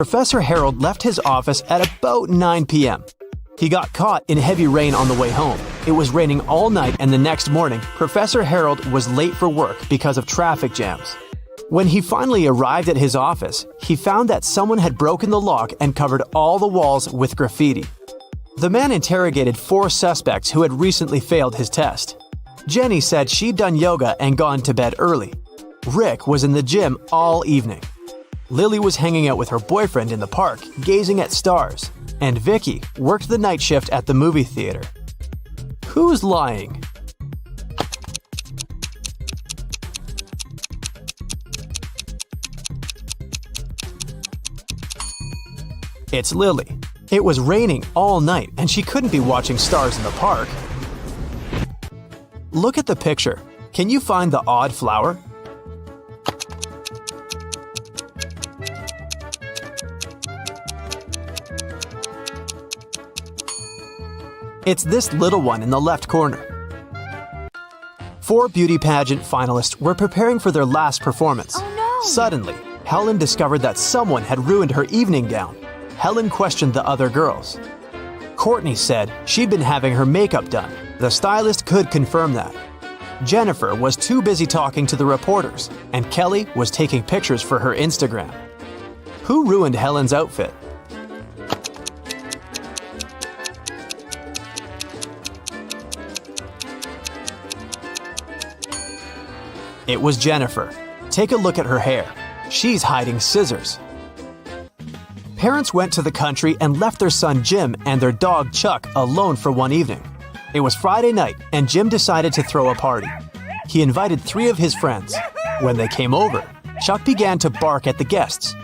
Professor Harold left his office at about 9 p.m. He got caught in heavy rain on the way home. It was raining all night, and the next morning, Professor Harold was late for work because of traffic jams. When he finally arrived at his office, he found that someone had broken the lock and covered all the walls with graffiti. The man interrogated 4 suspects who had recently failed his test. Jenny said she'd done yoga and gone to bed early. Rick was in the gym all evening. Lily was hanging out with her boyfriend in the park, gazing at stars. And Vicky worked the night shift at the movie theater. Who's lying? It's Lily. It was raining all night and she couldn't be watching stars in the park. Look at the picture. Can you find the odd flower? It's this little one in the left corner. 4 beauty pageant finalists were preparing for their last performance. Oh no! Suddenly, Helen discovered that someone had ruined her evening gown. Helen questioned the other girls. Courtney said she'd been having her makeup done. The stylist could confirm that. Jennifer was too busy talking to the reporters, and Kelly was taking pictures for her Instagram. Who ruined Helen's outfit? It was Jennifer. Take a look at her hair. She's hiding scissors. Parents went to the country and left their son Jim and their dog Chuck alone for one evening. It was Friday night and Jim decided to throw a party. He invited 3 of his friends. When they came over, Chuck began to bark at the guests.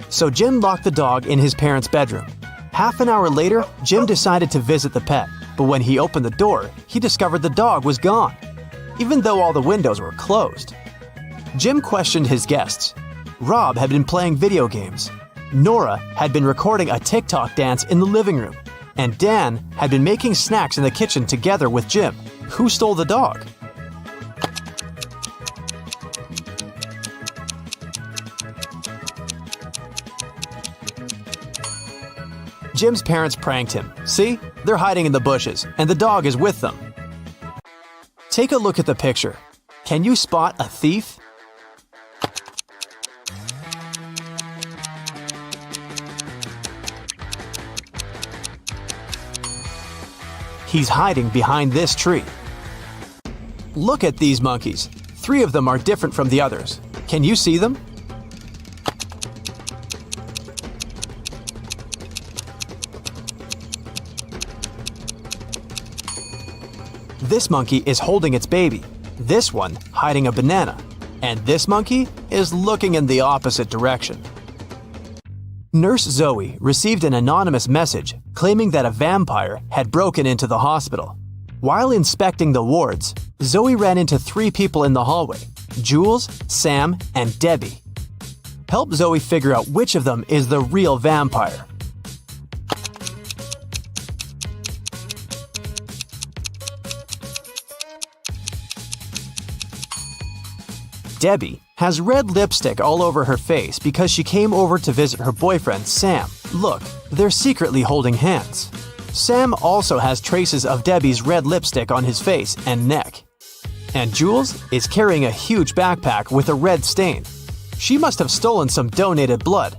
So Jim locked the dog in his parents' bedroom. Half an hour later, Jim decided to visit the pet, but when he opened the door, he discovered the dog was gone, even though all the windows were closed. Jim questioned his guests. Rob had been playing video games. Nora had been recording a TikTok dance in the living room. And Dan had been making snacks in the kitchen together with Jim. Who stole the dog? Jim's parents pranked him. See? They're hiding in the bushes, and the dog is with them. Take a look at the picture. Can you spot a thief? He's hiding behind this tree. Look at these monkeys. 3 of them are different from the others. Can you see them? This monkey is holding its baby, this one hiding a banana, and this monkey is looking in the opposite direction. Nurse Zoe received an anonymous message claiming that a vampire had broken into the hospital. While inspecting the wards, Zoe ran into 3 people in the hallway: Jules, Sam, and Debbie. Help Zoe figure out which of them is the real vampire. Debbie has red lipstick all over her face because she came over to visit her boyfriend, Sam. Look, they're secretly holding hands. Sam also has traces of Debbie's red lipstick on his face and neck. And Jules is carrying a huge backpack with a red stain. She must have stolen some donated blood.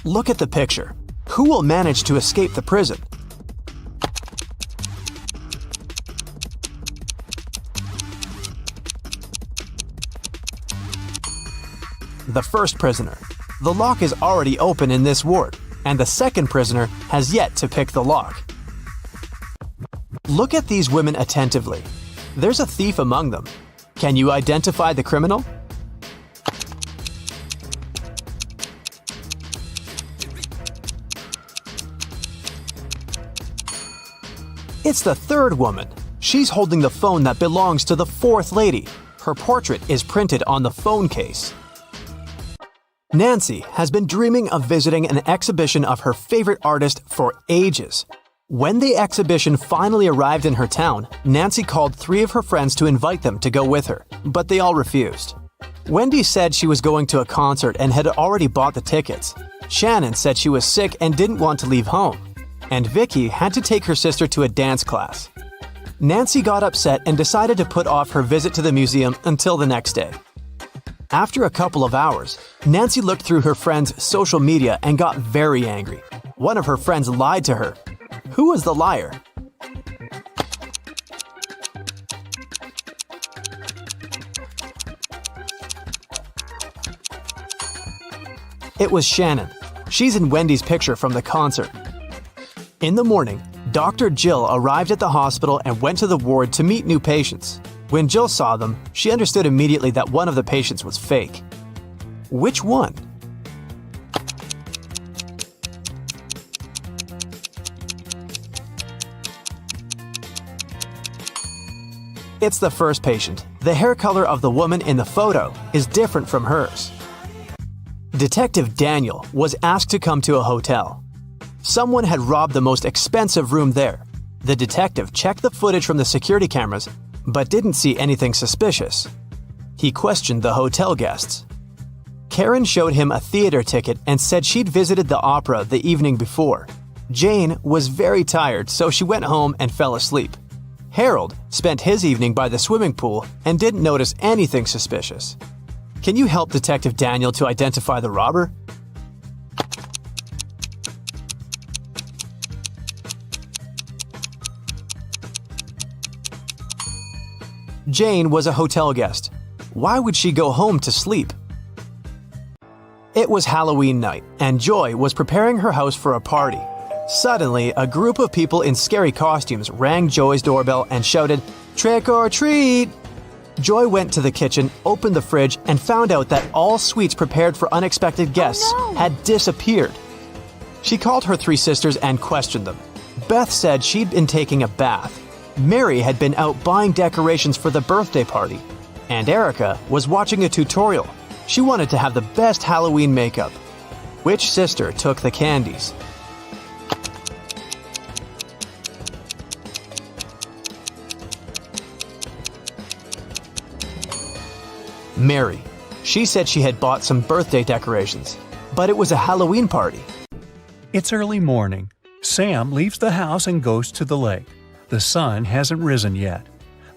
Look at the picture. Who will manage to escape the prison? The first prisoner. The lock is already open in this ward, and the second prisoner has yet to pick the lock. Look at these women attentively. There's a thief among them. Can you identify the criminal? It's the third woman. She's holding the phone that belongs to the fourth lady. Her portrait is printed on the phone case. Nancy has been dreaming of visiting an exhibition of her favorite artist for ages. When the exhibition finally arrived in her town, Nancy called 3 of her friends to invite them to go with her, but they all refused. Wendy said she was going to a concert and had already bought the tickets. Shannon said she was sick and didn't want to leave home, and Vicky had to take her sister to a dance class. Nancy got upset and decided to put off her visit to the museum until the next day. After a couple of hours, Nancy looked through her friend's social media and got very angry. One of her friends lied to her. Who was the liar? It was Shannon. She's in Wendy's picture from the concert. In the morning, Dr. Jill arrived at the hospital and went to the ward to meet new patients. When Jill saw them, she understood immediately that one of the patients was fake. Which one? It's the first patient. The hair color of the woman in the photo is different from hers. Detective Daniel was asked to come to a hotel. Someone had robbed the most expensive room there. The detective checked the footage from the security cameras, but didn't see anything suspicious. He questioned the hotel guests. Karen showed him a theater ticket and said she'd visited the opera the evening before. Jane was very tired, so she went home and fell asleep. Harold spent his evening by the swimming pool and didn't notice anything suspicious. Can you help Detective Daniel to identify the robber? Jane was a hotel guest. Why would she go home to sleep? It was Halloween night, and Joy was preparing her house for a party. Suddenly, a group of people in scary costumes rang Joy's doorbell and shouted, "Trick or treat!" Joy went to the kitchen, opened the fridge, and found out that all sweets prepared for unexpected guests had disappeared. She called her three sisters and questioned them. Beth said she'd been taking a bath. Mary had been out buying decorations for the birthday party. And Erica was watching a tutorial. She wanted to have the best Halloween makeup. Which sister took the candies? Mary. She said she had bought some birthday decorations, but it was a Halloween party. It's early morning. Sam leaves the house and goes to the lake. The sun hasn't risen yet.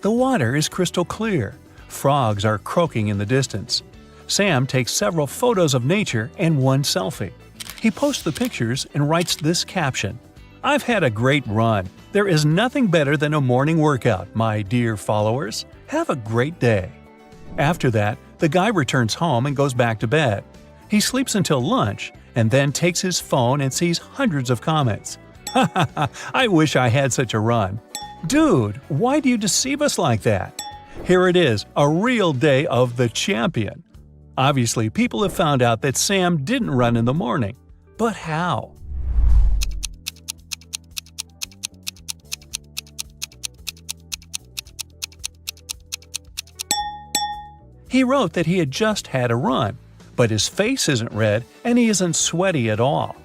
The water is crystal clear. Frogs are croaking in the distance. Sam takes several photos of nature and one selfie. He posts the pictures and writes this caption: "I've had a great run. There is nothing better than a morning workout, my dear followers. Have a great day." After that, the guy returns home and goes back to bed. He sleeps until lunch and then takes his phone and sees hundreds of comments. "Ha ha ha, I wish I had such a run." Dude, why do you deceive us like that? Here it is, a real day of the champion. Obviously, people have found out that Sam didn't run in the morning. But how? He wrote that he had just had a run, but his face isn't red and he isn't sweaty at all.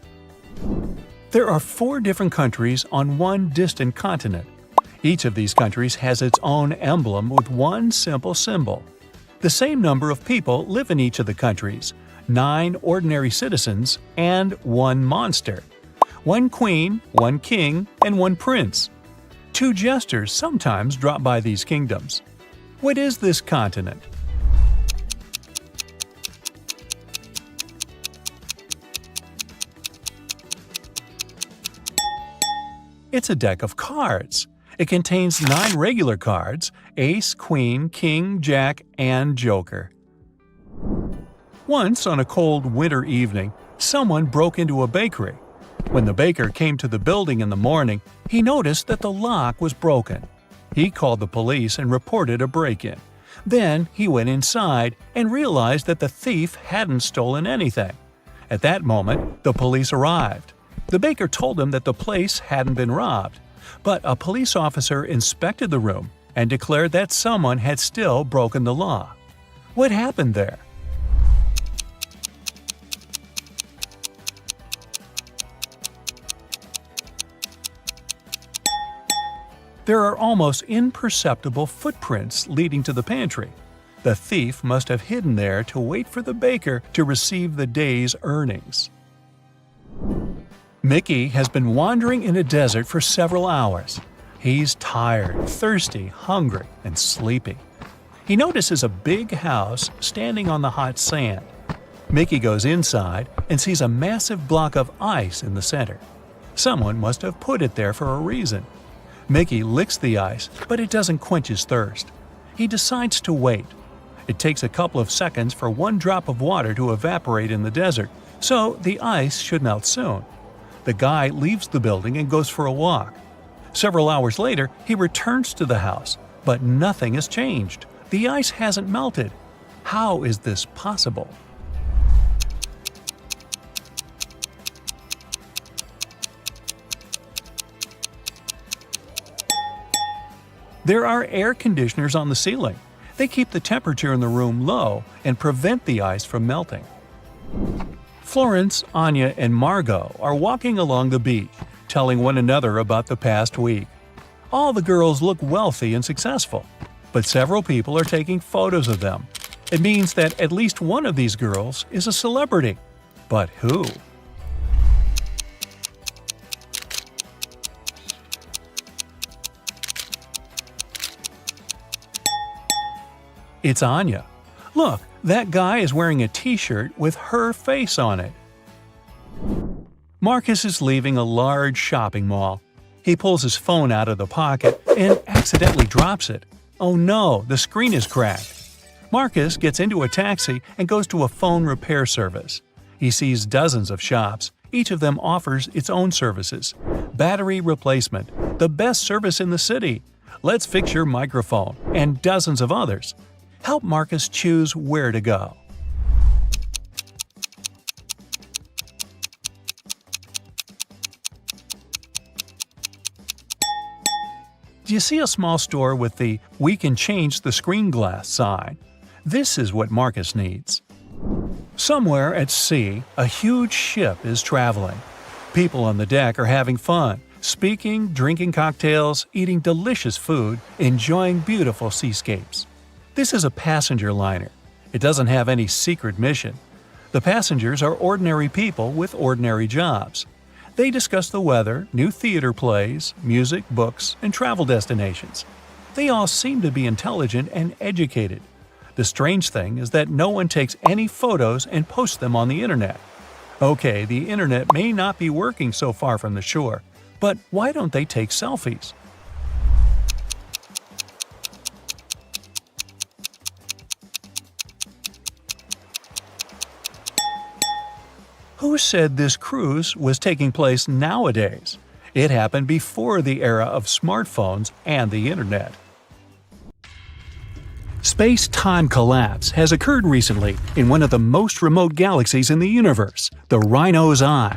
There are 4 different countries on one distant continent. Each of these countries has its own emblem with one simple symbol. The same number of people live in each of the countries, 9 ordinary citizens and 1 monster. 1 queen, 1 king, and 1 prince. 2 jesters sometimes drop by these kingdoms. What is this continent? It's a deck of cards. It contains 9 regular cards: Ace, Queen, King, Jack, and Joker. Once, on a cold winter evening, someone broke into a bakery. When the baker came to the building in the morning, he noticed that the lock was broken. He called the police and reported a break-in. Then he went inside and realized that the thief hadn't stolen anything. At that moment, the police arrived. The baker told him that the place hadn't been robbed, but a police officer inspected the room and declared that someone had still broken the law. What happened there? There are almost imperceptible footprints leading to the pantry. The thief must have hidden there to wait for the baker to receive the day's earnings. Mickey has been wandering in a desert for several hours. He's tired, thirsty, hungry, and sleepy. He notices a big house standing on the hot sand. Mickey goes inside and sees a massive block of ice in the center. Someone must have put it there for a reason. Mickey licks the ice, but it doesn't quench his thirst. He decides to wait. It takes a couple of seconds for one drop of water to evaporate in the desert, so the ice should melt soon. The guy leaves the building and goes for a walk. Several hours later, he returns to the house, but nothing has changed. The ice hasn't melted. How is this possible? There are air conditioners on the ceiling. They keep the temperature in the room low and prevent the ice from melting. Florence, Anya, and Margot are walking along the beach, telling one another about the past week. All the girls look wealthy and successful, but several people are taking photos of them. It means that at least one of these girls is a celebrity. But who? It's Anya. Look, that guy is wearing a t-shirt with her face on it. Marcus is leaving a large shopping mall. He pulls his phone out of the pocket and accidentally drops it. Oh no, the screen is cracked. Marcus gets into a taxi and goes to a phone repair service. He sees dozens of shops. Each of them offers its own services. Battery replacement, the best service in the city. Let's fix your microphone, and dozens of others. Help Marcus choose where to go. Do you see a small store with the "We can change the screen glass" sign? This is what Marcus needs. Somewhere at sea, a huge ship is traveling. People on the deck are having fun, speaking, drinking cocktails, eating delicious food, enjoying beautiful seascapes. This is a passenger liner. It doesn't have any secret mission. The passengers are ordinary people with ordinary jobs. They discuss the weather, new theater plays, music, books, and travel destinations. They all seem to be intelligent and educated. The strange thing is that no one takes any photos and posts them on the internet. Okay, the internet may not be working so far from the shore, but why don't they take selfies? Who said this cruise was taking place nowadays? It happened before the era of smartphones and the internet. Space-time collapse has occurred recently in one of the most remote galaxies in the universe, the Rhino's Eye.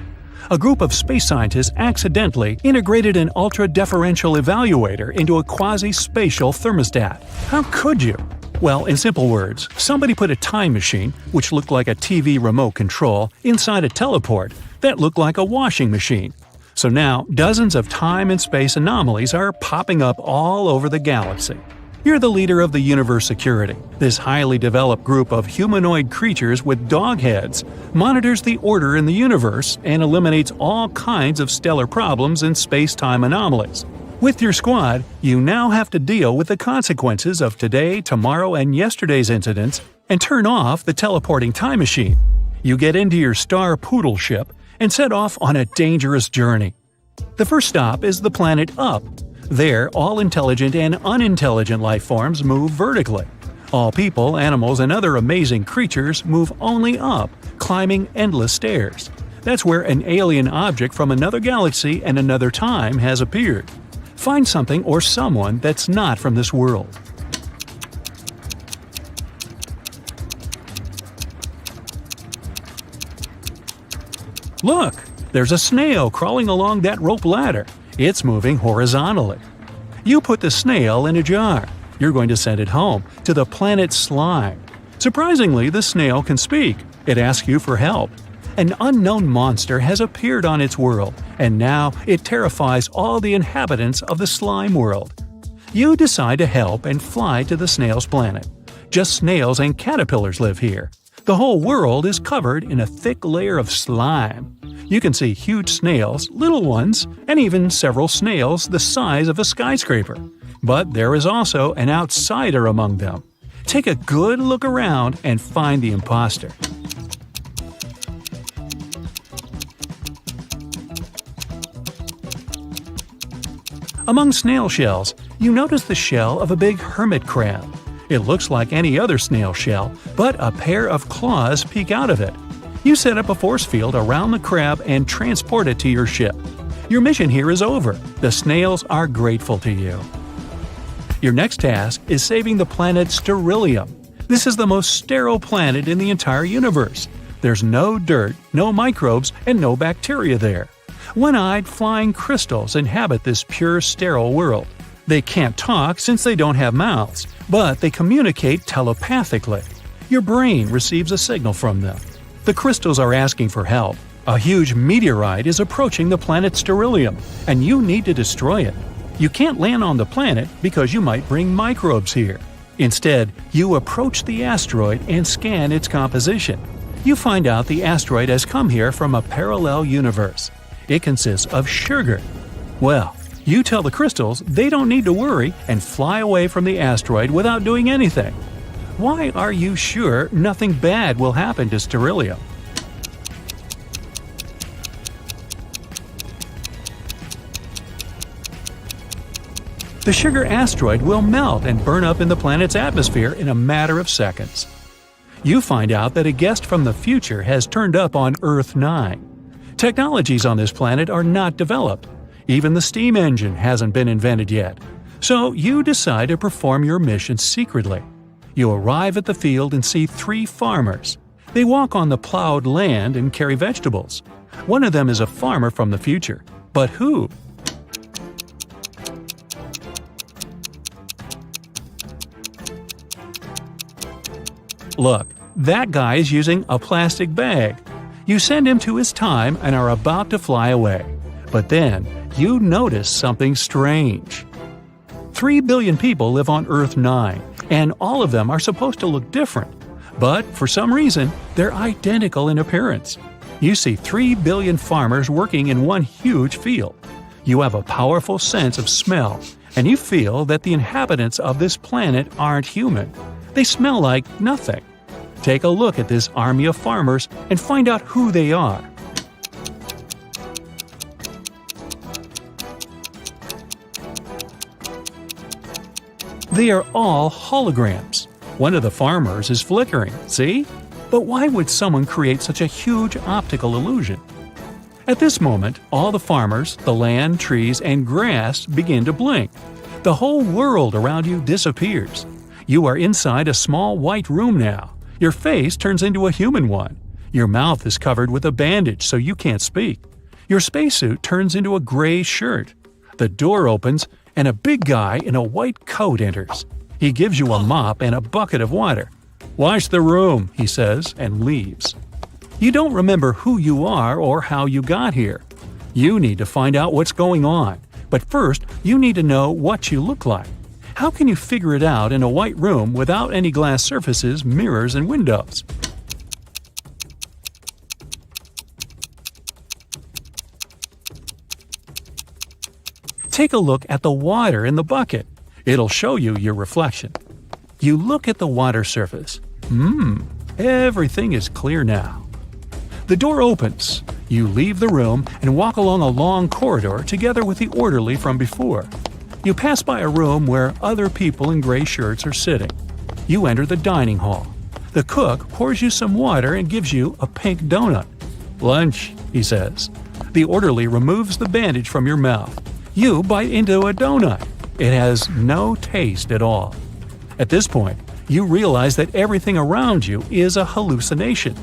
A group of space scientists accidentally integrated an ultra-deferential evaluator into a quasi-spatial thermostat. How could you? Well, in simple words, somebody put a time machine, which looked like a TV remote control, inside a teleport that looked like a washing machine. So now, dozens of time and space anomalies are popping up all over the galaxy. You're the leader of the Universe Security. This highly developed group of humanoid creatures with dog heads monitors the order in the universe and eliminates all kinds of stellar problems and space-time anomalies. With your squad, you now have to deal with the consequences of today, tomorrow, and yesterday's incidents and turn off the teleporting time machine. You get into your star poodle ship and set off on a dangerous journey. The first stop is the planet Up. There, all intelligent and unintelligent life forms move vertically. All people, animals, and other amazing creatures move only up, climbing endless stairs. That's where an alien object from another galaxy and another time has appeared. Find something or someone that's not from this world. Look, there's a snail crawling along that rope ladder. It's moving horizontally. You put the snail in a jar. You're going to send it home, to the planet Slime. Surprisingly, the snail can speak. It asks you for help. An unknown monster has appeared on its world, and now it terrifies all the inhabitants of the slime world. You decide to help and fly to the snail's planet. Just snails and caterpillars live here. The whole world is covered in a thick layer of slime. You can see huge snails, little ones, and even several snails the size of a skyscraper. But there is also an outsider among them. Take a good look around and find the imposter. Among snail shells, you notice the shell of a big hermit crab. It looks like any other snail shell, but a pair of claws peek out of it. You set up a force field around the crab and transport it to your ship. Your mission here is over. The snails are grateful to you. Your next task is saving the planet Sterilium. This is the most sterile planet in the entire universe. There's no dirt, no microbes, and no bacteria there. One-eyed flying crystals inhabit this pure sterile world. They can't talk since they don't have mouths, but they communicate telepathically. Your brain receives a signal from them. The crystals are asking for help. A huge meteorite is approaching the planet Sterilium, and you need to destroy it. You can't land on the planet because you might bring microbes here. Instead, you approach the asteroid and scan its composition. You find out the asteroid has come here from a parallel universe. It consists of sugar. Well, you tell the crystals they don't need to worry and fly away from the asteroid without doing anything. Why are you sure nothing bad will happen to Sterilium? The sugar asteroid will melt and burn up in the planet's atmosphere in a matter of seconds. You find out that a guest from the future has turned up on Earth 9. Technologies on this planet are not developed. Even the steam engine hasn't been invented yet. So you decide to perform your mission secretly. You arrive at the field and see 3 farmers. They walk on the plowed land and carry vegetables. One of them is a farmer from the future. But who? Look, that guy is using a plastic bag. You send him to his time and are about to fly away. But then, you notice something strange. 3 billion people live on Earth 9, and all of them are supposed to look different. But for some reason, they're identical in appearance. You see 3 billion farmers working in one huge field. You have a powerful sense of smell, and you feel that the inhabitants of this planet aren't human. They smell like nothing. Take a look at this army of farmers and find out who they are. They are all holograms. One of the farmers is flickering, see? But why would someone create such a huge optical illusion? At this moment, all the farmers, the land, trees, and grass begin to blink. The whole world around you disappears. You are inside a small white room now. Your face turns into a human one. Your mouth is covered with a bandage so you can't speak. Your spacesuit turns into a gray shirt. The door opens and a big guy in a white coat enters. He gives you a mop and a bucket of water. "Wash the room," he says, and leaves. You don't remember who you are or how you got here. You need to find out what's going on, but first you need to know what you look like. How can you figure it out in a white room without any glass surfaces, mirrors, and windows? Take a look at the water in the bucket. It'll show you your reflection. You look at the water surface. Everything is clear now. The door opens. You leave the room and walk along a long corridor together with the orderly from before. You pass by a room where other people in gray shirts are sitting. You enter the dining hall. The cook pours you some water and gives you a pink donut. "Lunch," he says. The orderly removes the bandage from your mouth. You bite into a donut. It has no taste at all. At this point, you realize that everything around you is a hallucination.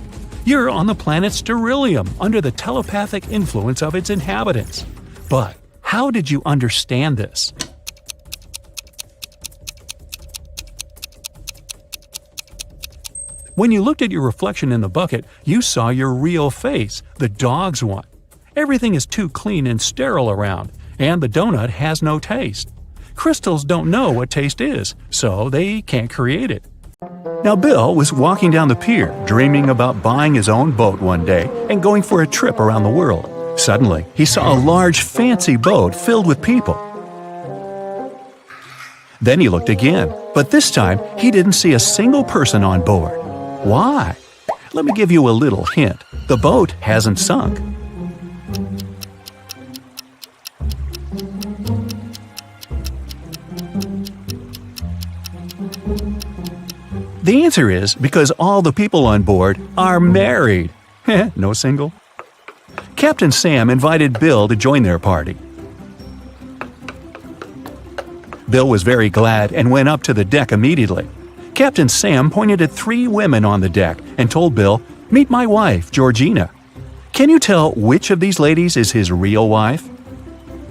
You're on the planet Sterilium under the telepathic influence of its inhabitants. But how did you understand this? When you looked at your reflection in the bucket, you saw your real face, the dog's one. Everything is too clean and sterile around, and the donut has no taste. Crystals don't know what taste is, so they can't create it. Now Bill was walking down the pier, dreaming about buying his own boat one day and going for a trip around the world. Suddenly, he saw a large, fancy boat filled with people. Then he looked again, but this time he didn't see a single person on board. Why? Let me give you a little hint. The boat hasn't sunk. The answer is because all the people on board are married. No single? Captain Sam invited Bill to join their party. Bill was very glad and went up to the deck immediately. Captain Sam pointed at 3 women on the deck and told Bill, "Meet my wife, Georgina." Can you tell which of these ladies is his real wife?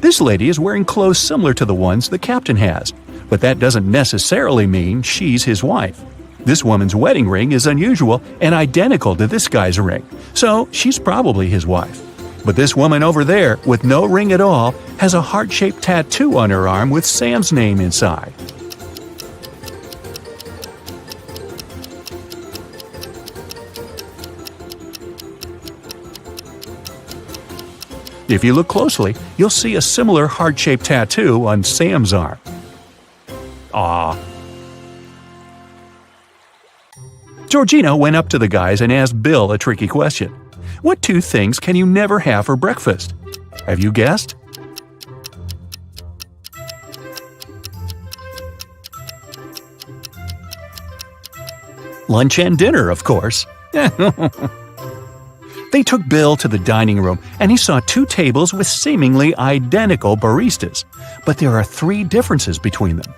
This lady is wearing clothes similar to the ones the captain has, but that doesn't necessarily mean she's his wife. This woman's wedding ring is unusual and identical to this guy's ring, so she's probably his wife. But this woman over there, with no ring at all, has a heart-shaped tattoo on her arm with Sam's name inside. If you look closely, you'll see a similar heart-shaped tattoo on Sam's arm. Aww. Georgina went up to the guys and asked Bill a tricky question. What 2 things can you never have for breakfast? Have you guessed? Lunch and dinner, of course. They took Bill to the dining room, and he saw 2 tables with seemingly identical baristas, but there are 3 differences between them.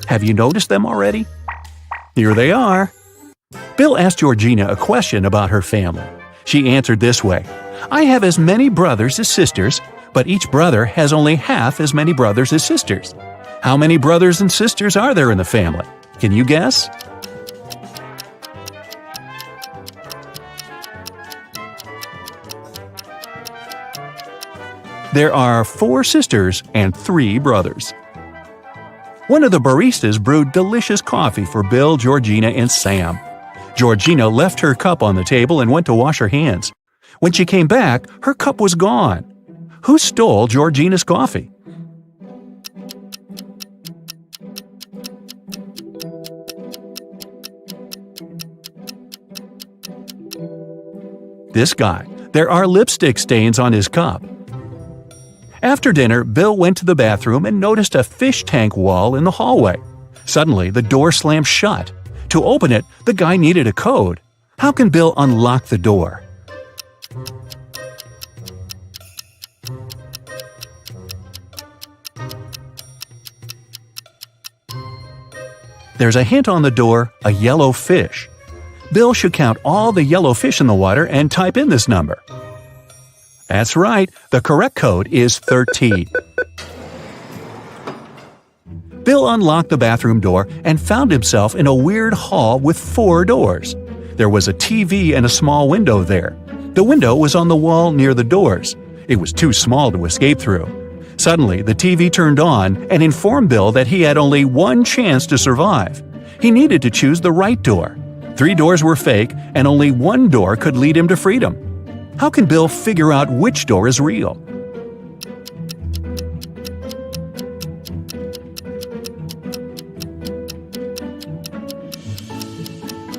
Have you noticed them already? Here they are. Bill asked Georgina a question about her family. She answered this way, "I have as many brothers as sisters, but each brother has only half as many brothers as sisters. How many brothers and sisters are there in the family? Can you guess?" There are 4 sisters and 3 brothers. One of the baristas brewed delicious coffee for Bill, Georgina, and Sam. Georgina left her cup on the table and went to wash her hands. When she came back, her cup was gone. Who stole Georgina's coffee? This guy. There are lipstick stains on his cup. After dinner, Bill went to the bathroom and noticed a fish tank wall in the hallway. Suddenly, the door slammed shut. To open it, the guy needed a code. How can Bill unlock the door? There's a hint on the door, a yellow fish. Bill should count all the yellow fish in the water and type in this number. That's right, the correct code is 13. Bill unlocked the bathroom door and found himself in a weird hall with 4 doors. There was a TV and a small window there. The window was on the wall near the doors. It was too small to escape through. Suddenly, the TV turned on and informed Bill that he had only one chance to survive. He needed to choose the right door. 3 doors were fake, and only one door could lead him to freedom. How can Bill figure out which door is real?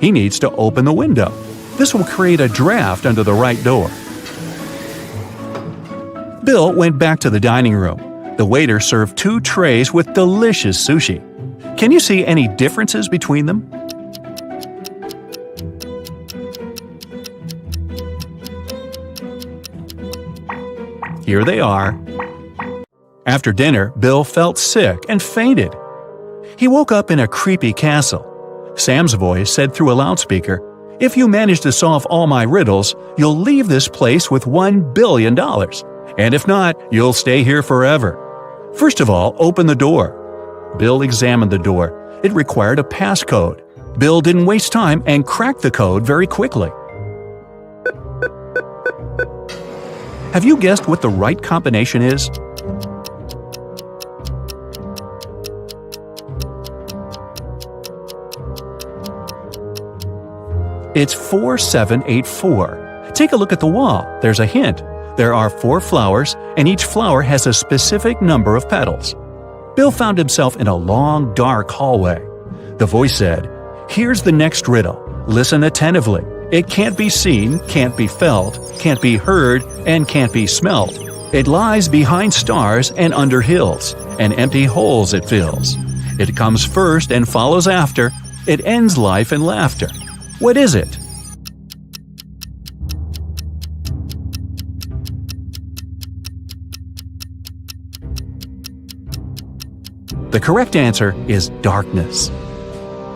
He needs to open the window. This will create a draft under the right door. Bill went back to the dining room. The waiter served 2 trays with delicious sushi. Can you see any differences between them? Here they are. After dinner, Bill felt sick and fainted. He woke up in a creepy castle. Sam's voice said through a loudspeaker, "If you manage to solve all my riddles, you'll leave this place with $1 billion. And if not, you'll stay here forever. First of all, open the door." Bill examined the door. It required a passcode. Bill didn't waste time and cracked the code very quickly. Have you guessed what the right combination is? It's 4784. Take a look at the wall. There's a hint. There are 4 flowers, and each flower has a specific number of petals. Bill found himself in a long, dark hallway. The voice said, "Here's the next riddle. Listen attentively. It can't be seen, can't be felt, can't be heard, and can't be smelt. It lies behind stars and under hills, and empty holes it fills. It comes first and follows after. It ends life in laughter. What is it?" The correct answer is darkness.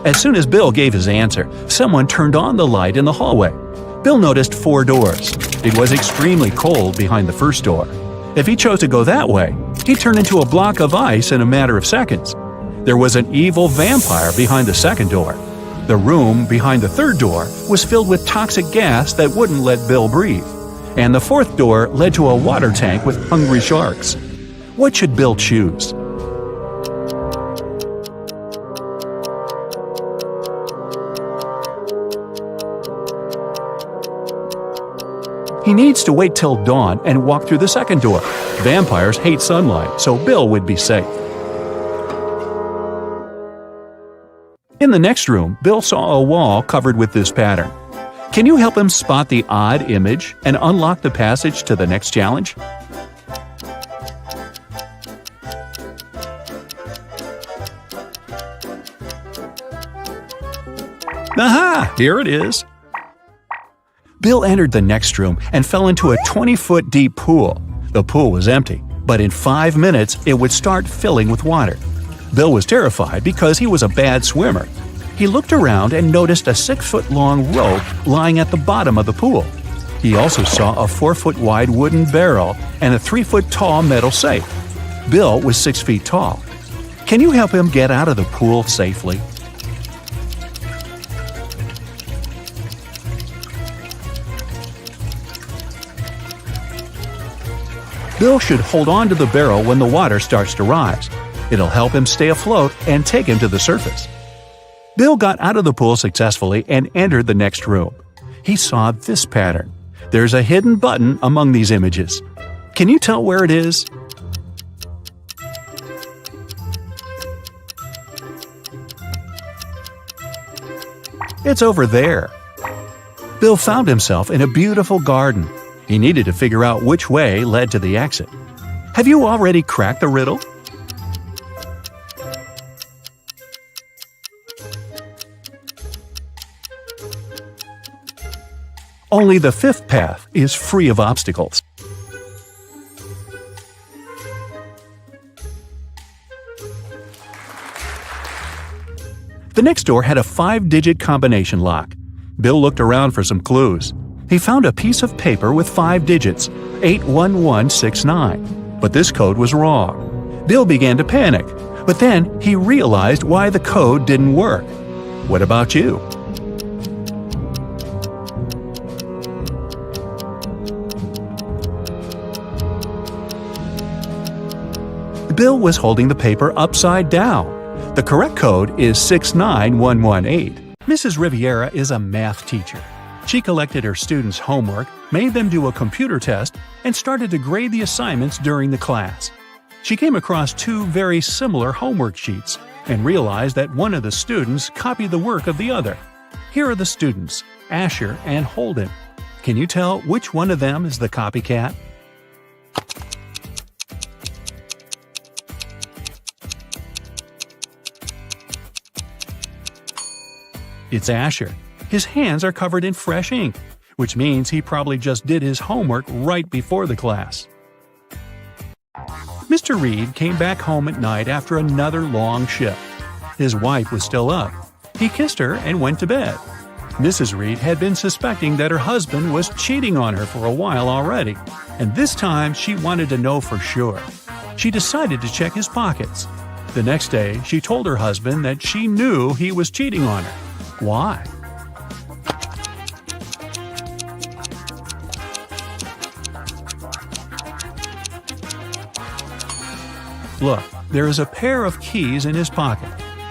As soon as Bill gave his answer, someone turned on the light in the hallway. Bill noticed 4 doors. It was extremely cold behind the first door. If he chose to go that way, he'd turn into a block of ice in a matter of seconds. There was an evil vampire behind the second door. The room behind the third door was filled with toxic gas that wouldn't let Bill breathe. And the fourth door led to a water tank with hungry sharks. What should Bill choose? He needs to wait till dawn and walk through the second door. Vampires hate sunlight, so Bill would be safe. In the next room, Bill saw a wall covered with this pattern. Can you help him spot the odd image and unlock the passage to the next challenge? Aha! Here it is. Bill entered the next room and fell into a 20-foot deep pool. The pool was empty, but in 5 minutes it would start filling with water. Bill was terrified because he was a bad swimmer. He looked around and noticed a 6-foot-long rope lying at the bottom of the pool. He also saw a 4-foot-wide wooden barrel and a 3-foot-tall metal safe. Bill was 6 feet tall. Can you help him get out of the pool safely? Bill should hold on to the barrel when the water starts to rise. It'll help him stay afloat and take him to the surface. Bill got out of the pool successfully and entered the next room. He saw this pattern. There's a hidden button among these images. Can you tell where it is? It's over there. Bill found himself in a beautiful garden. He needed to figure out which way led to the exit. Have you already cracked the riddle? Only the 5th path is free of obstacles. The next door had a 5-digit combination lock. Bill looked around for some clues. He found a piece of paper with 5 digits, 81169. But this code was wrong. Bill began to panic, but then he realized why the code didn't work. What about you? Bill was holding the paper upside down. The correct code is 69118. Mrs. Riviera is a math teacher. She collected her students' homework, made them do a computer test, and started to grade the assignments during the class. She came across 2 very similar homework sheets and realized that one of the students copied the work of the other. Here are the students, Asher and Holden. Can you tell which one of them is the copycat? It's Asher. His hands are covered in fresh ink, which means he probably just did his homework right before the class. Mr. Reed came back home at night after another long shift. His wife was still up. He kissed her and went to bed. Mrs. Reed had been suspecting that her husband was cheating on her for a while already, and this time she wanted to know for sure. She decided to check his pockets. The next day, she told her husband that she knew he was cheating on her. Why? Look, there is a pair of keys in his pocket.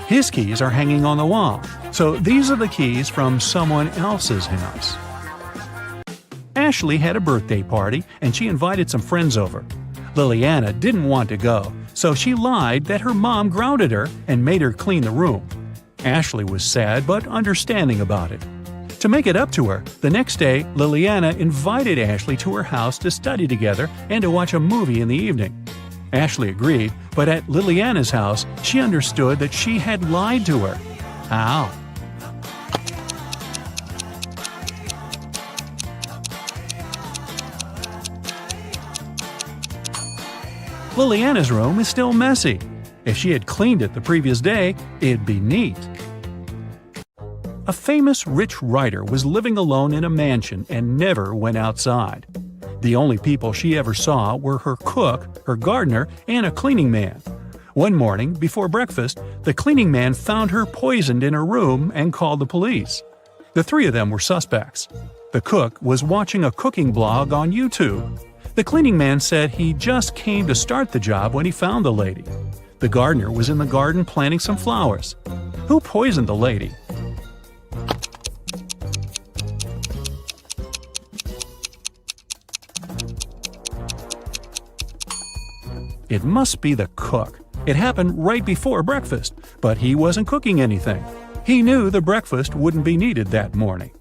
His keys are hanging on the wall, So these are the keys from someone else's house. Ashley had a birthday party and she invited some friends over. Liliana didn't want to go, so she lied that her mom grounded her and made her clean the room. Ashley was sad but understanding about it. To make it up to her, the next day Liliana invited Ashley to her house to study together and to watch a movie in the evening. Ashley agreed, but at Liliana's house, she understood that she had lied to her. How? Liliana's room is still messy. If she had cleaned it the previous day, it'd be neat. A famous rich writer was living alone in a mansion and never went outside. The only people she ever saw were her cook, her gardener, and a cleaning man. One morning, before breakfast, the cleaning man found her poisoned in her room and called the police. The three of them were suspects. The cook was watching a cooking blog on YouTube. The cleaning man said he just came to start the job when he found the lady. The gardener was in the garden planting some flowers. Who poisoned the lady? It must be the cook. It happened right before breakfast, but he wasn't cooking anything. He knew the breakfast wouldn't be needed that morning.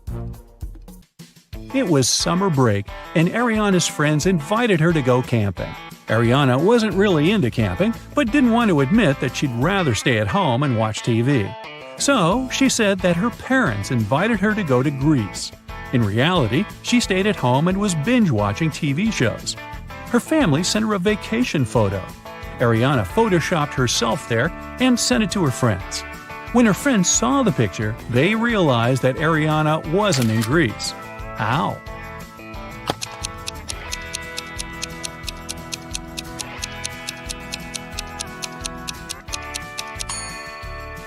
It was summer break, and Ariana's friends invited her to go camping. Ariana wasn't really into camping, but didn't want to admit that she'd rather stay at home and watch TV. So she said that her parents invited her to go to Greece. In reality, she stayed at home and was binge-watching TV shows. Her family sent her a vacation photo. Ariana photoshopped herself there and sent it to her friends. When her friends saw the picture, they realized that Ariana wasn't in Greece. How?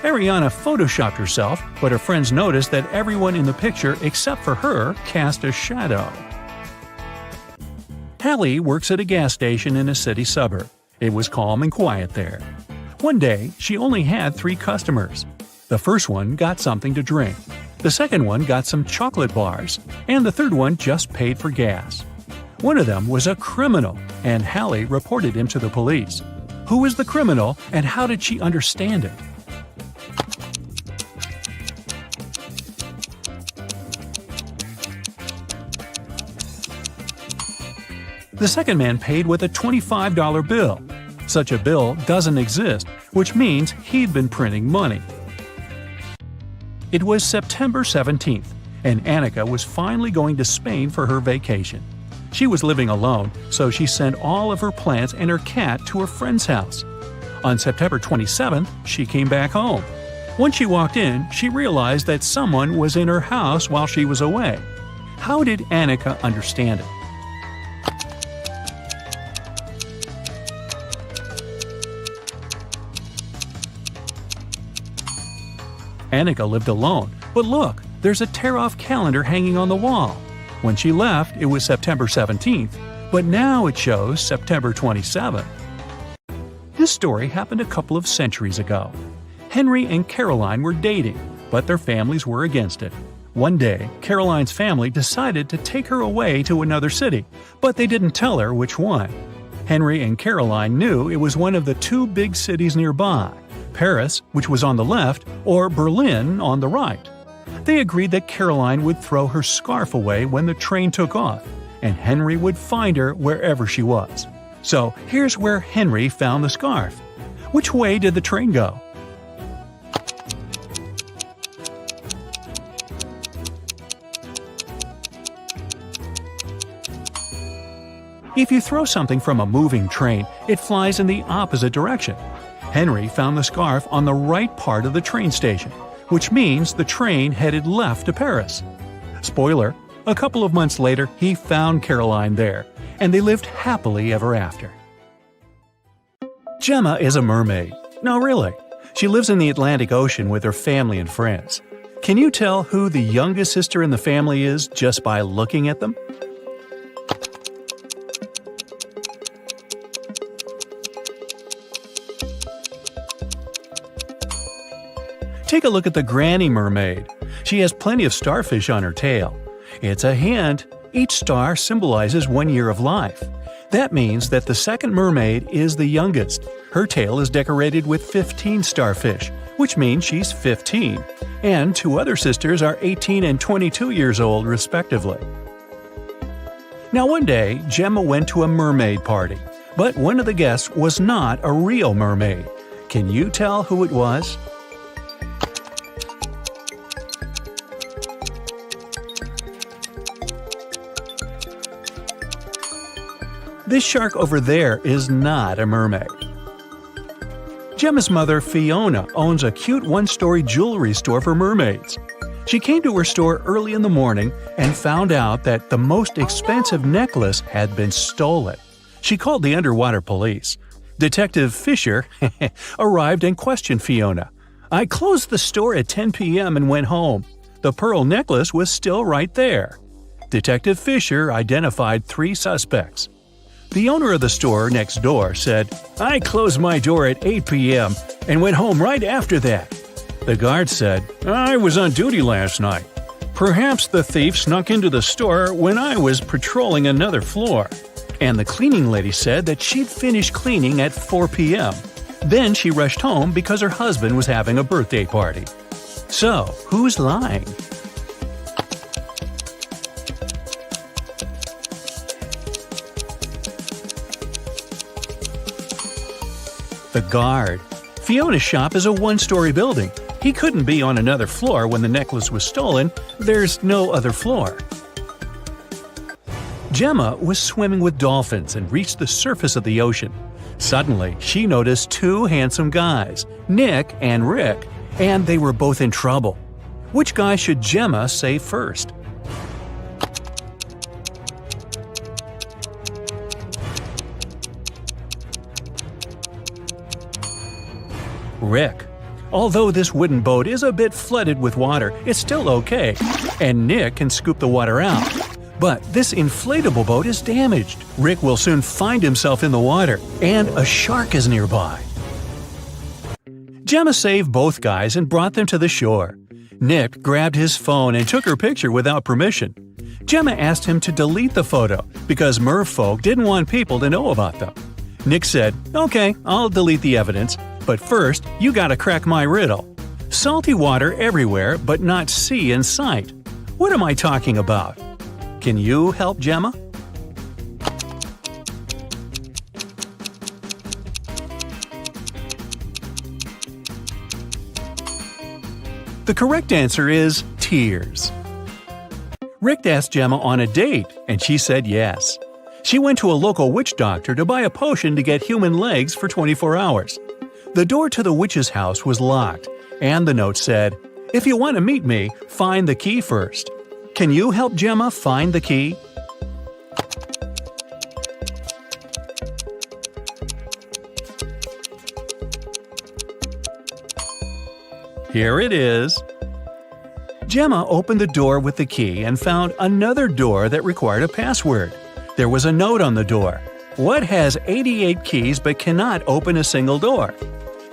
Ariana photoshopped herself, but her friends noticed that everyone in the picture except for her cast a shadow. Hallie works at a gas station in a city suburb. It was calm and quiet there. One day, she only had 3 customers. The first one got something to drink. The second one got some chocolate bars, and the third one just paid for gas. One of them was a criminal, and Hallie reported him to the police. Who was the criminal, and how did she understand it? The second man paid with a $25 bill. Such a bill doesn't exist, which means he'd been printing money. It was September 17th, and Annika was finally going to Spain for her vacation. She was living alone, so she sent all of her plants and her cat to her friend's house. On September 27th, she came back home. When she walked in, she realized that someone was in her house while she was away. How did Annika understand it? Annika lived alone, but look, there's a tear-off calendar hanging on the wall. When she left, it was September 17th, but now it shows September 27th. This story happened a couple of centuries ago. Henry and Caroline were dating, but their families were against it. One day, Caroline's family decided to take her away to another city, but they didn't tell her which one. Henry and Caroline knew it was one of the 2 big cities nearby, Paris, which was on the left, or Berlin on the right. They agreed that Caroline would throw her scarf away when the train took off, and Henry would find her wherever she was. So here's where Henry found the scarf. Which way did the train go? If you throw something from a moving train, it flies in the opposite direction. Henry found the scarf on the right part of the train station, which means the train headed left to Paris. Spoiler, a couple of months later he found Caroline there, and they lived happily ever after. Gemma is a mermaid. No, really. She lives in the Atlantic Ocean with her family and friends. Can you tell who the youngest sister in the family is just by looking at them? Take a look at the granny mermaid. She has plenty of starfish on her tail. It's a hint. Each star symbolizes 1 year of life. That means that the second mermaid is the youngest. Her tail is decorated with 15 starfish, which means she's 15. And 2 other sisters are 18 and 22 years old, respectively. Now one day, Gemma went to a mermaid party, but one of the guests was not a real mermaid. Can you tell who it was? This shark over there is not a mermaid. Gemma's mother, Fiona, owns a cute one-story jewelry store for mermaids. She came to her store early in the morning and found out that the most expensive necklace had been stolen. She called the underwater police. Detective Fisher arrived and questioned Fiona. "I closed the store at 10 p.m. and went home. The pearl necklace was still right there." Detective Fisher identified 3 suspects. The owner of the store next door said, "I closed my door at 8 p.m. and went home right after that." The guard said, "I was on duty last night. Perhaps the thief snuck into the store when I was patrolling another floor." And the cleaning lady said that she'd finished cleaning at 4 p.m. Then she rushed home because her husband was having a birthday party. So, who's lying? The guard. Fiona's shop is a one-story building. He couldn't be on another floor when the necklace was stolen. There's no other floor. Gemma was swimming with dolphins and reached the surface of the ocean. Suddenly, she noticed 2 handsome guys, Nick and Rick, and they were both in trouble. Which guy should Gemma save first? Rick. Although this wooden boat is a bit flooded with water, it's still okay, and Nick can scoop the water out. But this inflatable boat is damaged. Rick will soon find himself in the water, and a shark is nearby. Gemma saved both guys and brought them to the shore. Nick grabbed his phone and took her picture without permission. Gemma asked him to delete the photo because merfolk didn't want people to know about them. Nick said, "Okay, I'll delete the evidence, but first you gotta crack my riddle. Salty water everywhere but not sea in sight. What am I talking about?" Can you help Gemma? The correct answer is tears. Rick asked Gemma on a date, and she said yes. She went to a local witch doctor to buy a potion to get human legs for 24 hours. The door to the witch's house was locked, and the note said, "If you want to meet me, find the key first." Can you help Gemma find the key? Here it is. Gemma opened the door with the key and found another door that required a password. There was a note on the door. What has 88 keys but cannot open a single door?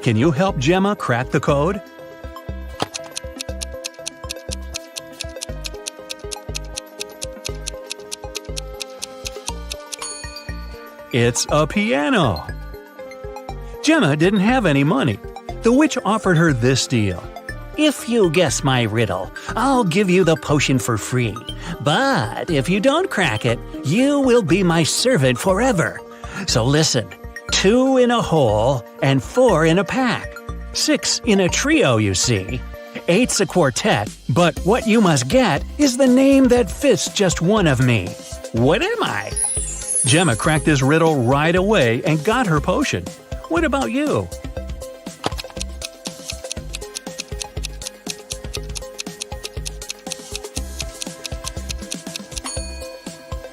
Can you help Gemma crack the code? It's a piano. Gemma didn't have any money. The witch offered her this deal. If you guess my riddle, I'll give you the potion for free. But if you don't crack it, you will be my servant forever. So listen, 2 in a hole and 4 in a pack. 6 in a trio, you see. 8's a quartet, but what you must get is the name that fits just one of me. What am I? Gemma cracked this riddle right away and got her potion. What about you?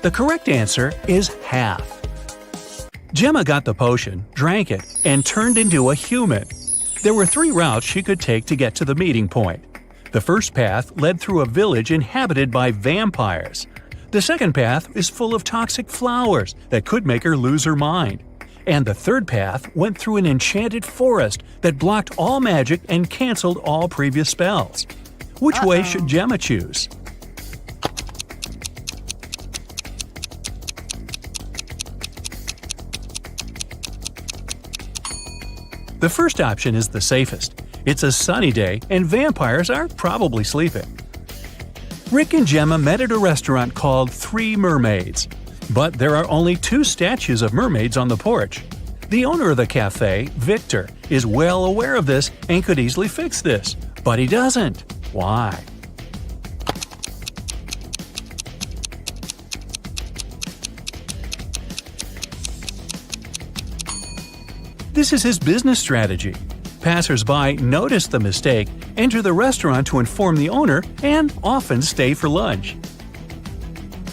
The correct answer is half. Gemma got the potion, drank it, and turned into a human. There were 3 routes she could take to get to the meeting point. The first path led through a village inhabited by vampires. The second path is full of toxic flowers that could make her lose her mind. and the third path went through an enchanted forest that blocked all magic and canceled all previous spells. Which way should Gemma choose? The first option is the safest. It's a sunny day and vampires are probably sleeping. Rick and Gemma met at a restaurant called Three Mermaids. But there are only 2 statues of mermaids on the porch. The owner of the cafe, Victor, is well aware of this and could easily fix this. But he doesn't. Why? This is his business strategy. Passers-by notice the mistake, enter the restaurant to inform the owner, and often stay for lunch.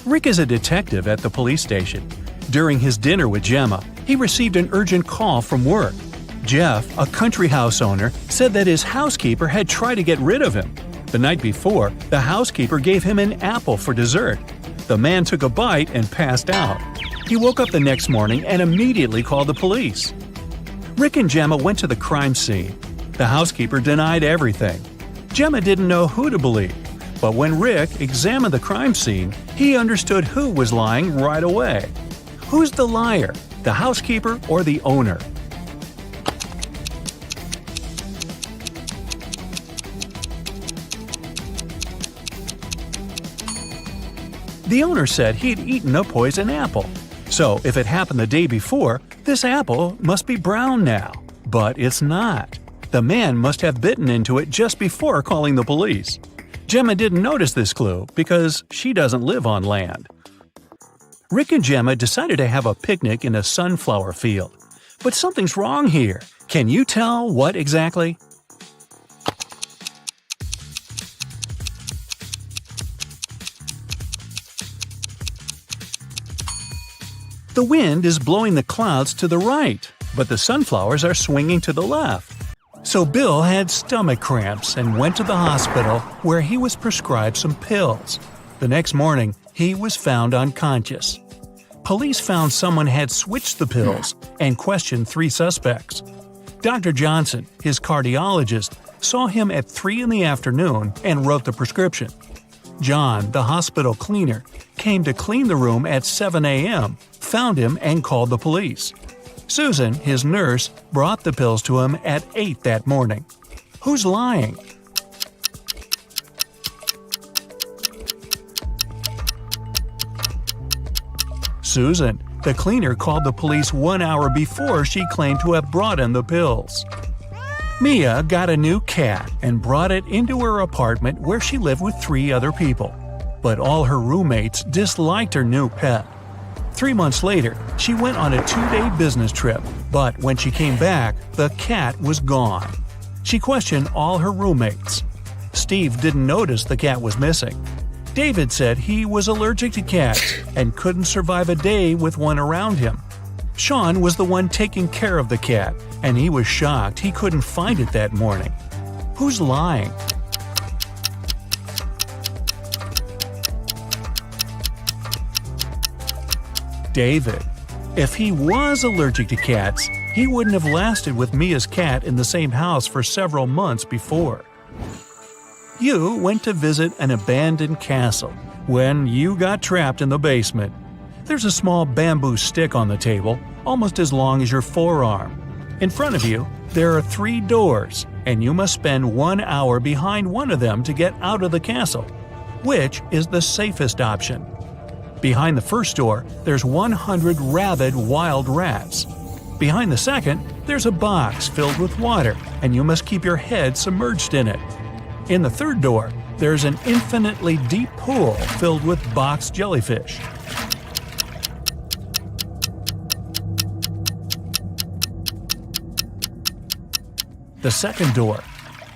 Rick is a detective at the police station. During his dinner with Gemma, he received an urgent call from work. Jeff, a country house owner, said that his housekeeper had tried to get rid of him. The night before, the housekeeper gave him an apple for dessert. The man took a bite and passed out. He woke up the next morning and immediately called the police. Rick and Gemma went to the crime scene. The housekeeper denied everything. Gemma didn't know who to believe. But when Rick examined the crime scene, he understood who was lying right away. Who's the liar, the housekeeper or the owner? The owner said he'd eaten a poison apple. So if it happened the day before, this apple must be brown now. But it's not. The man must have bitten into it just before calling the police. Gemma didn't notice this clue because she doesn't live on land. Rick and Gemma decided to have a picnic in a sunflower field. But something's wrong here. Can you tell what exactly? The wind is blowing the clouds to the right, but the sunflowers are swinging to the left. So Bill had stomach cramps and went to the hospital where he was prescribed some pills. The next morning, he was found unconscious. Police found someone had switched the pills and questioned 3 suspects. Dr. Johnson, his cardiologist, saw him at 3 in the afternoon and wrote the prescription. John, the hospital cleaner, came to clean the room at 7 a.m., found him and called the police. Susan, his nurse, brought the pills to him at 8 that morning. Who's lying? Susan. The cleaner called the police 1 hour before she claimed to have brought him the pills. Mia got a new cat and brought it into her apartment where she lived with 3 other people. But all her roommates disliked her new pet. 3 months later, she went on a 2-day business trip, but when she came back, the cat was gone. She questioned all her roommates. Steve didn't notice the cat was missing. David said he was allergic to cats and couldn't survive a day with one around him. Sean was the one taking care of the cat, and he was shocked he couldn't find it that morning. Who's lying? David. If he was allergic to cats, he wouldn't have lasted with Mia's cat in the same house for several months before. You went to visit an abandoned castle when you got trapped in the basement. There's a small bamboo stick on the table, almost as long as your forearm. In front of you, there are 3 doors, and you must spend 1 hour behind one of them to get out of the castle. Which is the safest option? Behind the first door, there's 100 rabid wild rats. Behind the second, there's a box filled with water, and you must keep your head submerged in it. In the third door, there's an infinitely deep pool filled with box jellyfish. The second door.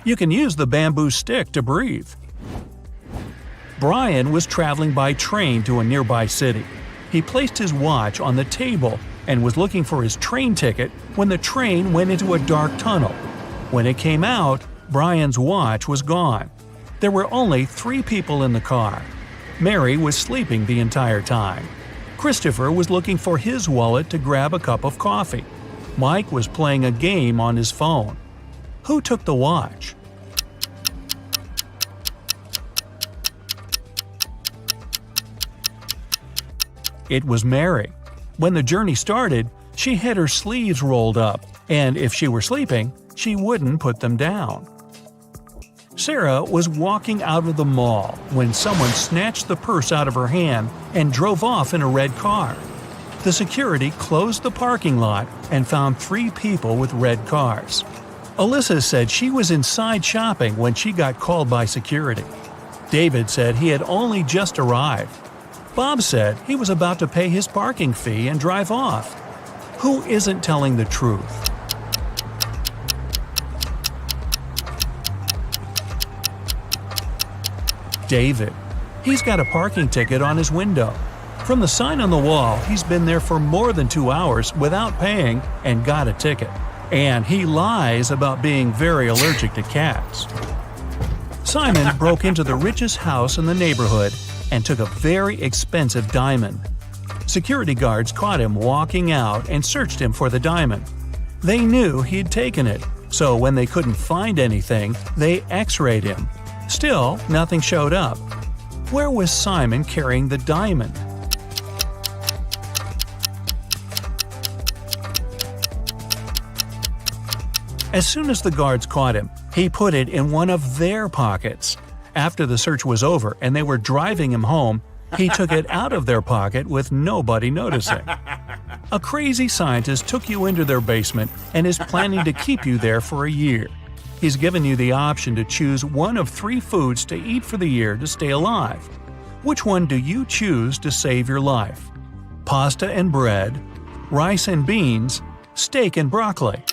You can use the bamboo stick to breathe. Brian was traveling by train to a nearby city. He placed his watch on the table and was looking for his train ticket when the train went into a dark tunnel. When it came out, Brian's watch was gone. There were only 3 people in the car. Mary was sleeping the entire time. Christopher was looking for his wallet to grab a cup of coffee. Mike was playing a game on his phone. Who took the watch? It was Mary. When the journey started, she had her sleeves rolled up, and if she were sleeping, she wouldn't put them down. Sarah was walking out of the mall when someone snatched the purse out of her hand and drove off in a red car. The security closed the parking lot and found 3 people with red cars. Alyssa said she was inside shopping when she got called by security. David said he had only just arrived. Bob said he was about to pay his parking fee and drive off. Who isn't telling the truth? David. He's got a parking ticket on his window. From the sign on the wall, he's been there for more than 2 hours without paying and got a ticket. And he lies about being very allergic to cats. Simon broke into the richest house in the neighborhood and took a very expensive diamond. Security guards caught him walking out and searched him for the diamond. They knew he'd taken it, so when they couldn't find anything, they x-rayed him. Still, nothing showed up. Where was Simon carrying the diamond? As soon as the guards caught him, he put it in one of their pockets. After the search was over and they were driving him home, he took it out of their pocket with nobody noticing. A crazy scientist took you into their basement and is planning to keep you there for a year. He's given you the option to choose one of 3 foods to eat for the year to stay alive. Which one do you choose to save your life? Pasta and bread, rice and beans, steak and broccoli.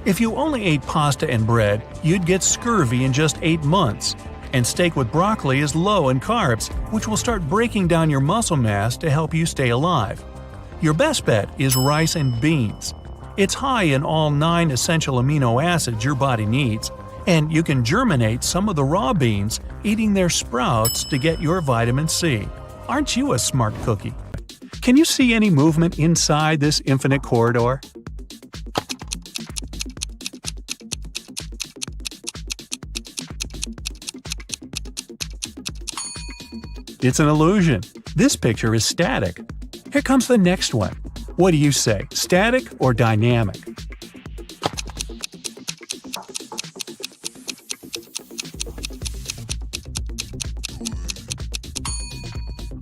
If you only ate pasta and bread, you'd get scurvy in just 8 months. And steak with broccoli is low in carbs, which will start breaking down your muscle mass to help you stay alive. Your best bet is rice and beans. It's high in all 9 essential amino acids your body needs, and you can germinate some of the raw beans, eating their sprouts to get your vitamin C. Aren't you a smart cookie? Can you see any movement inside this infinite corridor? It's an illusion. This picture is static. Here comes the next one. What do you say, static or dynamic?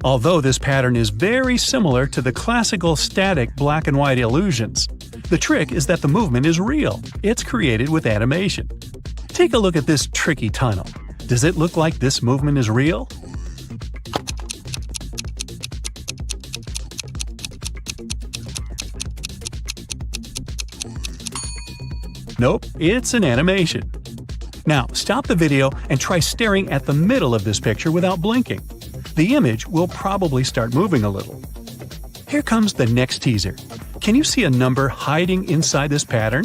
Although this pattern is very similar to the classical static black and white illusions, the trick is that the movement is real. It's created with animation. Take a look at this tricky tunnel. Does it look like this movement is real? Nope, it's an animation. Now, stop the video and try staring at the middle of this picture without blinking. The image will probably start moving a little. Here comes the next teaser. Can you see a number hiding inside this pattern?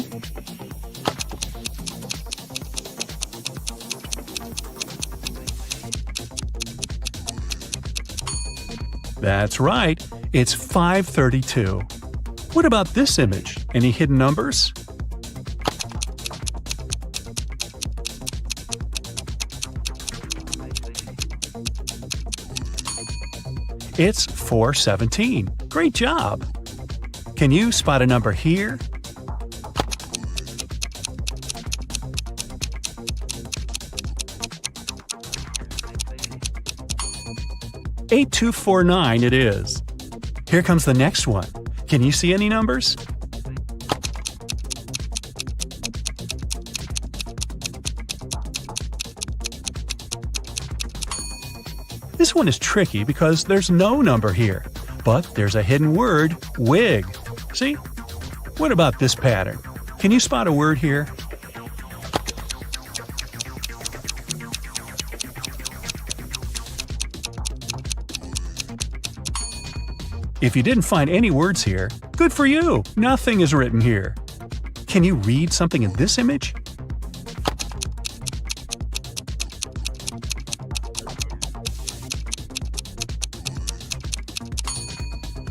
That's right, it's 532. What about this image? Any hidden numbers? It's 417. Great job! Can you spot a number here? $8249 it is. Here comes the next one. Can you see any numbers? This one is tricky because there's no number here, but there's a hidden word, wig. See? What about this pattern? Can you spot a word here? If you didn't find any words here, good for you! Nothing is written here. Can you read something in this image?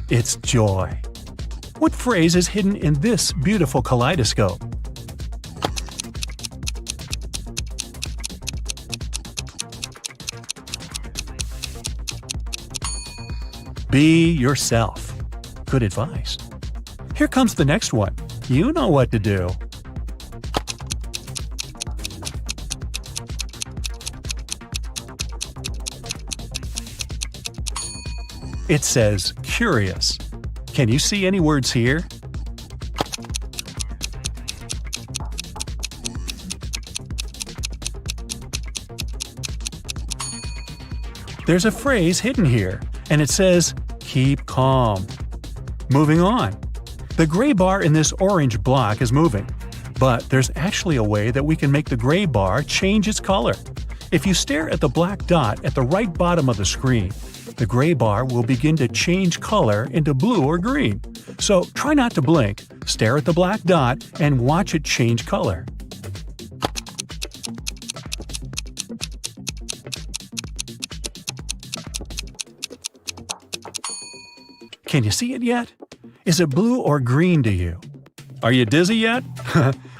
It's joy. What phrase is hidden in this beautiful kaleidoscope? Be yourself. Good advice. Here comes the next one. You know what to do. It says curious. Can you see any words here? There's a phrase hidden here, and it says, keep calm. Moving on. The gray bar in this orange block is moving, but there's actually a way that we can make the gray bar change its color. If you stare at the black dot at the right bottom of the screen, the gray bar will begin to change color into blue or green. So try not to blink, stare at the black dot, and watch it change color. Can you see it yet? Is it blue or green to you? Are you dizzy yet?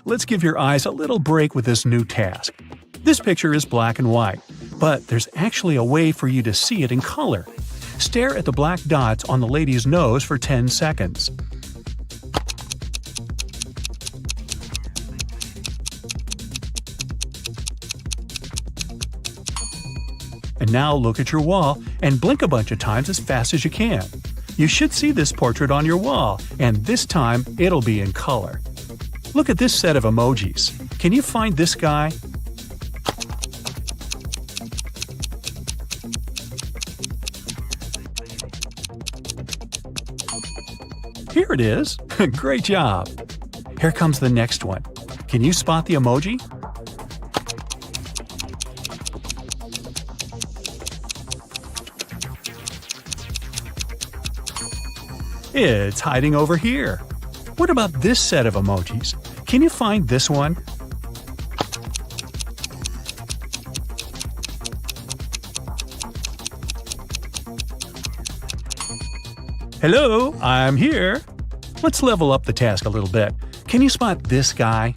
Let's give your eyes a little break with this new task. This picture is black and white, but there's actually a way for you to see it in color. Stare at the black dots on the lady's nose for 10 seconds. And now look at your wall and blink a bunch of times as fast as you can. You should see this portrait on your wall, and this time it'll be in color. Look at this set of emojis. Can you find this guy? Here it is. Great job. Here comes the next one. Can you spot the emoji? It's hiding over here. What about this set of emojis? Can you find this one? Hello, I'm here. Let's level up the task a little bit. Can you spot this guy?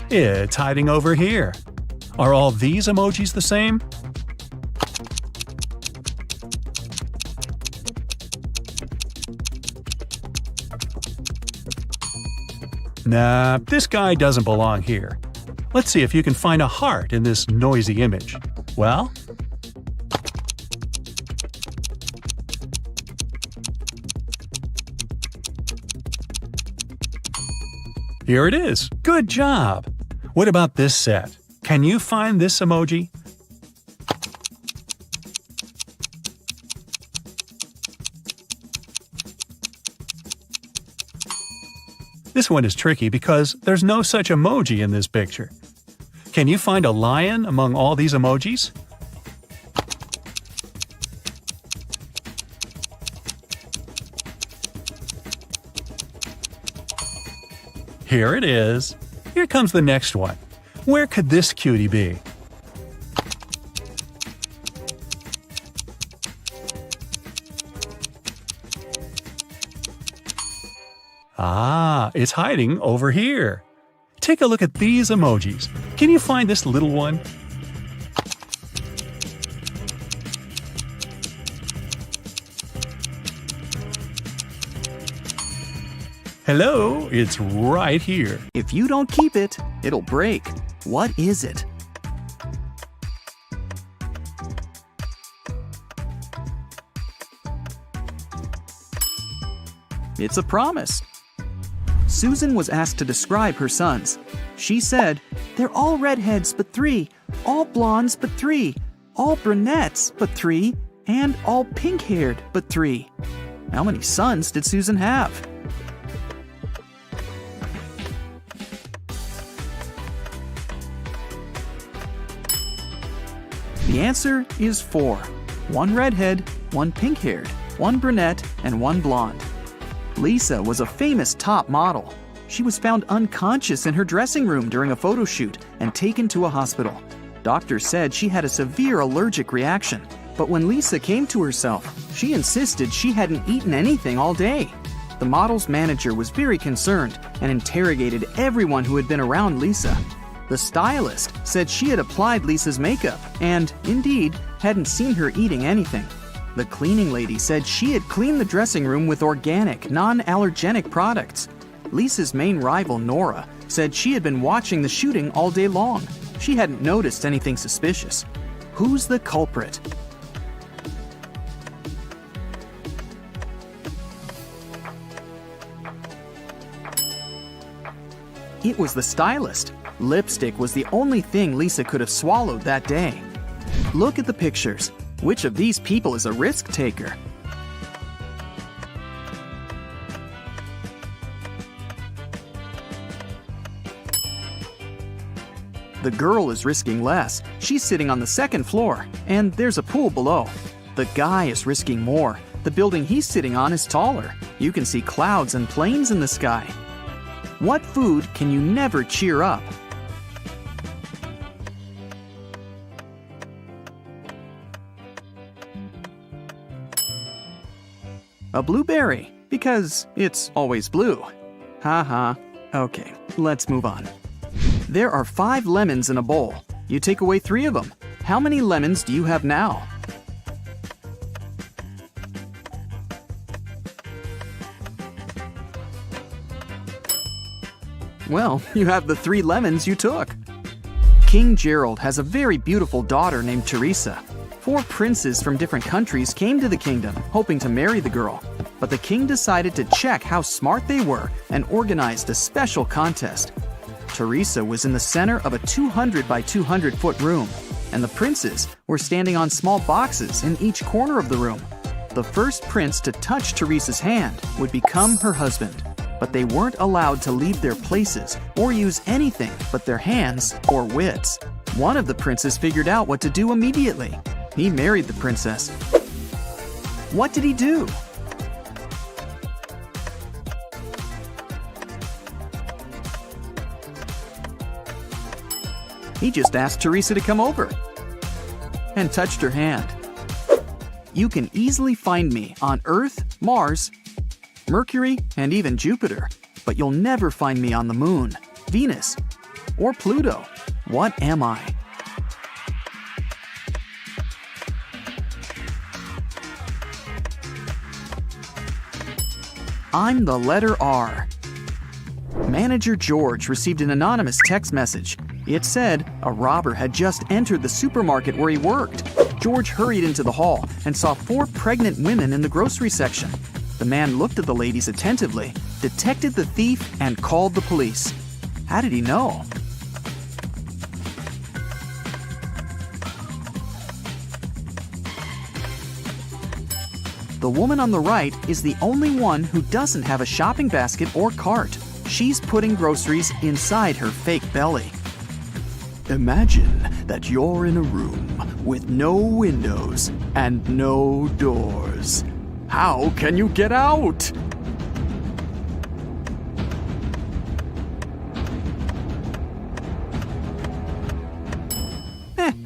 It's hiding over here. Are all these emojis the same? Nah, this guy doesn't belong here. Let's see if you can find a heart in this noisy image. Well? Here it is. Good job. What about this set? Can you find this emoji? This one is tricky because there's no such emoji in this picture. Can you find a lion among all these emojis? Here it is. Here comes the next one. Where could this cutie be? Ah, it's hiding over here. Take a look at these emojis. Can you find this little one? Hello, it's right here. If you don't keep it, it'll break. What is it? It's a promise. Susan was asked to describe her sons. She said, "They're all redheads but 3, all blondes but 3, all brunettes but 3, and all pink-haired but 3. How many sons did Susan have? The answer is 4. 1 redhead, 1 pink-haired, 1 brunette, and 1 blonde. Lisa was a famous top model. She was found unconscious in her dressing room during a photo shoot and taken to a hospital. Doctors said she had a severe allergic reaction, but when Lisa came to herself, she insisted she hadn't eaten anything all day. The model's manager was very concerned and interrogated everyone who had been around Lisa. The stylist said she had applied Lisa's makeup and, indeed, hadn't seen her eating anything. The cleaning lady said she had cleaned the dressing room with organic, non-allergenic products. Lisa's main rival, Nora, said she had been watching the shooting all day long. She hadn't noticed anything suspicious. Who's the culprit? It was the stylist. Lipstick was the only thing Lisa could have swallowed that day. Look at the pictures. Which of these people is a risk taker? The girl is risking less. She's sitting on the second floor, and there's a pool below. The guy is risking more. The building he's sitting on is taller. You can see clouds and planes in the sky. What food can you never cheer up? A blueberry, because it's always blue. Haha. Okay, let's move on. There are 5 lemons in a bowl. You take away 3 of them. How many lemons do you have now? Well, you have the 3 lemons you took. King Gerald has a very beautiful daughter named Teresa. 4 princes from different countries came to the kingdom, hoping to marry the girl. But the king decided to check how smart they were and organized a special contest. Teresa was in the center of a 200 by 200 foot room, and the princes were standing on small boxes in each corner of the room. The first prince to touch Teresa's hand would become her husband, but they weren't allowed to leave their places or use anything but their hands or wits. One of the princes figured out what to do immediately. He married the princess. What did he do? He just asked Teresa to come over and touched her hand. You can easily find me on Earth, Mars, Mercury, and even Jupiter, but you'll never find me on the Moon, Venus, or Pluto. What am I? I'm the letter R. Manager George received an anonymous text message. It said a robber had just entered the supermarket where he worked. George hurried into the hall and saw 4 pregnant women in the grocery section. The man looked at the ladies attentively, detected the thief, and called the police. How did he know? The woman on the right is the only one who doesn't have a shopping basket or cart. She's putting groceries inside her fake belly. Imagine that you're in a room with no windows and no doors. How can you get out?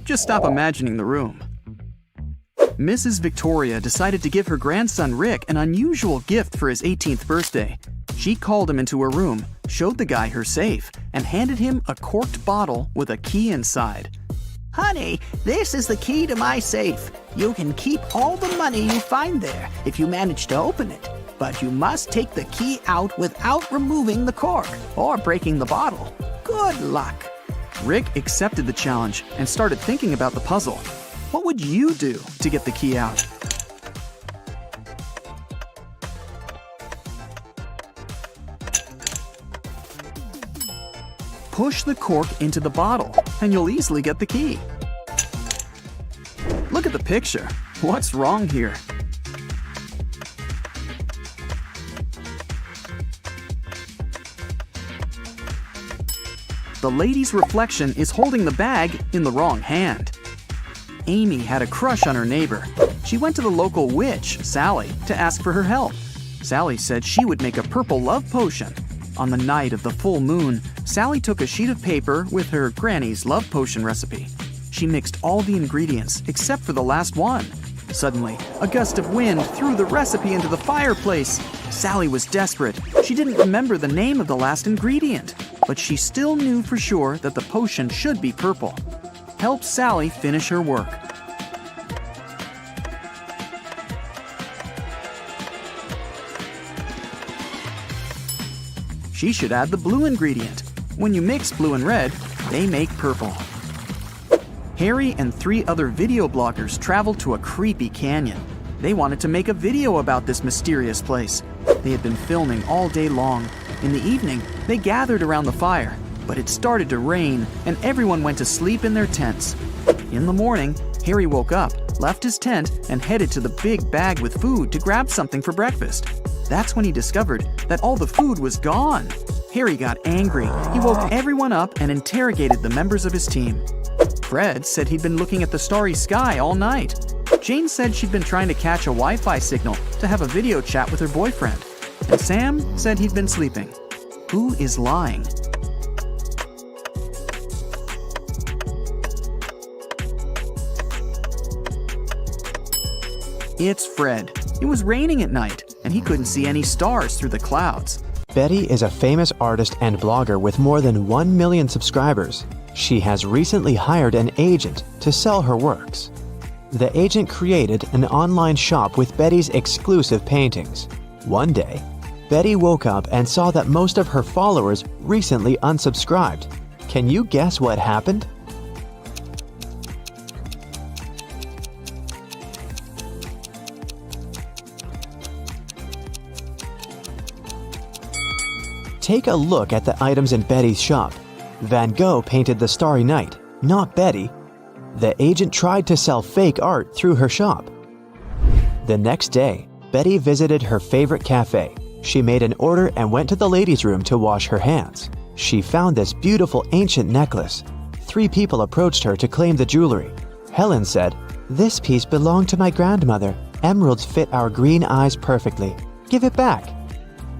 Just stop imagining the room. Mrs. Victoria decided to give her grandson Rick an unusual gift for his 18th birthday. She called him into her room, showed the guy her safe, and handed him a corked bottle with a key inside. Honey, this is the key to my safe. You can keep all the money you find there if you manage to open it. But you must take the key out without removing the cork or breaking the bottle. Good luck. Rick accepted the challenge and started thinking about the puzzle. What would you do to get the key out? Push the cork into the bottle, and you'll easily get the key. Look at the picture. What's wrong here? The lady's reflection is holding the bag in the wrong hand. Amy had a crush on her neighbor. She went to the local witch, Sally, to ask for her help. Sally said she would make a purple love potion. On the night of the full moon, Sally took a sheet of paper with her granny's love potion recipe. She mixed all the ingredients except for the last one. Suddenly, a gust of wind threw the recipe into the fireplace. Sally was desperate. She didn't remember the name of the last ingredient, but she still knew for sure that the potion should be purple. Help Sally finish her work. She should add the blue ingredient. When you mix blue and red, they make purple. Harry and 3 other video bloggers traveled to a creepy canyon. They wanted to make a video about this mysterious place. They had been filming all day long. In the evening, they gathered around the fire, but it started to rain and everyone went to sleep in their tents. In the morning, Harry woke up, left his tent, and headed to the big bag with food to grab something for breakfast. That's when he discovered that all the food was gone. Harry got angry. He woke everyone up and interrogated the members of his team. Fred said he'd been looking at the starry sky all night. Jane said she'd been trying to catch a Wi-Fi signal to have a video chat with her boyfriend. And Sam said he'd been sleeping. Who is lying? It's Fred. It was raining at night, and he couldn't see any stars through the clouds. Betty is a famous artist and blogger with more than 1 million subscribers. She has recently hired an agent to sell her works. The agent created an online shop with Betty's exclusive paintings. One day, Betty woke up and saw that most of her followers recently unsubscribed. Can you guess what happened? Take a look at the items in Betty's shop. Van Gogh painted the Starry Night, not Betty. The agent tried to sell fake art through her shop. The next day, Betty visited her favorite cafe. She made an order and went to the ladies' room to wash her hands. She found this beautiful ancient necklace. 3 people approached her to claim the jewelry. Helen said, "This piece belonged to my grandmother. Emeralds fit our green eyes perfectly. Give it back."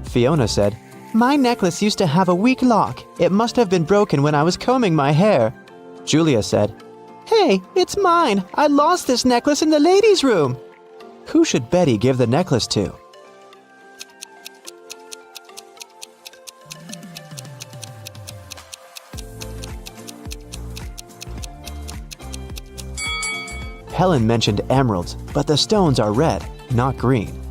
Fiona said, "My necklace used to have a weak lock. It must have been broken when I was combing my hair." Julia said, "Hey, it's mine. I lost this necklace in the ladies' room." Who should Betty give the necklace to? Helen mentioned emeralds, but the stones are red, not green.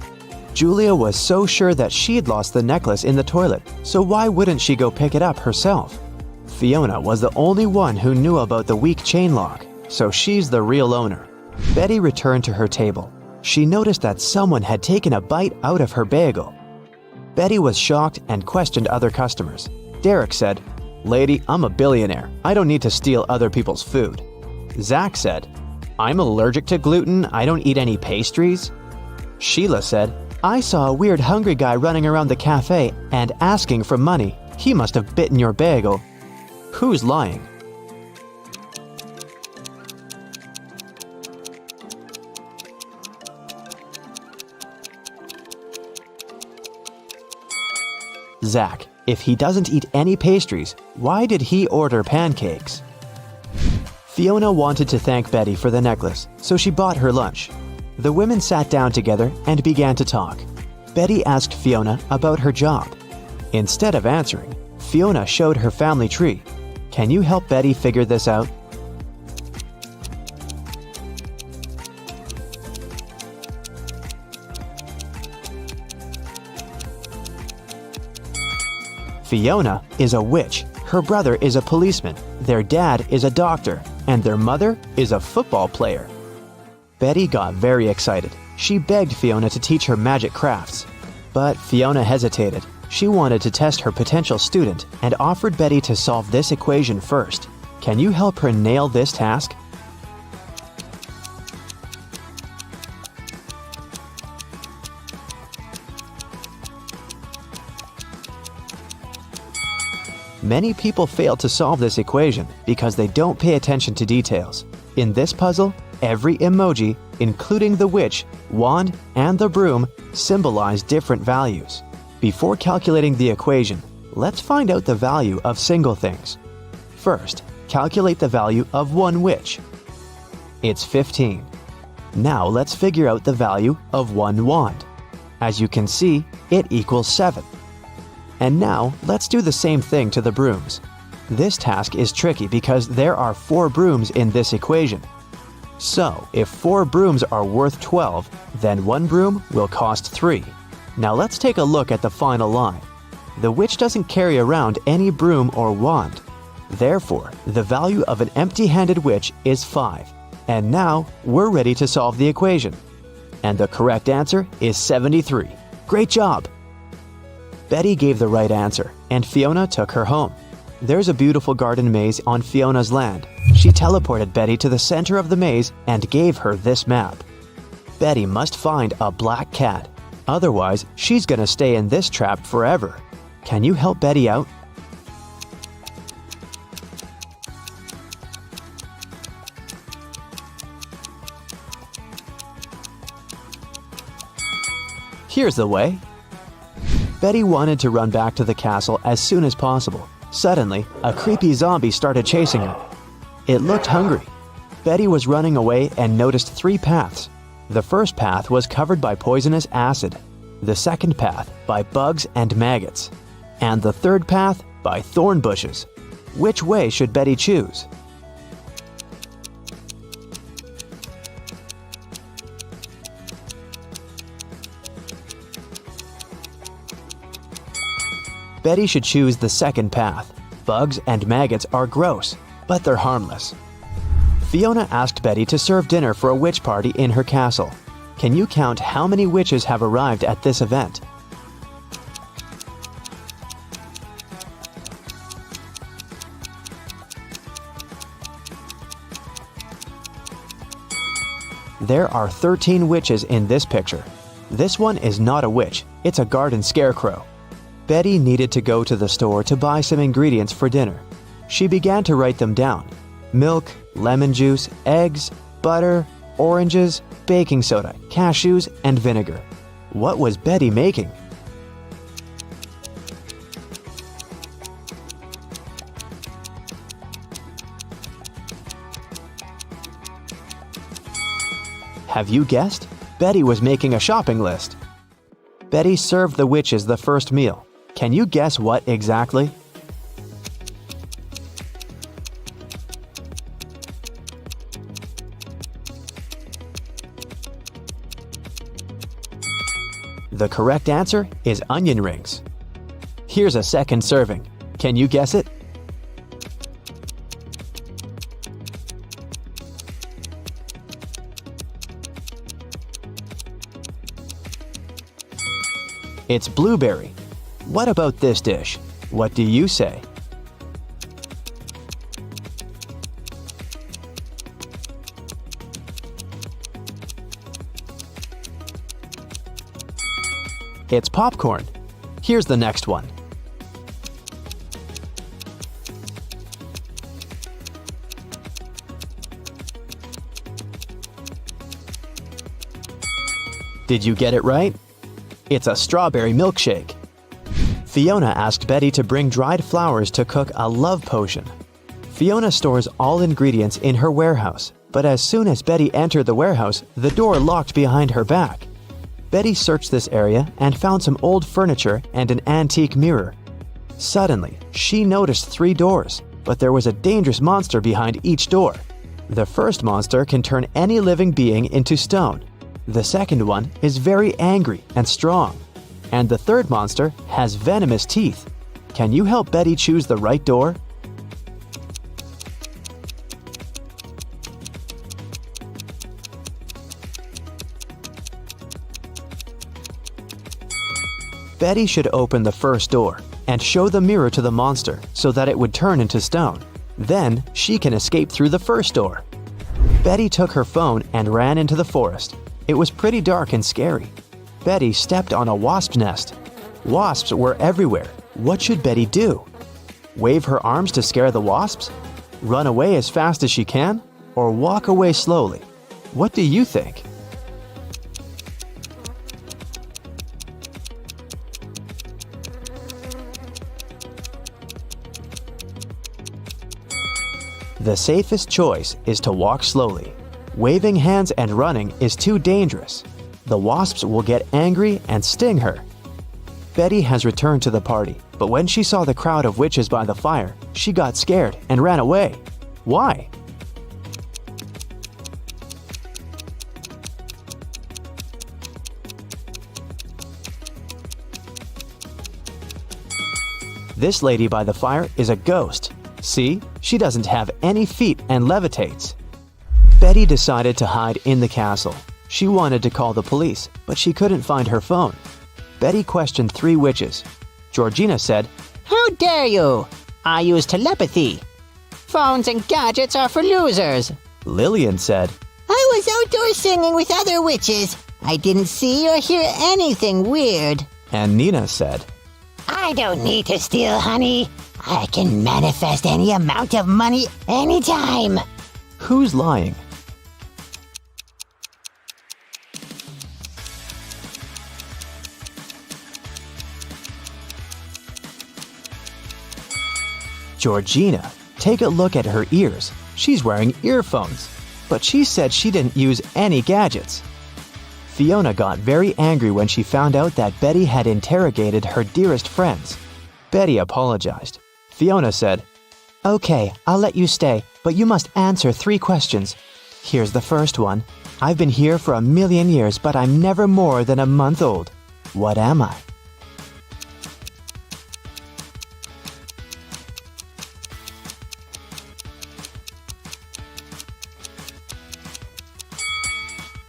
Julia was so sure that she'd lost the necklace in the toilet, so why wouldn't she go pick it up herself? Fiona was the only one who knew about the weak chain lock, so she's the real owner. Betty returned to her table. She noticed that someone had taken a bite out of her bagel. Betty was shocked and questioned other customers. Derek said, "Lady, I'm a billionaire. I don't need to steal other people's food." Zach said, "I'm allergic to gluten. I don't eat any pastries." Sheila said, "I saw a weird hungry guy running around the cafe and asking for money. He must have bitten your bagel." Who's lying? Zach. If he doesn't eat any pastries, why did he order pancakes? Fiona wanted to thank Betty for the necklace, so she bought her lunch. The women sat down together and began to talk. Betty asked Fiona about her job. Instead of answering, Fiona showed her family tree. Can you help Betty figure this out? Fiona is a witch, her brother is a policeman, their dad is a doctor, and their mother is a football player. Betty got very excited. She begged Fiona to teach her magic crafts. But Fiona hesitated. She wanted to test her potential student and offered Betty to solve this equation first. Can you help her nail this task? Many people fail to solve this equation because they don't pay attention to details. In this puzzle, every emoji, including the witch, wand, and the broom, symbolize different values. Before calculating the equation, Let's find out the value of single things. First, calculate the value of one witch. It's 15. Now let's figure out the value of one wand. As you can see, it equals 7. And now let's do the same thing to the brooms. This task is tricky because there are 4 brooms in this equation. So, if 4 brooms are worth 12, then 1 broom will cost 3. Now let's take a look at the final line. The witch doesn't carry around any broom or wand. Therefore, the value of an empty-handed witch is 5. And now, we're ready to solve the equation. And the correct answer is 73. Great job! Betty gave the right answer, and Fiona took her home. There's a beautiful garden maze on Fiona's land. She teleported Betty to the center of the maze and gave her this map. Betty must find a black cat. Otherwise, she's gonna stay in this trap forever. Can you help Betty out? Here's the way. Betty wanted to run back to the castle as soon as possible. Suddenly, a creepy zombie started chasing her. It looked hungry. Betty was running away and noticed 3 paths. The first path was covered by poisonous acid, the second path by bugs and maggots, and the third path by thorn bushes. Which way should Betty choose? Betty should choose the second path. Bugs and maggots are gross, but they're harmless. Fiona asked Betty to serve dinner for a witch party in her castle. Can you count how many witches have arrived at this event? There are 13 witches in this picture. This one is not a witch, it's a garden scarecrow. Betty needed to go to the store to buy some ingredients for dinner. She began to write them down. Milk, lemon juice, eggs, butter, oranges, baking soda, cashews, and vinegar. What was Betty making? Have you guessed? Betty was making a shopping list. Betty served the witches the first meal. Can you guess what exactly? The correct answer is onion rings. Here's a second serving. Can you guess it? It's blueberry. What about this dish? What do you say? It's popcorn. Here's the next one. Did you get it right? It's a strawberry milkshake. Fiona asked Betty to bring dried flowers to cook a love potion. Fiona stores all ingredients in her warehouse, but as soon as Betty entered the warehouse, the door locked behind her back. Betty searched this area and found some old furniture and an antique mirror. Suddenly, she noticed 3 doors, but there was a dangerous monster behind each door. The first monster can turn any living being into stone. The second one is very angry and strong. And the third monster has venomous teeth. Can you help Betty choose the right door? Betty should open the first door and show the mirror to the monster so that it would turn into stone. Then she can escape through the first door. Betty took her phone and ran into the forest. It was pretty dark and scary. Betty stepped on a wasp nest. Wasps were everywhere. What should Betty do? Wave her arms to scare the wasps? Run away as fast as she can? Or walk away slowly? What do you think? The safest choice is to walk slowly. Waving hands and running is too dangerous. The wasps will get angry and sting her. Betty has returned to the party, but when she saw the crowd of witches by the fire, she got scared and ran away. Why? This lady by the fire is a ghost. See, she doesn't have any feet and levitates. Betty decided to hide in the castle. She wanted to call the police, but she couldn't find her phone. Betty questioned 3 witches. Georgina said, "How dare you? I use telepathy. Phones and gadgets are for losers." Lillian said, "I was outdoors singing with other witches. I didn't see or hear anything weird." and Nina said, "I don't need to steal honey. I can manifest any amount of money anytime." Who's lying? Georgina, take a look at her ears. She's wearing earphones, but she said she didn't use any gadgets. Fiona got very angry when she found out that Betty had interrogated her dearest friends. Betty apologized. Fiona said, "Okay, I'll let you stay, but you must answer 3 questions. Here's the first one. I've been here for 1,000,000 years, but I'm never more than a month old. What am I?"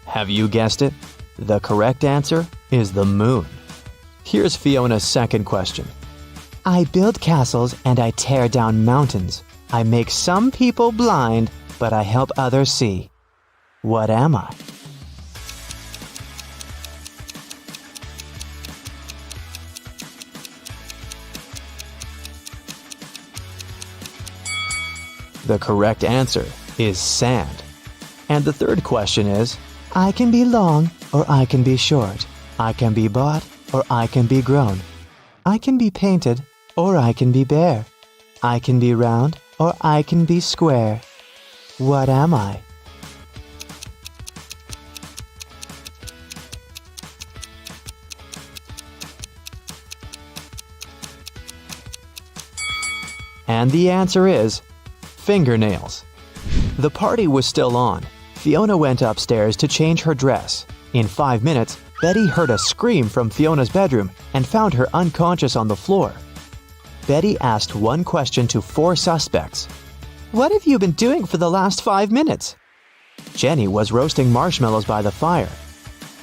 Have you guessed it? The correct answer is the moon. Here's Fiona's second question. I build castles and I tear down mountains. I make some people blind, but I help others see. What am I? The correct answer is sand. And the third question is, I can be long or I can be short. I can be bought or I can be grown. I can be painted or I can be bare. I can be round or I can be square. What am I? And the answer is fingernails. The party was still on. Fiona went upstairs to change her dress. In 5 minutes, Betty heard a scream from Fiona's bedroom and found her unconscious on the floor. Betty asked one question to 4 suspects. What have you been doing for the last 5 minutes? Jenny was roasting marshmallows by the fire.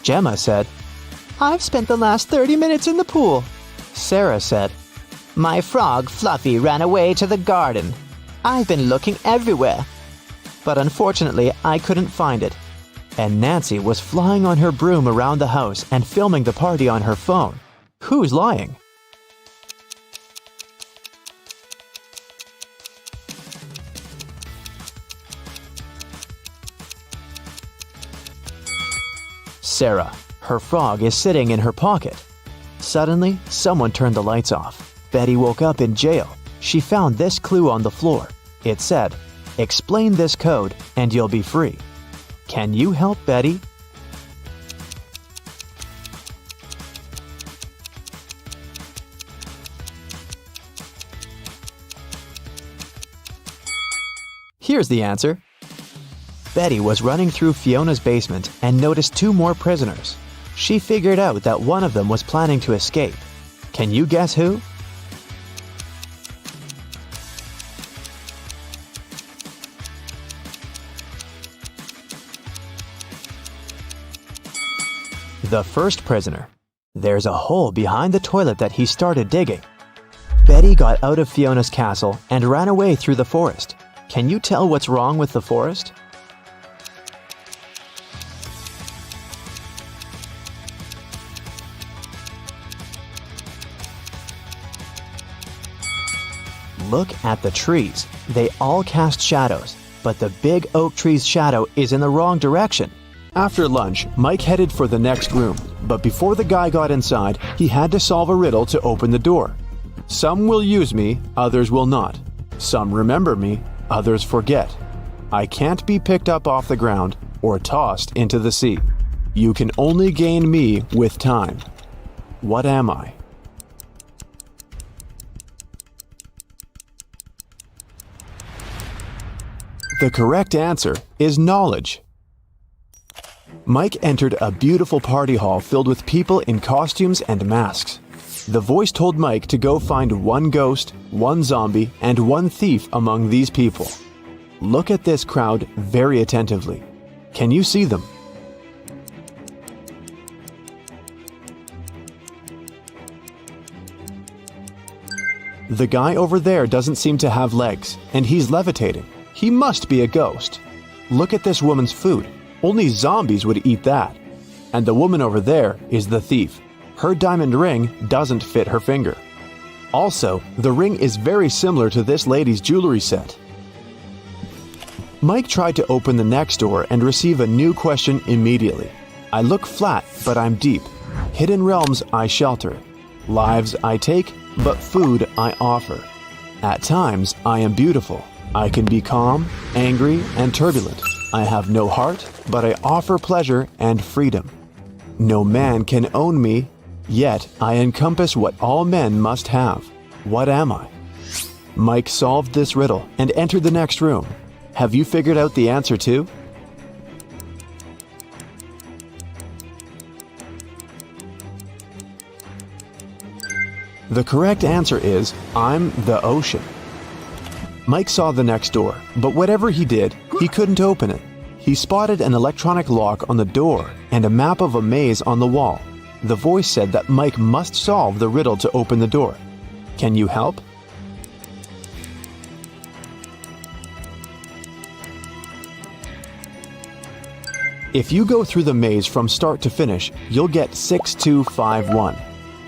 Gemma said, I've spent the last 30 minutes in the pool. Sarah said, My frog Fluffy ran away to the garden. I've been looking everywhere, but unfortunately I couldn't find it. And Nancy was flying on her broom around the house and filming the party on her phone. Who's lying? Sarah. Her frog is sitting in her pocket. Suddenly, someone turned the lights off. Betty woke up in jail. She found this clue on the floor. It said, Explain this code and you'll be free. Can you help Betty? Here's the answer. Betty was running through Fiona's basement and noticed 2 more prisoners. She figured out that one of them was planning to escape. Can you guess who? The first prisoner. There's a hole behind the toilet that he started digging. Betty got out of Fiona's castle and ran away through the forest. Can you tell what's wrong with the forest? Look at the trees. They all cast shadows, but the big oak tree's shadow is in the wrong direction. After lunch, Mike headed for the next room, but before the guy got inside, he had to solve a riddle to open the door. Some will use me, others will not. Some remember me, Others forget. I can't be picked up off the ground or tossed into the sea. You can only gain me with time. What am I? The correct answer is knowledge. Mike entered a beautiful party hall filled with people in costumes and masks. The voice told Mike to go find one ghost, one zombie, and one thief among these people. Look at this crowd very attentively. Can you see them? The guy over there doesn't seem to have legs, and he's levitating. He must be a ghost. Look at this woman's food. Only zombies would eat that. And the woman over there is the thief. Her diamond ring doesn't fit her finger. Also, the ring is very similar to this lady's jewelry set. Mike tried to open the next door and receive a new question immediately. I look flat, but I'm deep. Hidden realms I shelter. Lives I take, but food I offer. At times, I am beautiful. I can be calm, angry, and turbulent. I have no heart, but I offer pleasure and freedom. No man can own me, yet I encompass what all men must have. What am I? Mike solved this riddle and entered the next room. Have you figured out the answer too? The correct answer is, I'm the ocean. Mike saw the next door, but whatever he did, he couldn't open it. He spotted an electronic lock on the door and a map of a maze on the wall. The voice said that Mike must solve the riddle to open the door. Can you help? If you go through the maze from start to finish, you'll get 6251.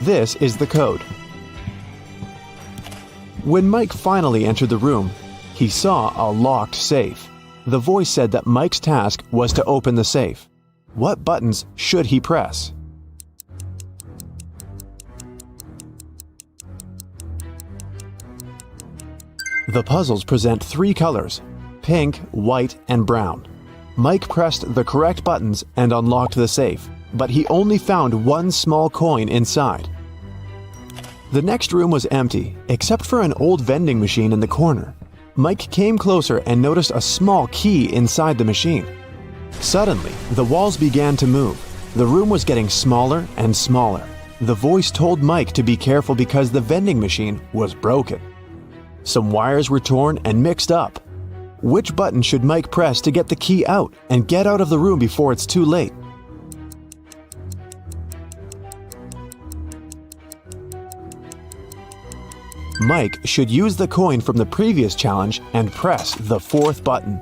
This is the code. When Mike finally entered the room, he saw a locked safe. The voice said that Mike's task was to open the safe. What buttons should he press? The puzzles present three colors: pink, white, and brown. Mike pressed the correct buttons and unlocked the safe, but he only found one small coin inside. The next room was empty, except for an old vending machine in the corner. Mike came closer and noticed a small key inside the machine. Suddenly, the walls began to move. The room was getting smaller and smaller. The voice told Mike to be careful because the vending machine was broken. Some wires were torn and mixed up. Which button should Mike press to get the key out and get out of the room before it's too late? Mike should use the coin from the previous challenge and press the fourth button.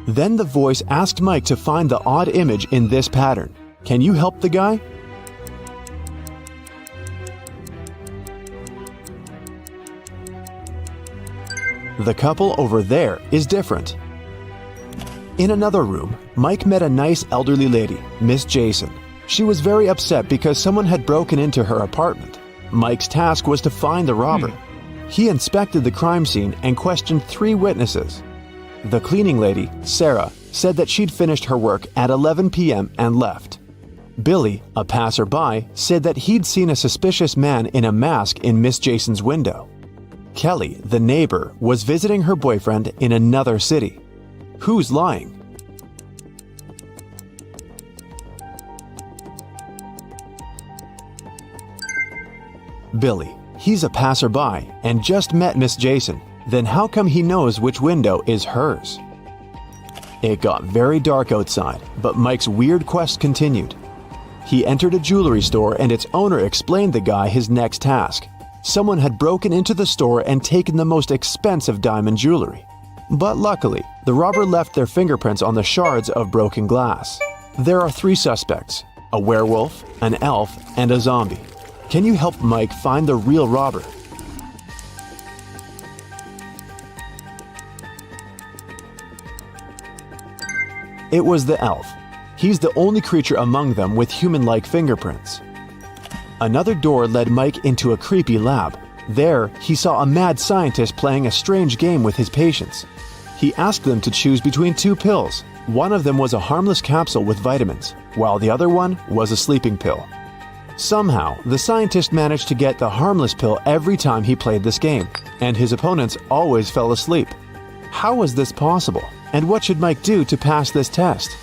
Then the voice asked Mike to find the odd image in this pattern. Can you help the guy? The couple over there is different. In another room, Mike met a nice elderly lady, Miss Jason. She was very upset because someone had broken into her apartment. Mike's task was to find the robber. He inspected the crime scene and questioned 3 witnesses. The cleaning lady, Sarah, said that she'd finished her work at 11 p.m. and left. Billy, a passerby, said that he'd seen a suspicious man in a mask in Miss Jason's window. Kelly, the neighbor, was visiting her boyfriend in another city. Who's lying? Billy. He's a passerby and just met Miss Jason. Then how come he knows which window is hers? It got very dark outside, but Mike's weird quest continued. He entered a jewelry store and its owner explained the guy his next task. Someone had broken into the store and taken the most expensive diamond jewelry. But luckily, the robber left their fingerprints on the shards of broken glass. There are 3 suspects: a werewolf, an elf, and a zombie. Can you help Mike find the real robber? It was the elf. He's the only creature among them with human-like fingerprints. Another door led Mike into a creepy lab. There, he saw a mad scientist playing a strange game with his patients. He asked them to choose between two pills. One of them was a harmless capsule with vitamins, while the other one was a sleeping pill. Somehow, the scientist managed to get the harmless pill every time he played this game, and his opponents always fell asleep. How was this possible? And what should Mike do to pass this test?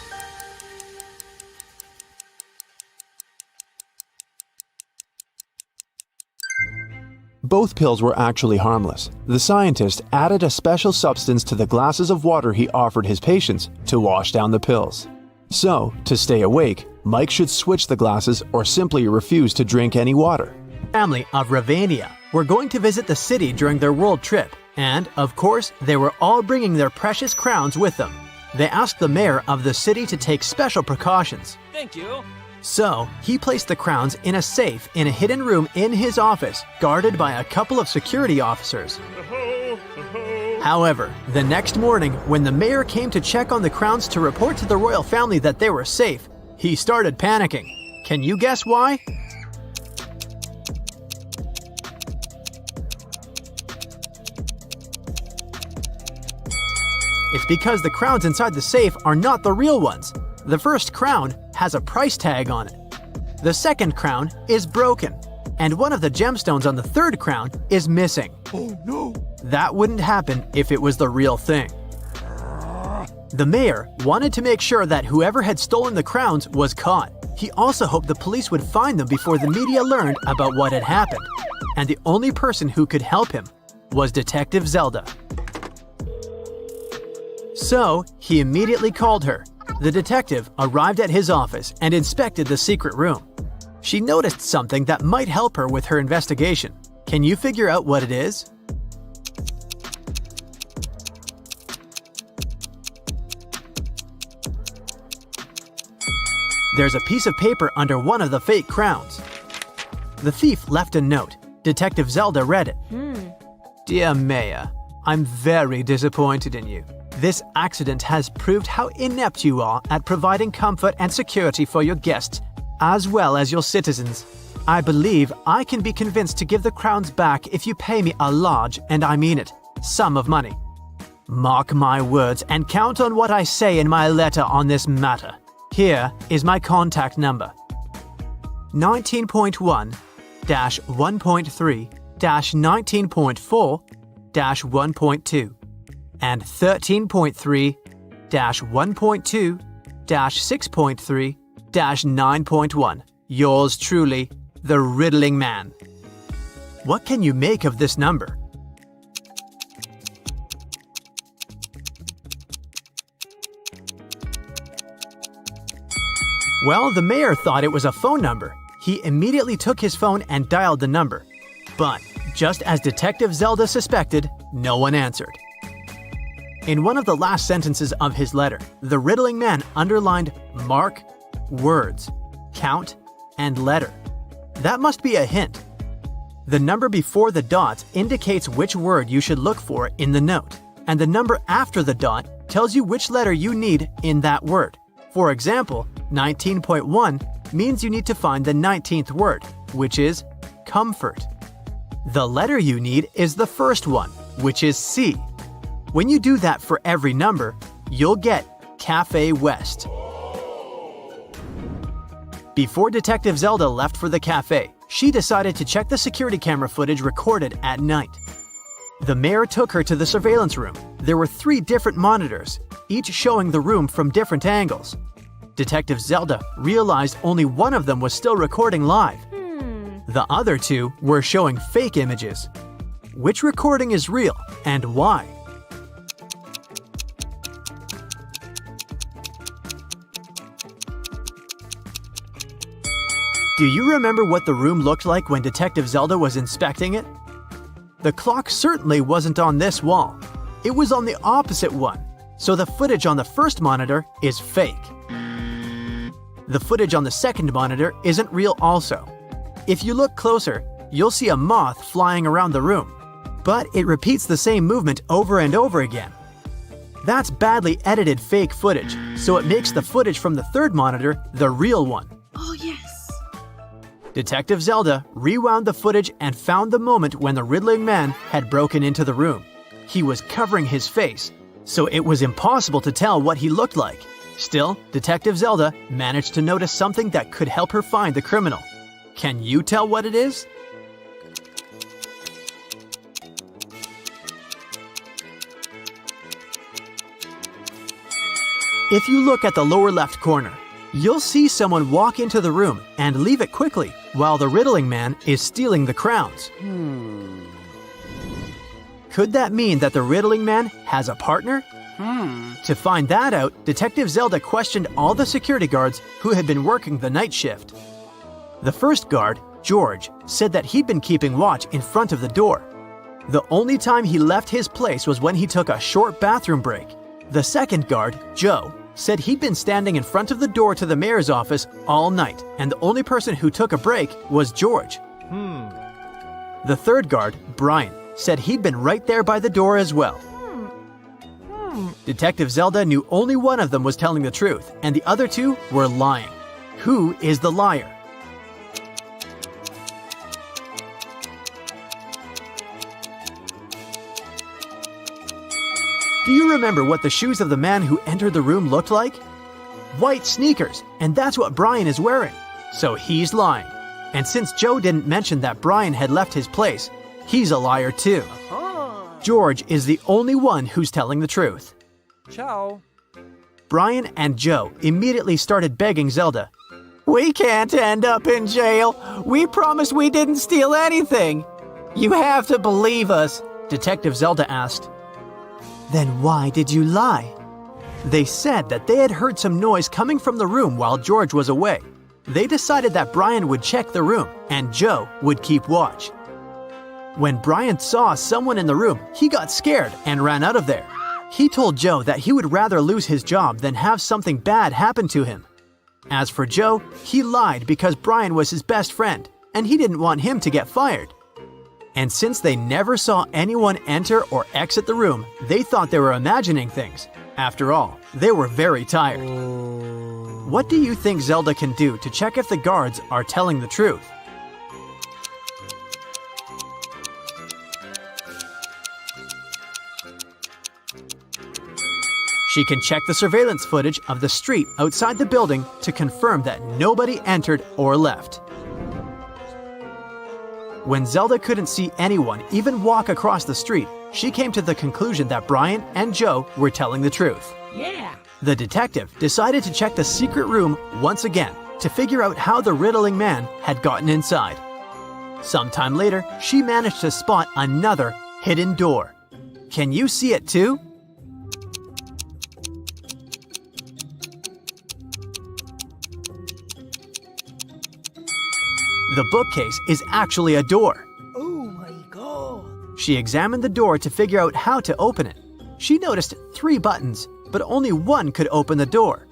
Both pills were actually harmless. The scientist added a special substance to the glasses of water he offered his patients to wash down the pills. So, to stay awake, Mike should switch the glasses or simply refuse to drink any water. Family of Ravania were going to visit the city during their world trip, and, of course, they were all bringing their precious crowns with them. They asked the mayor of the city to take special precautions. Thank you. So, he placed the crowns in a safe in a hidden room in his office, guarded by a couple of security officers. However, the next morning, when the mayor came to check on the crowns to report to the royal family that they were safe, he started panicking. Can you guess why? It's because the crowns inside the safe are not the real ones. The first crown has a price tag on it. The second crown is broken, and one of the gemstones on the third crown is missing. Oh no! That wouldn't happen if it was the real thing. The mayor wanted to make sure that whoever had stolen the crowns was caught. He also hoped the police would find them before the media learned about what had happened. And the only person who could help him was Detective Zelda. So, he immediately called her. The detective arrived at his office and inspected the secret room. She noticed something that might help her with her investigation. Can you figure out what it is? There's a piece of paper under one of the fake crowns. The thief left a note. Detective Zelda read it. Dear Mayor, I'm very disappointed in you. This accident has proved how inept you are at providing comfort and security for your guests, as well as your citizens. I believe I can be convinced to give the crowns back if you pay me a large, and I mean it, sum of money. Mark my words and count on what I say in my letter on this matter. Here is my contact number. 19.1-1.3-19.4-1.2 and 13.3-1.2-6.3-9.1. Yours truly, the Riddling Man. What can you make of this number? Well, the mayor thought it was a phone number. He immediately took his phone and dialed the number. But, just as Detective Zelda suspected, no one answered. In one of the last sentences of his letter, the Riddling Man underlined mark, words, count, and letter. That must be a hint. The number before the dot indicates which word you should look for in the note, and the number after the dot tells you which letter you need in that word. For example, 19.1 means you need to find the 19th word, which is comfort. The letter you need is the first one, which is C. When you do that for every number, you'll get Cafe West. Before Detective Zelda left for the cafe, she decided to check the security camera footage recorded at night. The mayor took her to the surveillance room. There were 3 different monitors, each showing the room from different angles. Detective Zelda realized only one of them was still recording live. The other 2 were showing fake images. Which recording is real and why? Do you remember what the room looked like when Detective Zelda was inspecting it? The clock certainly wasn't on this wall. It was on the opposite one, so the footage on the first monitor is fake. The footage on the second monitor isn't real also. If you look closer, you'll see a moth flying around the room, but it repeats the same movement over and over again. That's badly edited fake footage, so it makes the footage from the third monitor the real one. Oh, yes. Detective Zelda rewound the footage and found the moment when the riddling man had broken into the room. He was covering his face, so it was impossible to tell what he looked like. Still, Detective Zelda managed to notice something that could help her find the criminal. Can you tell what it is? If you look at the lower left corner, you'll see someone walk into the room and leave it quickly while the riddling man is stealing the crowns. Could that mean that the riddling man has a partner? To find that out, Detective Zelda questioned all the security guards who had been working the night shift. The first guard, George, said that he'd been keeping watch in front of the door. The only time he left his place was when he took a short bathroom break. The second guard, Joe, said he'd been standing in front of the door to the mayor's office all night, and the only person who took a break was George. The third guard, Brian, said he'd been right there by the door as well. Detective Zelda knew only one of them was telling the truth, and the other two were lying. Who is the liar? Do you remember what the shoes of the man who entered the room looked like? White sneakers, and that's what Brian is wearing. So he's lying. And since Joe didn't mention that Brian had left his place, he's a liar too. George is the only one who's telling the truth. Ciao. Brian and Joe immediately started begging Zelda. "We can't end up in jail. We promised we didn't steal anything. You have to believe us," Detective Zelda asked. "Then why did you lie?" They said that they had heard some noise coming from the room while George was away. They decided that Brian would check the room and Joe would keep watch. When Brian saw someone in the room, he got scared and ran out of there. He told Joe that he would rather lose his job than have something bad happen to him. As for Joe, he lied because Brian was his best friend, and he didn't want him to get fired. And since they never saw anyone enter or exit the room, they thought they were imagining things. After all, they were very tired. What do you think Zelda can do to check if the guards are telling the truth? She can check the surveillance footage of the street outside the building to confirm that nobody entered or left. When Zelda couldn't see anyone even walk across the street, she came to the conclusion that Brian and Joe were telling the truth. The detective decided to check the secret room once again to figure out how the riddling man had gotten inside. Sometime later, she managed to spot another hidden door. Can you see it too? The bookcase is actually a door. Oh my god. She examined the door to figure out how to open it. She noticed 3 buttons, but only one could open the door.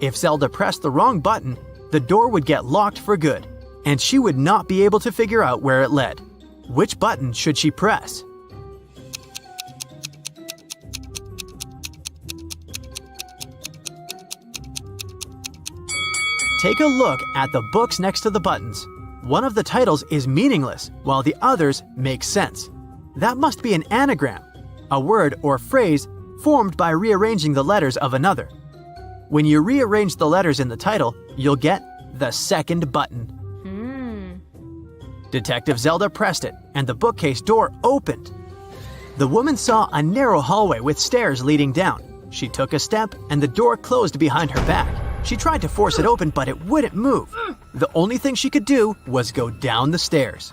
If Zelda pressed the wrong button, the door would get locked for good, and she would not be able to figure out where it led. Which button should she press? Take a look at the books next to the buttons. One of the titles is meaningless, while the others make sense. That must be an anagram, a word or phrase formed by rearranging the letters of another. When you rearrange the letters in the title, you'll get the second button. Detective Zelda pressed it, and the bookcase door opened. The woman saw a narrow hallway with stairs leading down. She took a step, and the door closed behind her back. She tried to force it open, but it wouldn't move. The only thing she could do was go down the stairs.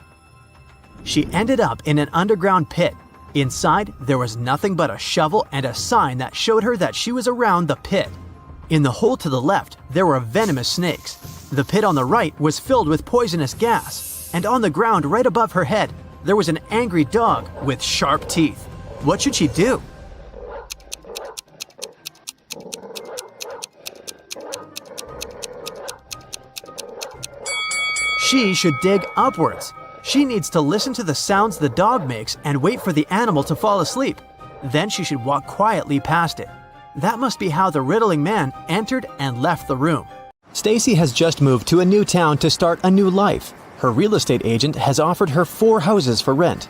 She ended up in an underground pit. Inside, there was nothing but a shovel and a sign that showed her that she was around the pit. In the hole to the left, there were venomous snakes. The pit on the right was filled with poisonous gas. And on the ground right above her head, there was an angry dog with sharp teeth. What should she do? She should dig upwards. She needs to listen to the sounds the dog makes and wait for the animal to fall asleep. Then she should walk quietly past it. That must be how the riddling man entered and left the room. Stacy has just moved to a new town to start a new life. Her real estate agent has offered her 4 houses for rent.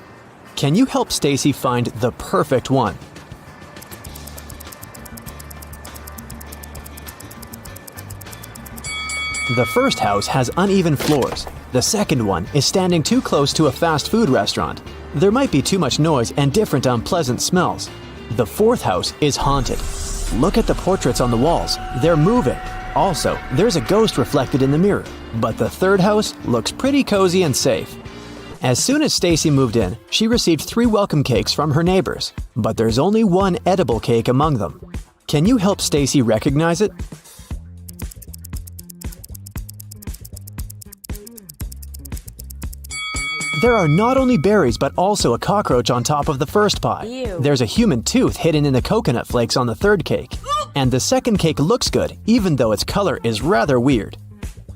Can you help Stacy find the perfect one? The first house has uneven floors. The second one is standing too close to a fast food restaurant. There might be too much noise and different unpleasant smells. The fourth house is haunted. Look at the portraits on the walls. They're moving. Also, there's a ghost reflected in the mirror. But the third house looks pretty cozy and safe. As soon as Stacy moved in, she received 3 welcome cakes from her neighbors. But there's only one edible cake among them. Can you help Stacy recognize it? There are not only berries but also a cockroach on top of the first pie. Ew. There's a human tooth hidden in the coconut flakes on the third cake. And the second cake looks good, even though its color is rather weird.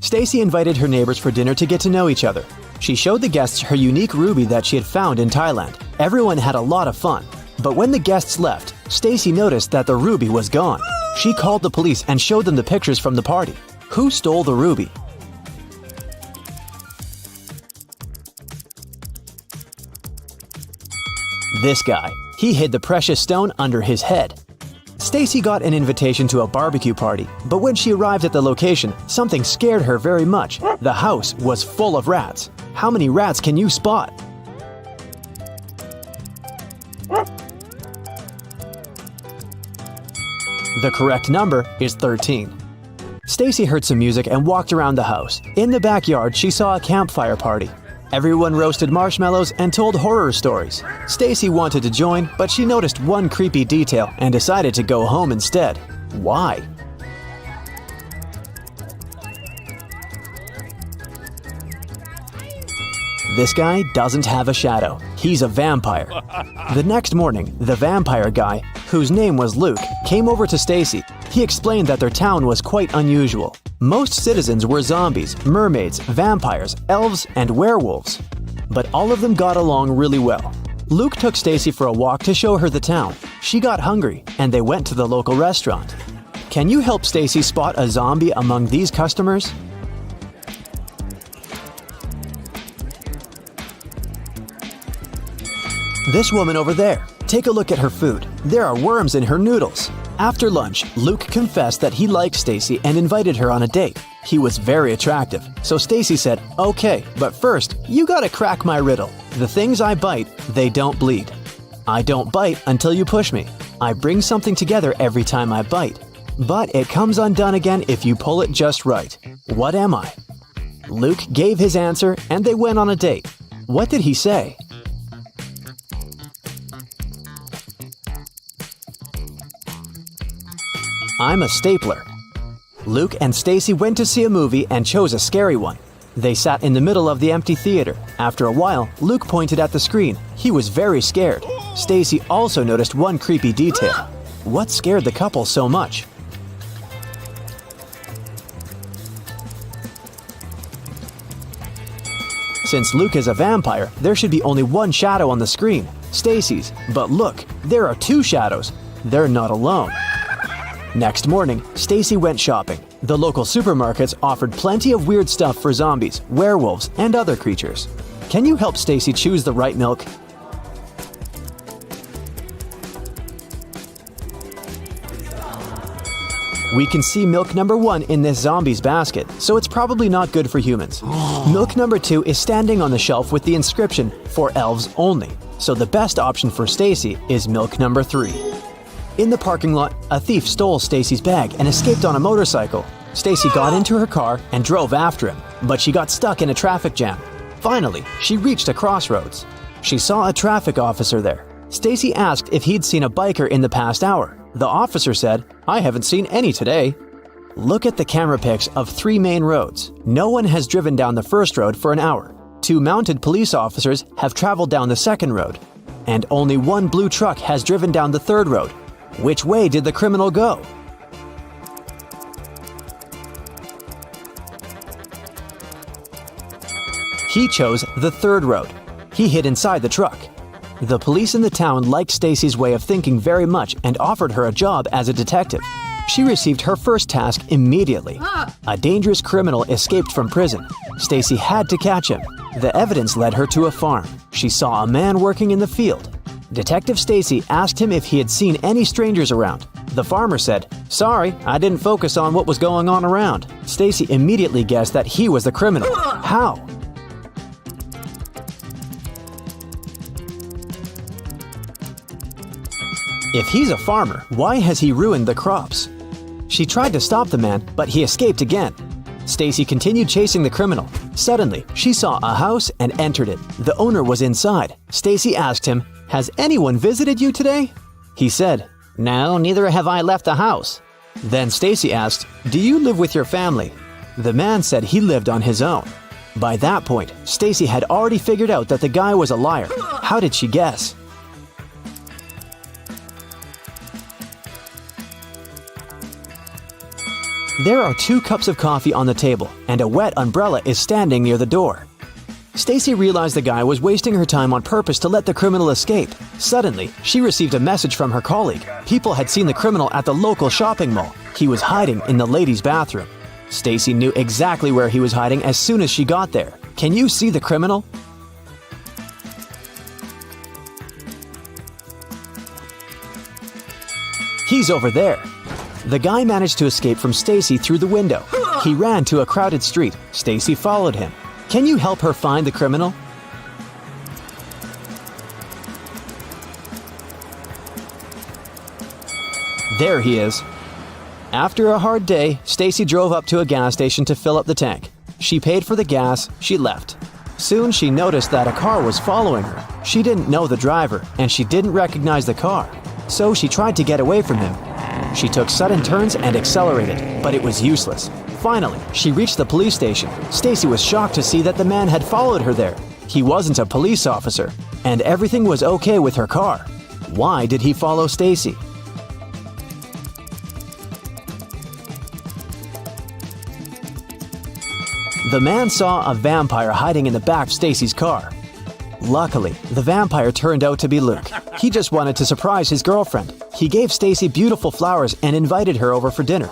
Stacy invited her neighbors for dinner to get to know each other. She showed the guests her unique ruby that she had found in Thailand. Everyone had a lot of fun. But when the guests left, Stacy noticed that the ruby was gone. She called the police and showed them the pictures from the party. Who stole the ruby? This guy. He hid the precious stone under his head. Stacy got an invitation to a barbecue party, but when she arrived at the location, something scared her very much. The house was full of rats. How many rats can you spot? The correct number is 13. Stacy heard some music and walked around the house. In the backyard, she saw a campfire party. Everyone roasted marshmallows and told horror stories. Stacy wanted to join, but she noticed one creepy detail and decided to go home instead. Why? This guy doesn't have a shadow. He's a vampire. The next morning, the vampire guy, whose name was Luke, came over to Stacy. He explained that their town was quite unusual. Most citizens were zombies, mermaids, vampires, elves, and werewolves. But all of them got along really well. Luke took Stacy for a walk to show her the town. She got hungry, and they went to the local restaurant. Can you help Stacy spot a zombie among these customers? This woman over there. Take a look at her food. There are worms in her noodles. After lunch, Luke confessed that he liked Stacy and invited her on a date. He was very attractive, so Stacy said, "Okay, but first, you gotta crack my riddle. The things I bite, they don't bleed. I don't bite until you push me. I bring something together every time I bite. But it comes undone again if you pull it just right. What am I?" Luke gave his answer and they went on a date. What did he say? I'm a stapler. Luke and Stacy went to see a movie and chose a scary one. They sat in the middle of the empty theater. After a while, Luke pointed at the screen. He was very scared. Stacy also noticed one creepy detail. What scared the couple so much? Since Luke is a vampire, there should be only one shadow on the screen, Stacy's. But look, there are 2 shadows. They're not alone. Next morning, Stacy went shopping. The local supermarkets offered plenty of weird stuff for zombies, werewolves, and other creatures. Can you help Stacy choose the right milk? We can see milk number 1 in this zombie's basket, so it's probably not good for humans. Milk number 2 is standing on the shelf with the inscription, "For elves only." So the best option for Stacy is milk number 3. In the parking lot, a thief stole Stacy's bag and escaped on a motorcycle. Stacy got into her car and drove after him, but she got stuck in a traffic jam. Finally, she reached a crossroads. She saw a traffic officer there. Stacy asked if he'd seen a biker in the past hour. The officer said, "I haven't seen any today." Look at the camera pics of 3 main roads. No one has driven down the first road for an hour. 2 mounted police officers have traveled down the second road. And only 1 blue truck has driven down the third road. Which way did the criminal go? He chose the third road. He hid inside the truck. The police in the town liked Stacy's way of thinking very much and offered her a job as a detective. She received her first task immediately. A dangerous criminal escaped from prison. Stacy had to catch him. The evidence led her to a farm. She saw a man working in the field. Detective Stacy asked him if he had seen any strangers around. The farmer said, "Sorry, I didn't focus on what was going on around." Stacy immediately guessed that he was the criminal. How? If he's a farmer, why has he ruined the crops? She tried to stop the man, but he escaped again. Stacy continued chasing the criminal. Suddenly, she saw a house and entered it. The owner was inside. Stacy asked him, "Has anyone visited you today?" He said, "No, neither have I left the house." Then Stacy asked, "Do you live with your family?" The man said he lived on his own. By that point, Stacy had already figured out that the guy was a liar. How did she guess? There are 2 cups of coffee on the table, and a wet umbrella is standing near the door. Stacy realized the guy was wasting her time on purpose to let the criminal escape. Suddenly, she received a message from her colleague. People had seen the criminal at the local shopping mall. He was hiding in the ladies' bathroom. Stacy knew exactly where he was hiding as soon as she got there. Can you see the criminal? He's over there. The guy managed to escape from Stacy through the window. He ran to a crowded street. Stacy followed him. Can you help her find the criminal? There he is. After a hard day, Stacy drove up to a gas station to fill up the tank. She paid for the gas, she left. Soon she noticed that a car was following her. She didn't know the driver, and she didn't recognize the car. So she tried to get away from him. She took sudden turns and accelerated, but it was useless. Finally, she reached the police station. Stacy was shocked to see that the man had followed her there. He wasn't a police officer, and everything was okay with her car. Why did he follow Stacy? The man saw a vampire hiding in the back of Stacy's car. Luckily, the vampire turned out to be Luke. He just wanted to surprise his girlfriend. He gave Stacy beautiful flowers and invited her over for dinner.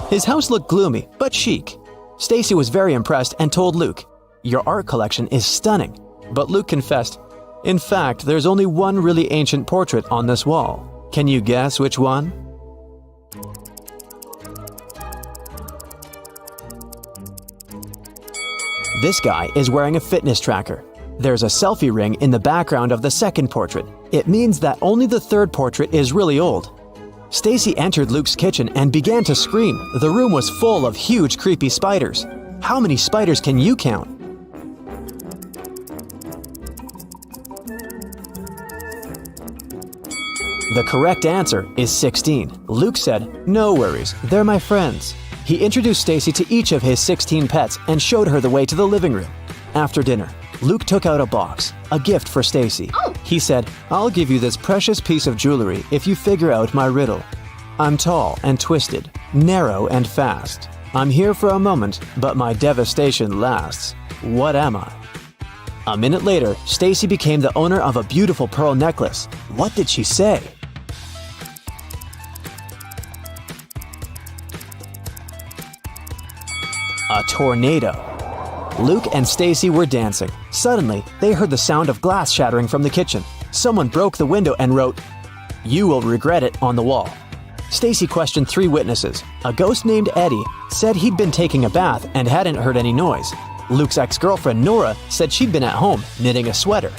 His house looked gloomy, but chic. Stacy was very impressed and told Luke, "Your art collection is stunning." But Luke confessed, "In fact, there's only one really ancient portrait on this wall. Can you guess which one?" This guy is wearing a fitness tracker. There's a selfie ring in the background of the second portrait. It means that only the third portrait is really old. Stacy entered Luke's kitchen and began to scream. The room was full of huge, creepy spiders. How many spiders can you count? The correct answer is 16. Luke said, "No worries, they're my friends." He introduced Stacy to each of his 16 pets and showed her the way to the living room. After dinner, Luke took out a box, a gift for Stacy. He said, "I'll give you this precious piece of jewelry if you figure out my riddle. I'm tall and twisted, narrow and fast. I'm here for a moment, but my devastation lasts. What am I?" A minute later, Stacy became the owner of a beautiful pearl necklace. What did she say? A tornado. Luke and Stacy were dancing. Suddenly, they heard the sound of glass shattering from the kitchen. Someone broke the window and wrote, "You will regret it," on the wall. Stacy questioned 3 witnesses. A ghost named Eddie said he'd been taking a bath and hadn't heard any noise. Luke's ex-girlfriend Nora said she'd been at home knitting a sweater.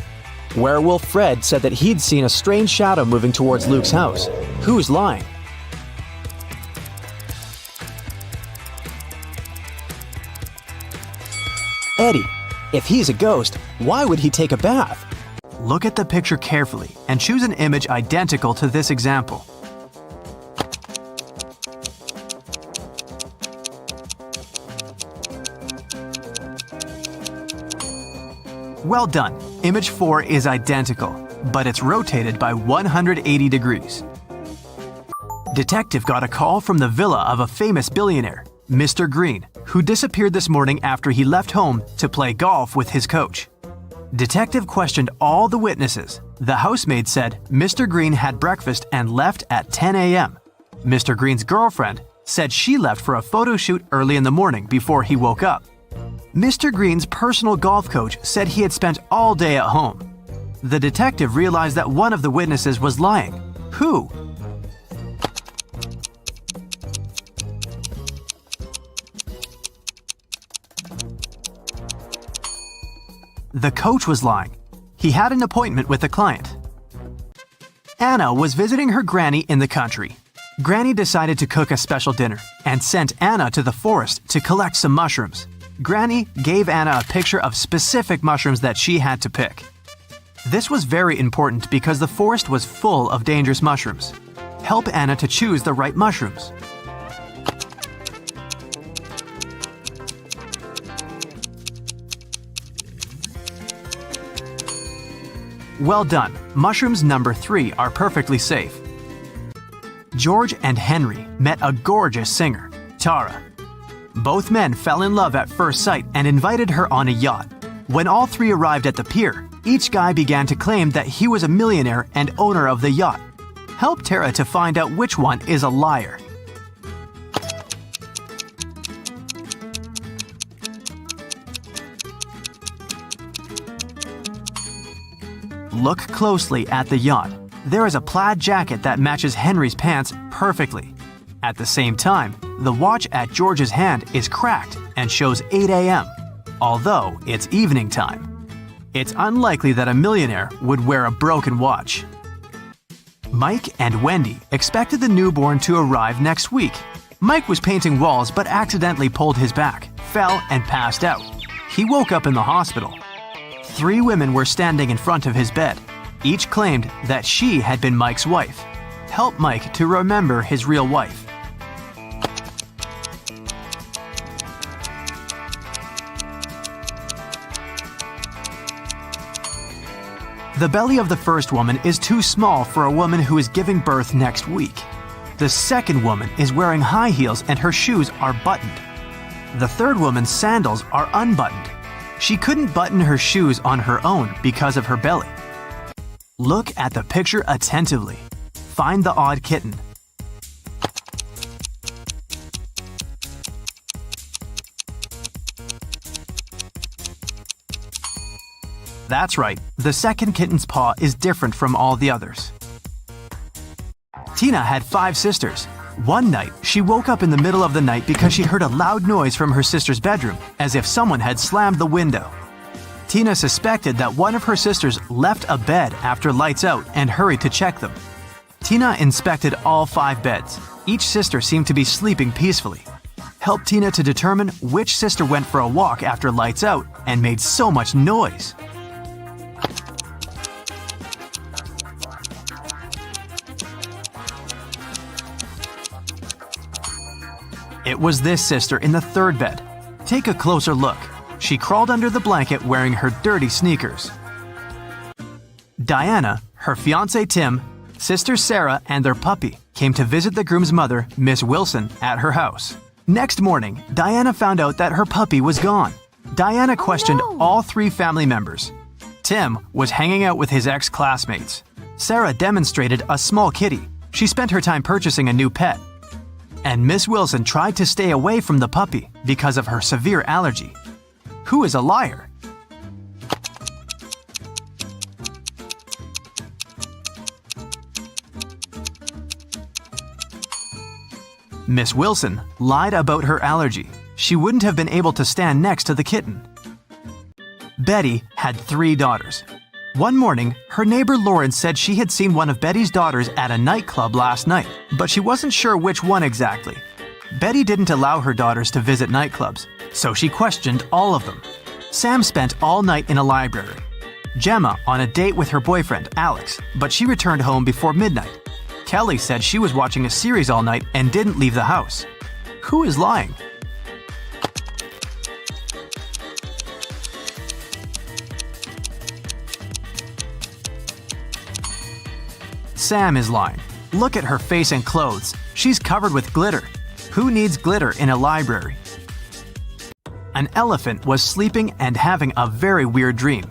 Werewolf Fred said that he'd seen a strange shadow moving towards Luke's house. Who's lying? Eddie. If he's a ghost, why would he take a bath? Look at the picture carefully and choose an image identical to this example. Well done. Image 4 is identical, but it's rotated by 180 degrees. Detective got a call from the villa of a famous billionaire, Mr. Green, who disappeared this morning after he left home to play golf with his coach. Detective questioned all the witnesses. The housemaid said Mr. Green had breakfast and left at 10 a.m. Mr. Green's girlfriend said she left for a photo shoot early in the morning before he woke up. Mr. Green's personal golf coach said he had spent all day at home. The detective realized that one of the witnesses was lying. Who? The coach was lying. He had an appointment with a client. Anna was visiting her granny in the country. Granny decided to cook a special dinner and sent Anna to the forest to collect some mushrooms. Granny gave Anna a picture of specific mushrooms that she had to pick. This was very important because the forest was full of dangerous mushrooms. Help Anna to choose the right mushrooms. Well done. Mushrooms number 3 are perfectly safe. George and Henry met a gorgeous singer, Tara. Both men fell in love at first sight and invited her on a yacht. When all three arrived at the pier, each guy began to claim that he was a millionaire and owner of the yacht. Help Tara to find out which one is a liar. Look closely at the yacht. There is a plaid jacket that matches Henry's pants perfectly. At the same time, the watch at George's hand is cracked and shows 8 a.m., although it's evening time. It's unlikely that a millionaire would wear a broken watch. Mike and Wendy expected the newborn to arrive next week. Mike was painting walls but accidentally pulled his back, fell, and passed out. He woke up in the hospital. 3 women were standing in front of his bed. Each claimed that she had been Mike's wife. Help Mike to remember his real wife. The belly of the first woman is too small for a woman who is giving birth next week. The second woman is wearing high heels and her shoes are buttoned. The third woman's sandals are unbuttoned. She couldn't button her shoes on her own because of her belly. Look at the picture attentively. Find the odd kitten. That's right, the second kitten's paw is different from all the others. Tina had 5 sisters. One night, she woke up in the middle of the night because she heard a loud noise from her sister's bedroom, as if someone had slammed the window. Tina suspected that one of her sisters left a bed after lights out and hurried to check them. Tina inspected all 5 beds. Each sister seemed to be sleeping peacefully. Help Tina to determine which sister went for a walk after lights out and made so much noise. It was this sister in the third bed. Take a closer look. She crawled under the blanket wearing her dirty sneakers. Diana, her fiancé Tim, sister Sarah, and their puppy came to visit the groom's mother, Miss Wilson, at her house. Next morning, Diana found out that her puppy was gone. Diana questioned all 3 family members. Tim was hanging out with his ex-classmates. Sarah demonstrated a small kitty. She spent her time purchasing a new pet. And Miss Wilson tried to stay away from the puppy because of her severe allergy. Who is a liar? Miss Wilson lied about her allergy. She wouldn't have been able to stand next to the kitten. Betty had 3 daughters. One morning, her neighbor Lauren said she had seen one of Betty's daughters at a nightclub last night, but she wasn't sure which one exactly. Betty didn't allow her daughters to visit nightclubs, so she questioned all of them. Sam spent all night in a library. Gemma on a date with her boyfriend, Alex, but she returned home before midnight. Kelly said she was watching a series all night and didn't leave the house. Who is lying? Sam is lying. Look at her face and clothes. She's covered with glitter. Who needs glitter in a library? An elephant was sleeping and having a very weird dream.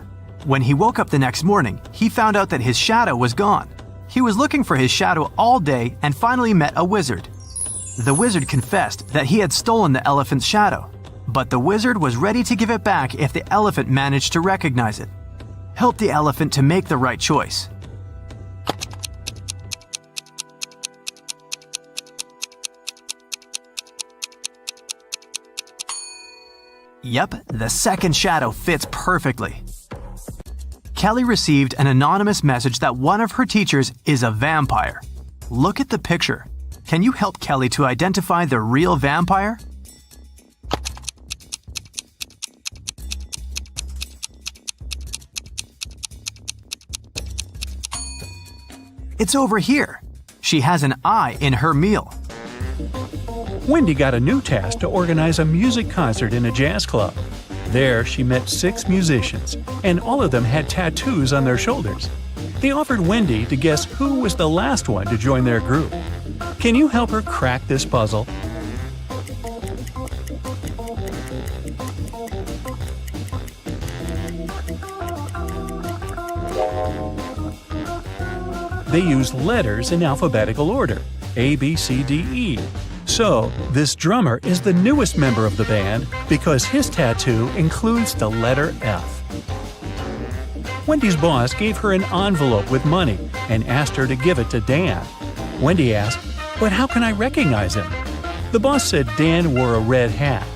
When he woke up the next morning, he found out that his shadow was gone. He was looking for his shadow all day and finally met a wizard. The wizard confessed that he had stolen the elephant's shadow, but the wizard was ready to give it back if the elephant managed to recognize it. Help the elephant to make the right choice. Yep, the second shadow fits perfectly. Kelly received an anonymous message that one of her teachers is a vampire. Look at the picture. Can you help Kelly to identify the real vampire? It's over here. She has an eye in her meal. Wendy got a new task to organize a music concert in a jazz club. There, she met 6 musicians, and all of them had tattoos on their shoulders. They offered Wendy to guess who was the last one to join their group. Can you help her crack this puzzle? They use letters in alphabetical order, A, B, C, D, E. So, this drummer is the newest member of the band because his tattoo includes the letter F. Wendy's boss gave her an envelope with money and asked her to give it to Dan. Wendy asked, "But how can I recognize him?" The boss said Dan wore a red hat.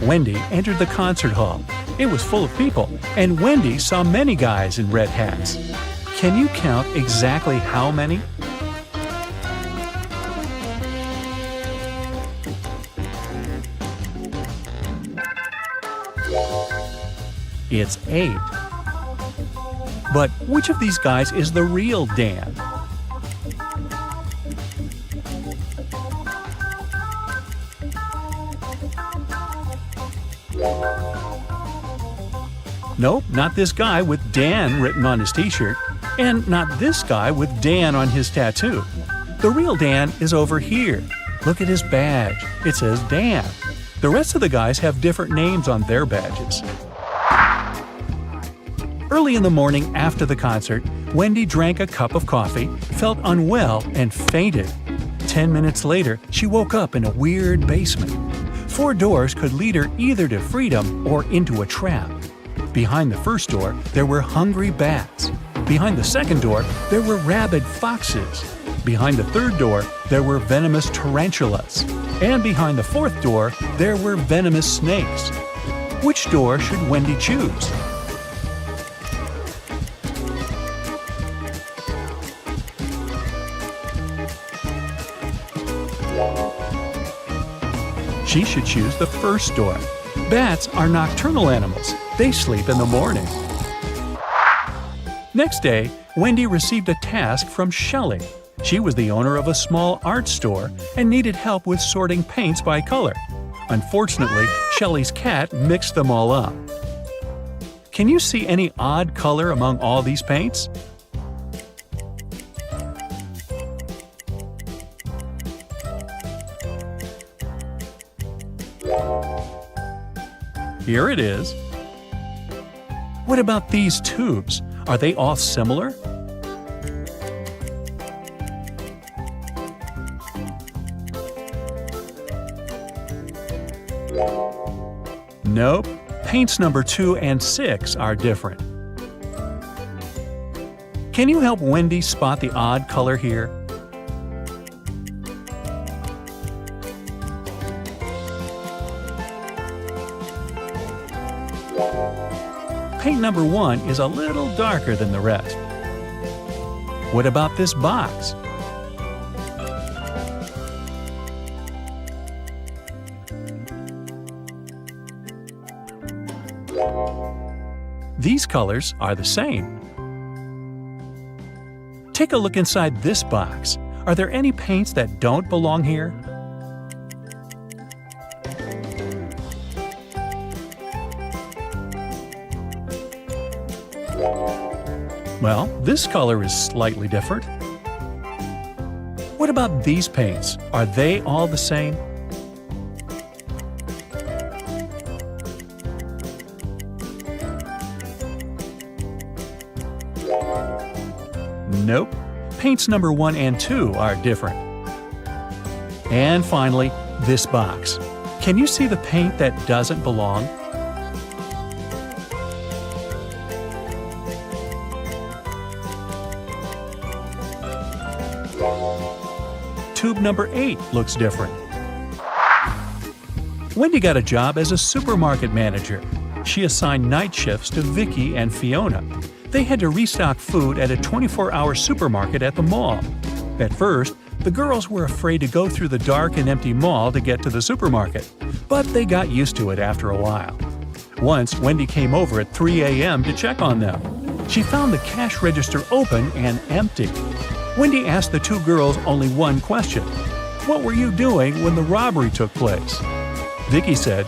Wendy entered the concert hall. It was full of people, and Wendy saw many guys in red hats. Can you count exactly how many? It's 8. But which of these guys is the real Dan? Nope, not this guy with Dan written on his t-shirt, and not this guy with Dan on his tattoo. The real Dan is over here. Look at his badge. It says Dan. The rest of the guys have different names on their badges. Early in the morning after the concert, Wendy drank a cup of coffee, felt unwell, and fainted. 10 minutes later, she woke up in a weird basement. 4 doors could lead her either to freedom or into a trap. Behind the first door, there were hungry bats. Behind the second door, there were rabid foxes. Behind the third door, there were venomous tarantulas. And behind the fourth door, there were venomous snakes. Which door should Wendy choose? She should choose the first door. Bats are nocturnal animals. They sleep in the morning. Next day, Wendy received a task from Shelley. She was the owner of a small art store and needed help with sorting paints by color. Unfortunately, Shelley's cat mixed them all up. Can you see any odd color among all these paints? Here it is. What about these tubes? Are they all similar? Nope. Paints number 2 and 6 are different. Can you help Wendy spot the odd color here? Paint number 1 is a little darker than the rest. What about this box? These colors are the same. Take a look inside this box. Are there any paints that don't belong here? Well, this color is slightly different. What about these paints? Are they all the same? Nope. paints number 1 and 2 are different. And finally, this box. Can you see the paint that doesn't belong? Tube number 8 looks different. Wendy got a job as a supermarket manager. She assigned night shifts to Vicky and Fiona. They had to restock food at a 24-hour supermarket at the mall. At first, the girls were afraid to go through the dark and empty mall to get to the supermarket, but they got used to it after a while. Once, Wendy came over at 3 a.m. to check on them. She found the cash register open and empty. Wendy asked the 2 girls only one question. What were you doing when the robbery took place? Vicky said,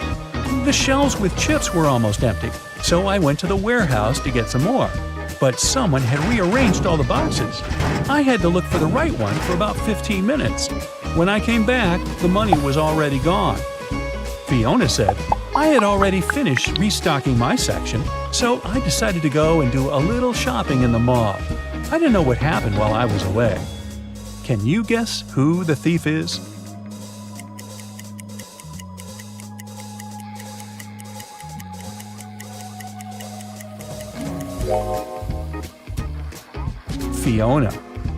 the shelves with chips were almost empty, so I went to the warehouse to get some more. But someone had rearranged all the boxes. I had to look for the right one for about 15 minutes. When I came back, the money was already gone. Fiona said, I had already finished restocking my section, so I decided to go and do a little shopping in the mall. I didn't know what happened while I was away. Can you guess who the thief is? Fiona.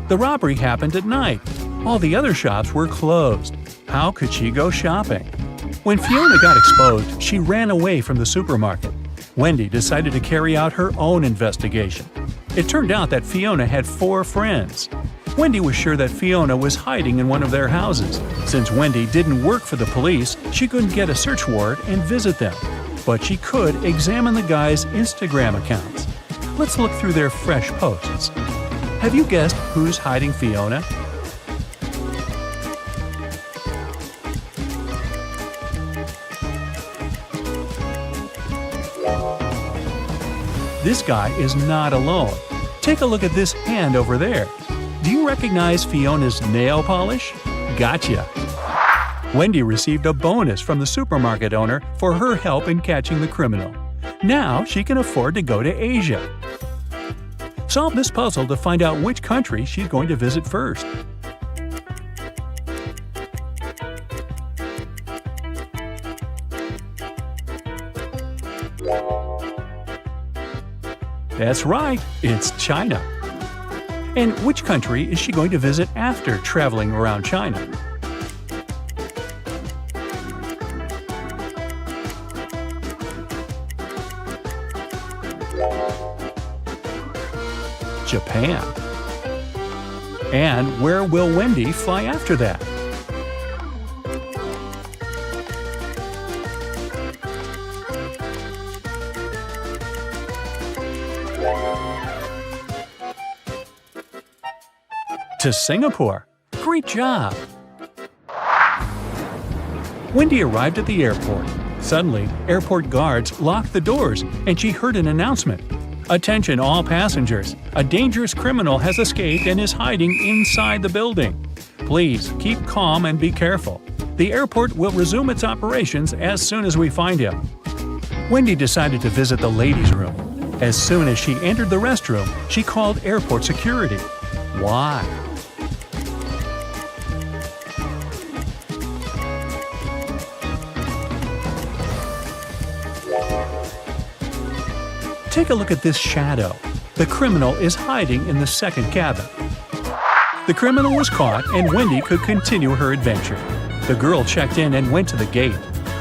The robbery happened at night. All the other shops were closed. How could she go shopping? When Fiona got exposed, she ran away from the supermarket. Wendy decided to carry out her own investigation. It turned out that Fiona had 4 friends. Wendy was sure that Fiona was hiding in one of their houses. Since Wendy didn't work for the police, she couldn't get a search warrant and visit them. But she could examine the guys' Instagram accounts. Let's look through their fresh posts. Have you guessed who's hiding Fiona? This guy is not alone. Take a look at this hand over there. Do you recognize Fiona's nail polish? Gotcha! Wendy received a bonus from the supermarket owner for her help in catching the criminal. Now she can afford to go to Asia. Solve this puzzle to find out which country she's going to visit first. That's right, it's China. And which country is she going to visit after traveling around China? Japan. And where will Wendy fly after that? To Singapore. Great job! Wendy arrived at the airport. Suddenly, airport guards locked the doors and she heard an announcement. Attention all passengers! A dangerous criminal has escaped and is hiding inside the building. Please keep calm and be careful. The airport will resume its operations as soon as we find him. Wendy decided to visit the ladies' room. As soon as she entered the restroom, she called airport security. Why? Take a look at this shadow. The criminal is hiding in the second cabin. The criminal was caught and Wendy could continue her adventure. The girl checked in and went to the gate.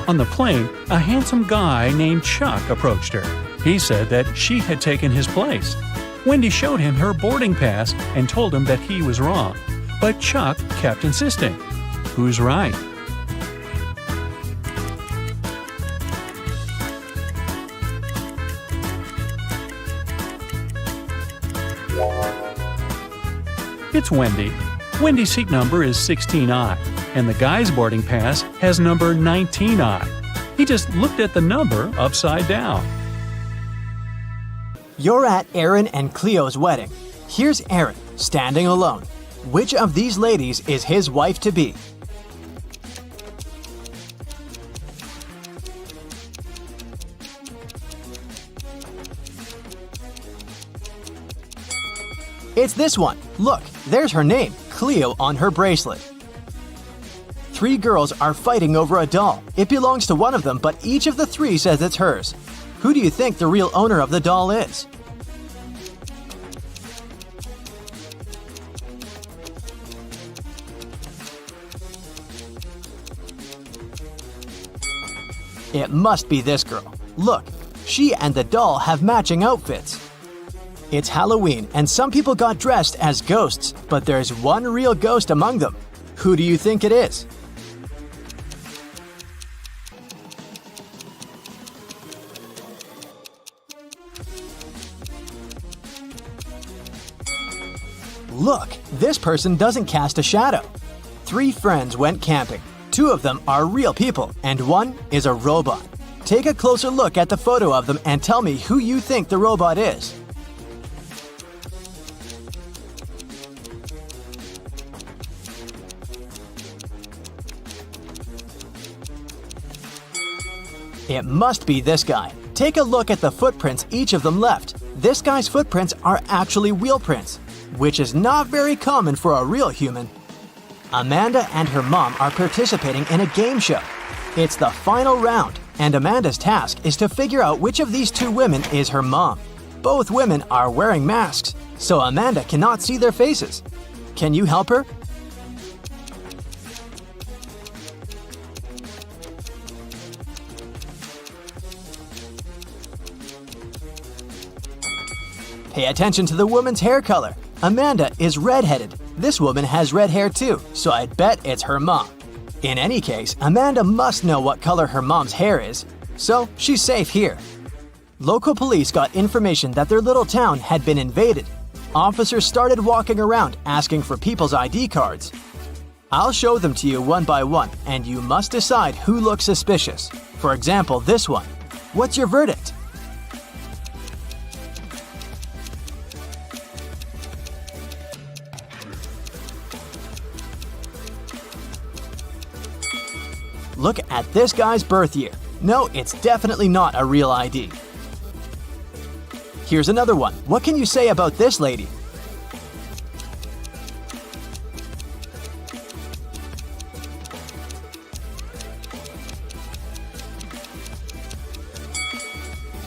On the plane, a handsome guy named Chuck approached her. He said that she had taken his place. Wendy showed him her boarding pass and told him that he was wrong. But Chuck kept insisting. Who's right? It's Wendy. Wendy's seat number is 16I, and the guy's boarding pass has number 19I. He just looked at the number upside down. You're at Aaron and Cleo's wedding. Here's Aaron, standing alone. Which of these ladies is his wife-to-be? It's this one. Look, There's her name, Cleo, on her bracelet. 3 girls are fighting over a doll. It belongs to one of them, but each of the 3 says it's hers. Who do you think the real owner of the doll is? It must be this girl. Look, she and the doll have matching outfits. It's Halloween, and some people got dressed as ghosts, but there's one real ghost among them. Who do you think it is? Look, this person doesn't cast a shadow. 3 friends went camping. 2 of them are real people, and 1 is a robot. Take a closer look at the photo of them and tell me who you think the robot is. It must be this guy. Take a look at the footprints each of them left. This guy's footprints are actually wheel prints, which is not very common for a real human. Amanda and her mom are participating in a game show. It's the final round, and Amanda's task is to figure out which of these 2 women is her mom. Both women are wearing masks, so Amanda cannot see their faces. Can you help her? Pay attention to the woman's hair color. Amanda is redheaded. This woman has red hair too, so I'd bet it's her mom. In any case, Amanda must know what color her mom's hair is, so she's safe here. Local police got information that their little town had been invaded. Officers started walking around asking for people's ID cards. I'll show them to you one by one, and you must decide who looks suspicious. For example, this one. What's your verdict? Look at this guy's birth year. No, it's definitely not a real ID. Here's another one. What can you say about this lady?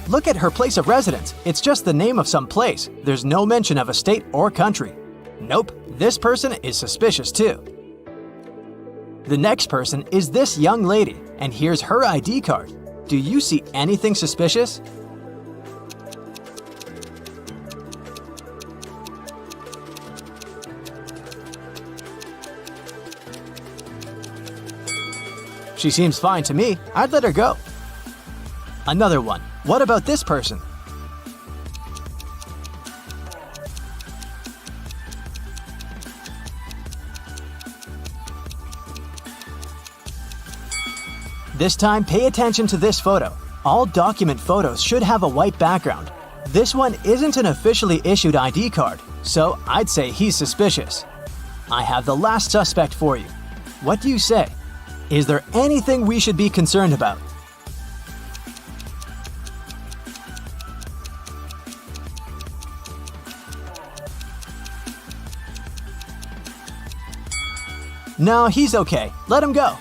Look at her place of residence. It's just the name of some place. There's no mention of a state or country. Nope, this person is suspicious too. The next person is this young lady, and here's her ID card. Do you see anything suspicious? She seems fine to me. I'd let her go. Another one. What about this person? This time, pay attention to this photo. All document photos should have a white background. This one isn't an officially issued ID card, so I'd say he's suspicious. I have the last suspect for you. What do you say? Is there anything we should be concerned about? No, he's okay. Let him go.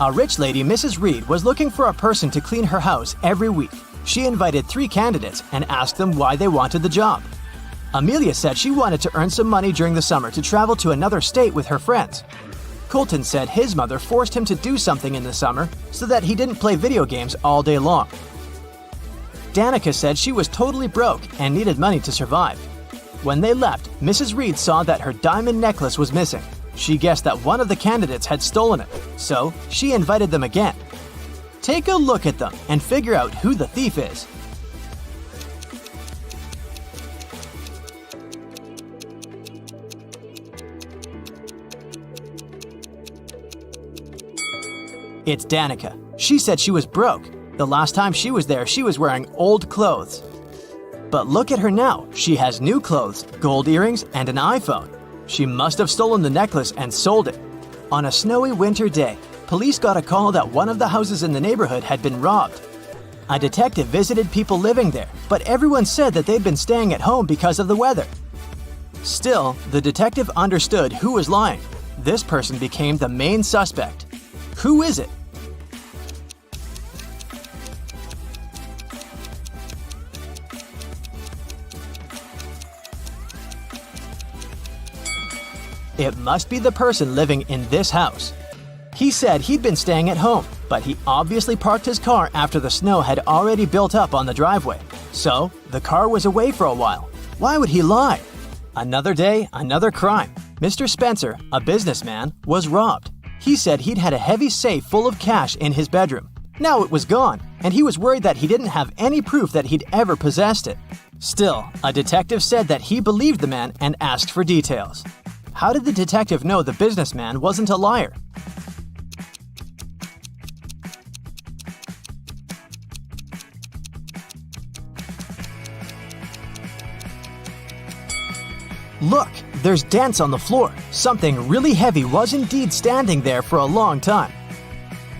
A rich lady, Mrs. Reed, was looking for a person to clean her house every week. She invited 3 candidates and asked them why they wanted the job. Amelia said she wanted to earn some money during the summer to travel to another state with her friends. Colton said his mother forced him to do something in the summer so that he didn't play video games all day long. Danica said she was totally broke and needed money to survive. When they left, Mrs. Reed saw that her diamond necklace was missing. She guessed that one of the candidates had stolen it, so she invited them again. Take a look at them and figure out who the thief is. It's Danica. She said she was broke. The last time she was there, she was wearing old clothes. But look at her now. She has new clothes, gold earrings, and an iPhone. She must have stolen the necklace and sold it. On a snowy winter day, police got a call that one of the houses in the neighborhood had been robbed. A detective visited people living there, but everyone said that they'd been staying at home because of the weather. Still, the detective understood who was lying. This person became the main suspect. Who is it? It must be the person living in this house. He said he'd been staying at home, but he obviously parked his car after the snow had already built up on the driveway. So, the car was away for a while. Why would he lie? Another day, another crime. Mr. Spencer, a businessman, was robbed. He said he'd had a heavy safe full of cash in his bedroom. Now it was gone, and he was worried that he didn't have any proof that he'd ever possessed it. Still, a detective said that he believed the man and asked for details. How did the detective know the businessman wasn't a liar? Look, there's dents on the floor. Something really heavy was indeed standing there for a long time.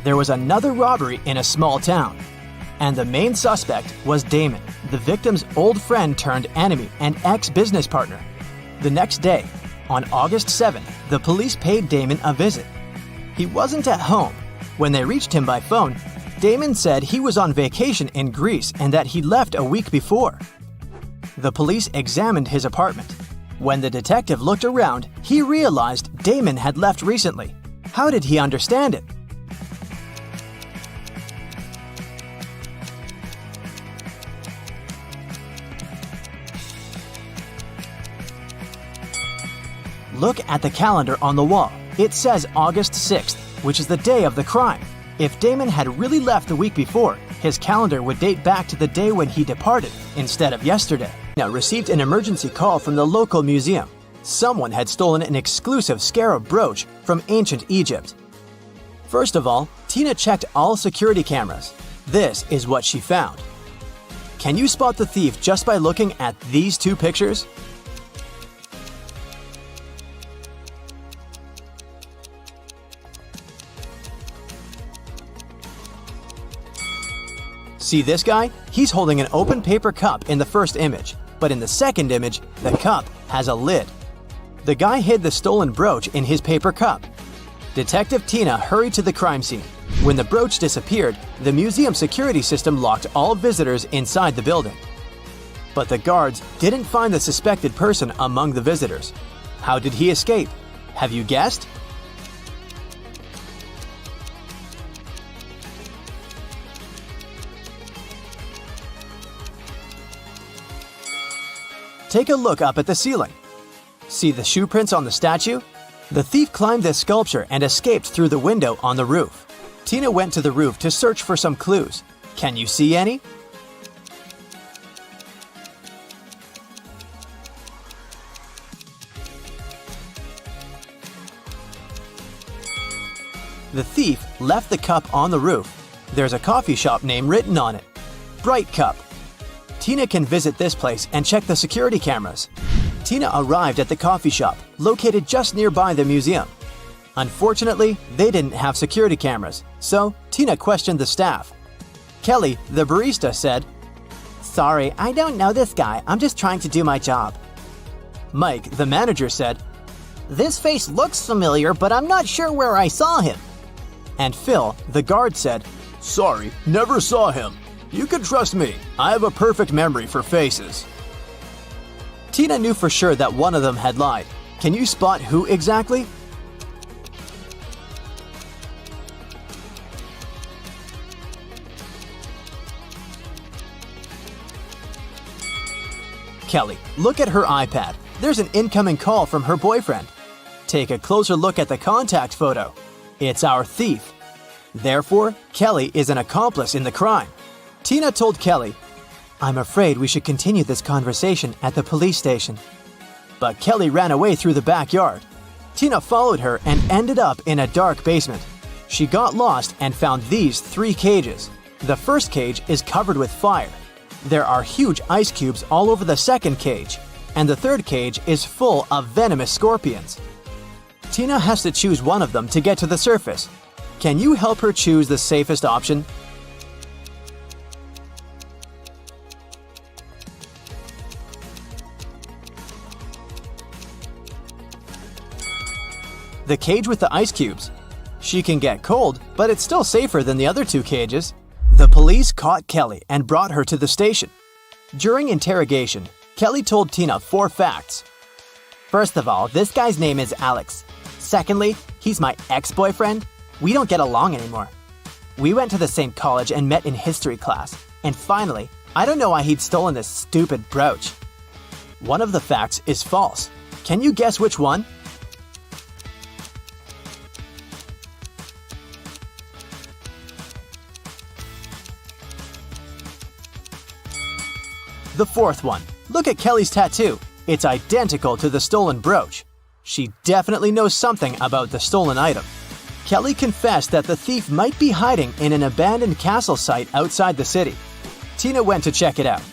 There was another robbery in a small town, and the main suspect was Damon, the victim's old friend turned enemy and ex-business partner. The next day, on August 7th, the police paid Damon a visit. He wasn't at home. When they reached him by phone, Damon said he was on vacation in Greece and that he left a week before. The police examined his apartment. When the detective looked around, he realized Damon had left recently. How did he understand it? Look at the calendar on the wall. It says August 6th, which is the day of the crime. If Damon had really left the week before, his calendar would date back to the day when he departed, instead of yesterday. Now received an emergency call from the local museum. Someone had stolen an exclusive scarab brooch from ancient Egypt. First of all, Tina checked all security cameras. This is what she found. Can you spot the thief just by looking at these two pictures? See this guy? He's holding an open paper cup in the first image, but in the second image, the cup has a lid. The guy hid the stolen brooch in his paper cup. Detective Tina hurried to the crime scene. When the brooch disappeared, the museum security system locked all visitors inside the building. But the guards didn't find the suspected person among the visitors. How did he escape? Have you guessed? Take a look up at the ceiling. See the shoe prints on the statue? The thief climbed this sculpture and escaped through the window on the roof. Tina went to the roof to search for some clues. Can you see any? The thief left the cup on the roof. There's a coffee shop name written on it. Bright Cup. Tina can visit this place and check the security cameras. Tina arrived at the coffee shop, located just nearby the museum. Unfortunately, they didn't have security cameras, so Tina questioned the staff. Kelly, the barista, said, "Sorry, I don't know this guy. I'm just trying to do my job." Mike, the manager, said, "This face looks familiar, but I'm not sure where I saw him." And Phil, the guard, said, "Sorry, never saw him. You can trust me. I have a perfect memory for faces." Tina knew for sure that one of them had lied. Can you spot who exactly? Kelly, look at her iPad. There's an incoming call from her boyfriend. Take a closer look at the contact photo. It's our thief. Therefore, Kelly is an accomplice in the crime. Tina told Kelly, "I'm afraid we should continue this conversation at the police station." But Kelly ran away through the backyard. Tina followed her and ended up in a dark basement. She got lost and found these 3 cages. The first cage is covered with fire. There are huge ice cubes all over the second cage, and the third cage is full of venomous scorpions. Tina has to choose one of them to get to the surface. Can you help her choose the safest option? The cage with the ice cubes. She can get cold, but it's still safer than the other two cages. The police caught Kelly and brought her to the station. During interrogation, Kelly told Tina 4 facts. First of all, this guy's name is Alex. Secondly, he's my ex-boyfriend. We don't get along anymore. We went to the same college and met in history class. And finally, I don't know why he'd stolen this stupid brooch. One of the facts is false. Can you guess which one? The fourth one. Look at Kelly's tattoo. It's identical to the stolen brooch. She definitely knows something about the stolen item. Kelly confessed that the thief might be hiding in an abandoned castle site outside the city. Tina went to check it out.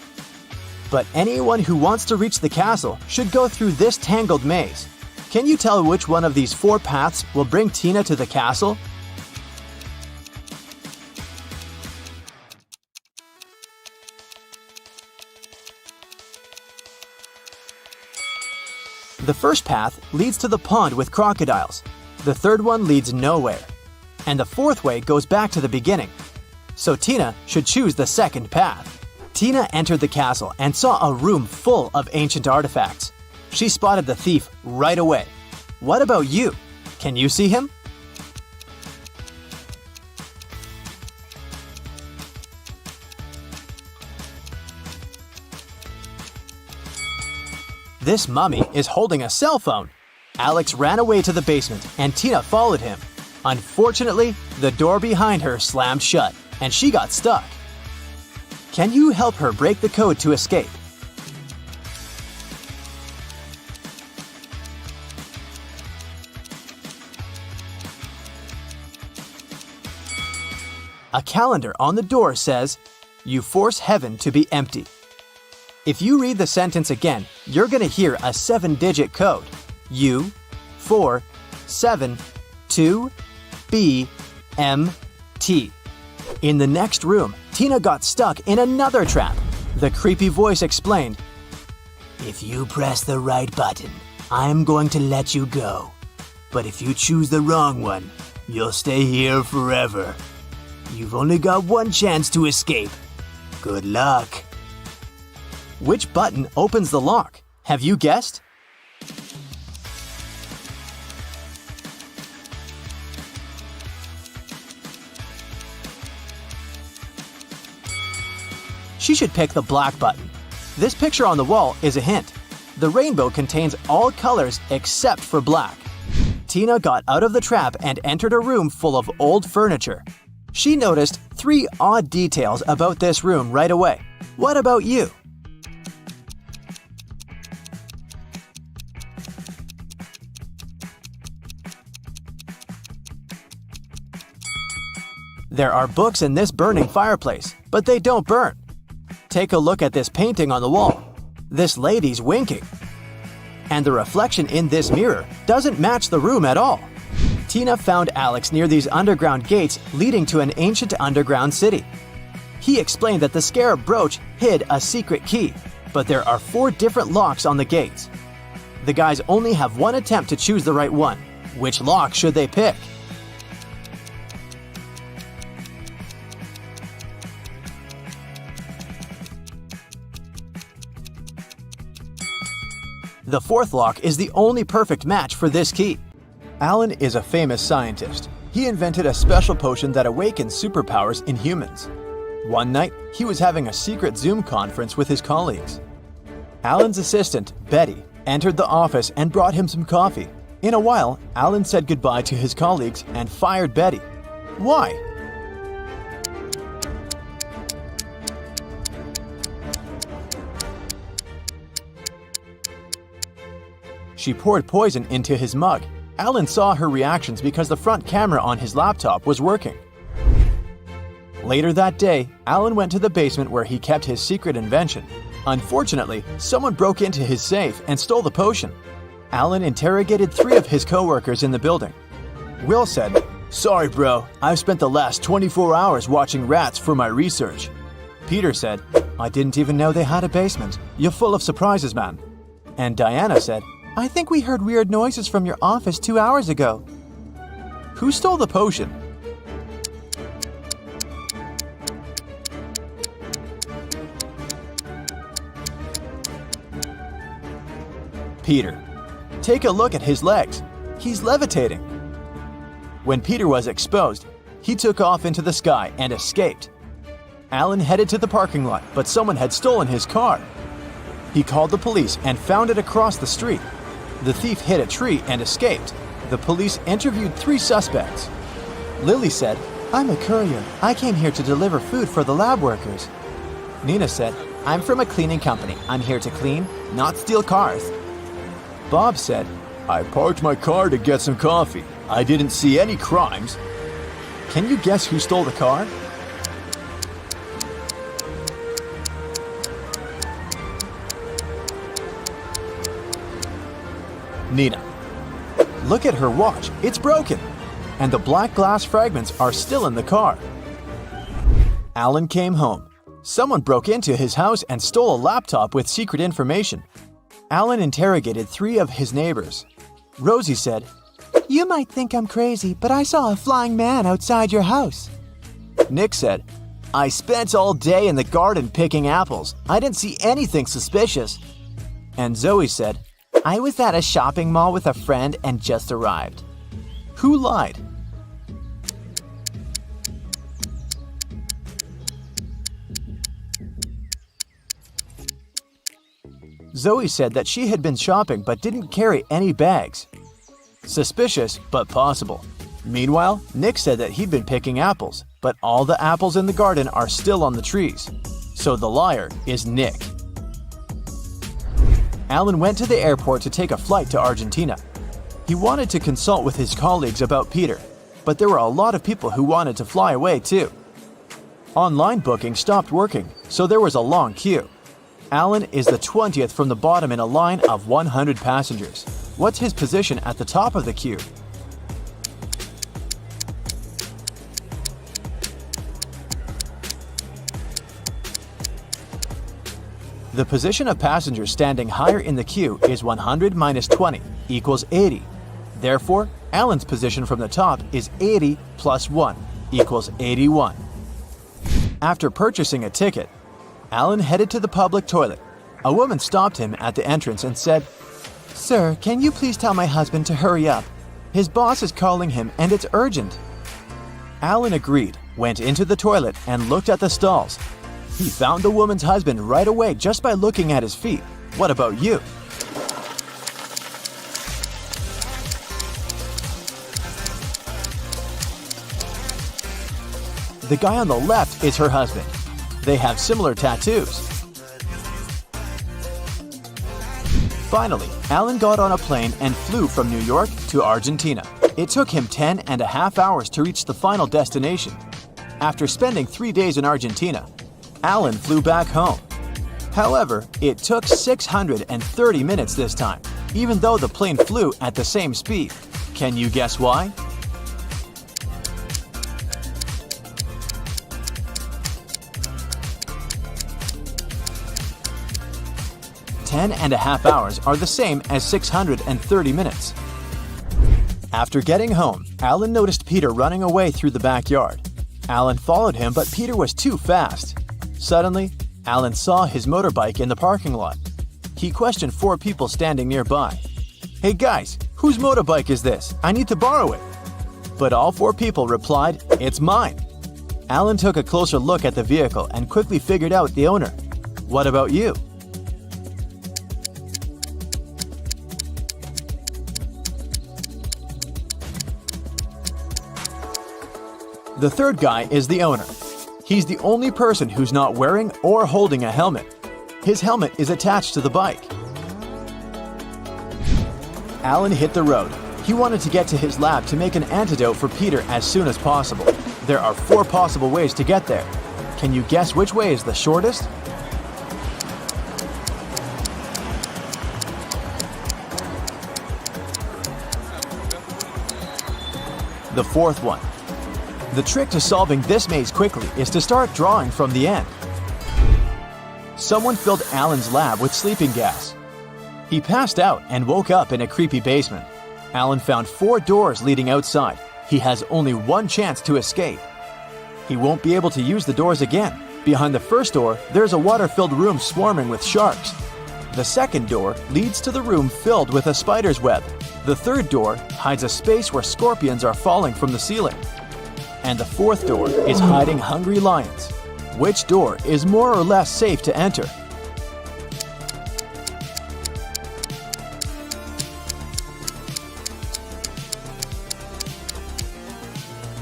But anyone who wants to reach the castle should go through this tangled maze. Can you tell which one of these 4 paths will bring Tina to the castle? The first path leads to the pond with crocodiles. The third one leads nowhere. And the fourth way goes back to the beginning. So Tina should choose the second path. Tina entered the castle and saw a room full of ancient artifacts. She spotted the thief right away. What about you? Can you see him? This mummy is holding a cell phone. Alex ran away to the basement and Tina followed him. Unfortunately, the door behind her slammed shut and she got stuck. Can you help her break the code to escape? A calendar on the door says, "You force heaven to be empty." If you read the sentence again, you're going to hear a 7-digit code. U, 4, 7, 2, B, M, T. In the next room, Tina got stuck in another trap. The creepy voice explained, "If you press the right button, I'm going to let you go. But if you choose the wrong one, you'll stay here forever. You've only got one chance to escape. Good luck." Which button opens the lock? Have you guessed? She should pick the black button. This picture on the wall is a hint. The rainbow contains all colors except for black. Tina got out of the trap and entered a room full of old furniture. She noticed 3 odd details about this room right away. What about you? There are books in this burning fireplace, but they don't burn. Take a look at this painting on the wall. This lady's winking. And the reflection in this mirror doesn't match the room at all. Tina found Alex near these underground gates leading to an ancient underground city. He explained that the scarab brooch hid a secret key, but there are 4 different locks on the gates. The guys only have one attempt to choose the right one. Which lock should they pick? The 4th lock is the only perfect match for this key. Alan is a famous scientist. He invented a special potion that awakens superpowers in humans. One night, he was having a secret Zoom conference with his colleagues. Alan's assistant, Betty, entered the office and brought him some coffee. In a while, Alan said goodbye to his colleagues and fired Betty. Why? She poured poison into his mug. Alan saw her reactions because the front camera on his laptop was working. Later that day, Alan went to the basement where he kept his secret invention. Unfortunately, someone broke into his safe and stole the potion. Alan interrogated 3 of his co-workers in the building. Will said, "Sorry bro, I've spent the last 24 hours watching rats for my research." Peter said, "I didn't even know they had a basement. You're full of surprises, man." And Diana said, I think we heard weird noises from your office 2 hours ago. Who stole the potion? Peter. Take a look at his legs. He's levitating. When Peter was exposed, he took off into the sky and escaped. Alan headed to the parking lot, but someone had stolen his car. He called the police and found it across the street. The thief hit a tree and escaped. The police interviewed 3 suspects. Lily said, I'm a courier. I came here to deliver food for the lab workers. Nina said, I'm from a cleaning company. I'm here to clean, not steal cars. Bob said, I parked my car to get some coffee. I didn't see any crimes. Can you guess who stole the car? Nina. Look at her watch. It's broken. And the black glass fragments are still in the car. Alan came home. Someone broke into his house and stole a laptop with secret information. Alan interrogated 3 of his neighbors. Rosie said, You might think I'm crazy, but I saw a flying man outside your house. Nick said, I spent all day in the garden picking apples. I didn't see anything suspicious. And Zoe said, I was at a shopping mall with a friend and just arrived. Who lied? Zoe said that she had been shopping but didn't carry any bags. Suspicious, but possible. Meanwhile, Nick said that he'd been picking apples, but all the apples in the garden are still on the trees. So the liar is Nick. Alan went to the airport to take a flight to Argentina. He wanted to consult with his colleagues about Peter, but there were a lot of people who wanted to fly away too. Online booking stopped working, so there was a long queue. Alan is the 20th from the bottom in a line of 100 passengers. What's his position at the top of the queue? The position of passengers standing higher in the queue is 100 minus 20 equals 80. Therefore, Alan's position from the top is 80 plus 1 equals 81. After purchasing a ticket, Alan headed to the public toilet. A woman stopped him at the entrance and said, Sir, can you please tell my husband to hurry up? His boss is calling him and it's urgent. Alan agreed, went into the toilet and looked at the stalls. He found the woman's husband right away just by looking at his feet. What about you? The guy on the left is her husband. They have similar tattoos. Finally, Alan got on a plane and flew from New York to Argentina. It took him 10.5 hours to reach the final destination. After spending 3 days in Argentina, Alan flew back home. However, it took 630 minutes this time, even though the plane flew at the same speed. Can you guess why? Ten and a half hours are the same as 630 minutes. After getting home, Alan noticed Peter running away through the backyard. Alan followed him, but Peter was too fast. Suddenly, Alan saw his motorbike in the parking lot. He questioned 4 people standing nearby. Hey guys, whose motorbike is this? I need to borrow it. But all 4 people replied, It's mine. Alan took a closer look at the vehicle and quickly figured out the owner. What about you? The third guy is the owner. He's the only person who's not wearing or holding a helmet. His helmet is attached to the bike. Alan hit the road. He wanted to get to his lab to make an antidote for Peter as soon as possible. There are 4 possible ways to get there. Can you guess which way is the shortest? The 4th one. The trick to solving this maze quickly is to start drawing from the end. Someone filled Alan's lab with sleeping gas. He passed out and woke up in a creepy basement. Alan found 4 doors leading outside. He has only one chance to escape. He won't be able to use the doors again. Behind the first door, there's a water-filled room swarming with sharks. The second door leads to the room filled with a spider's web. The third door hides a space where scorpions are falling from the ceiling. And the fourth door is hiding hungry lions. Which door is more or less safe to enter?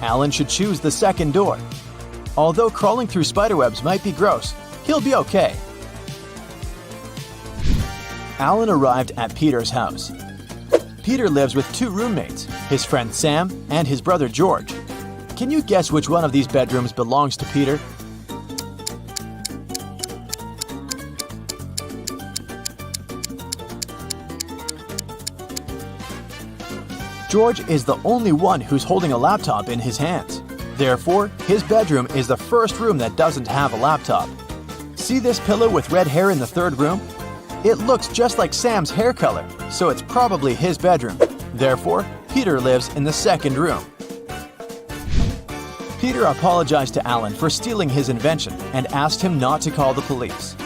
Alan should choose the second door. Although crawling through spiderwebs might be gross, he'll be okay. Alan arrived at Peter's house. Peter lives with 2 roommates, his friend Sam and his brother George. Can you guess which one of these bedrooms belongs to Peter? George is the only one who's holding a laptop in his hands. Therefore, his bedroom is the first room that doesn't have a laptop. See this pillow with red hair in the third room? It looks just like Sam's hair color, so it's probably his bedroom. Therefore, Peter lives in the second room. Peter apologized to Alan for stealing his invention and asked him not to call the police.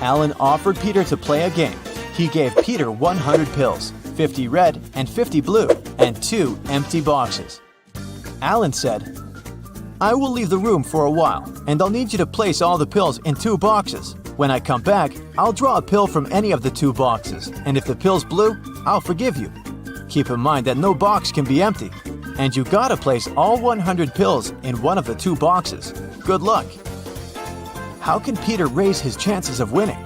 Alan offered Peter to play a game. He gave Peter 100 pills, 50 red and 50 blue, and 2 empty boxes. Alan said, "I will leave the room for a while, and I'll need you to place all the pills in 2 boxes. When I come back, I'll draw a pill from any of the 2 boxes, and if the pill's blue, I'll forgive you. Keep in mind that no box can be empty, and you gotta place all 100 pills in one of the 2 boxes. Good luck." How can Peter raise his chances of winning?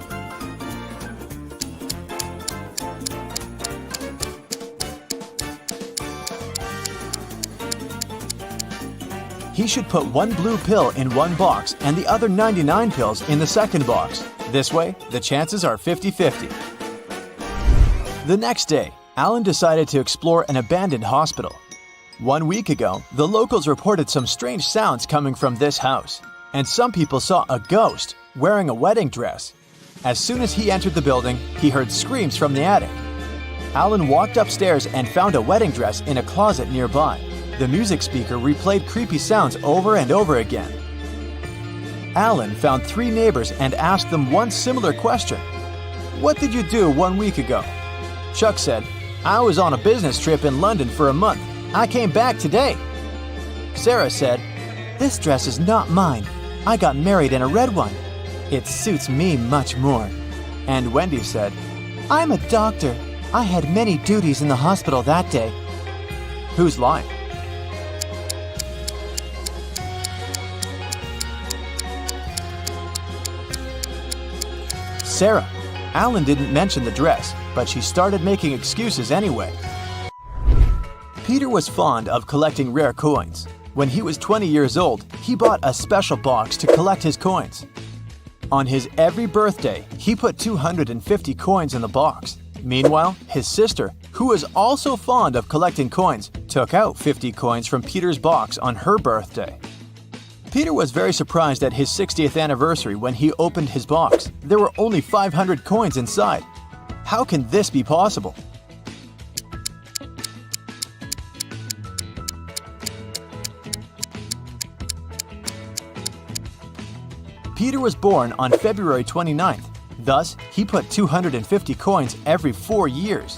He should put 1 blue pill in one box and the other 99 pills in the second box. This way, the chances are 50-50. The next day, Alan decided to explore an abandoned hospital. 1 week ago, the locals reported some strange sounds coming from this house, and some people saw a ghost wearing a wedding dress. As soon as he entered the building, he heard screams from the attic. Alan walked upstairs and found a wedding dress in a closet nearby. The music speaker replayed creepy sounds over and over again. Alan found 3 neighbors and asked them one similar question. "What did you do 1 week ago?" Chuck said, "I was on a business trip in London for a month. I came back today." Sarah said, "This dress is not mine. I got married in a red one. It suits me much more." And Wendy said, "I'm a doctor. I had many duties in the hospital that day." Who's lying? Sarah. Alan didn't mention the dress, but she started making excuses anyway. Peter was fond of collecting rare coins. When he was 20 years old, he bought a special box to collect his coins. On his every birthday, he put 250 coins in the box. Meanwhile, his sister, who was also fond of collecting coins, took out 50 coins from Peter's box on her birthday. Peter was very surprised at his 60th anniversary when he opened his box. There were only 500 coins inside. How can this be possible? Peter was born on February 29th. Thus, he put 250 coins every 4 years.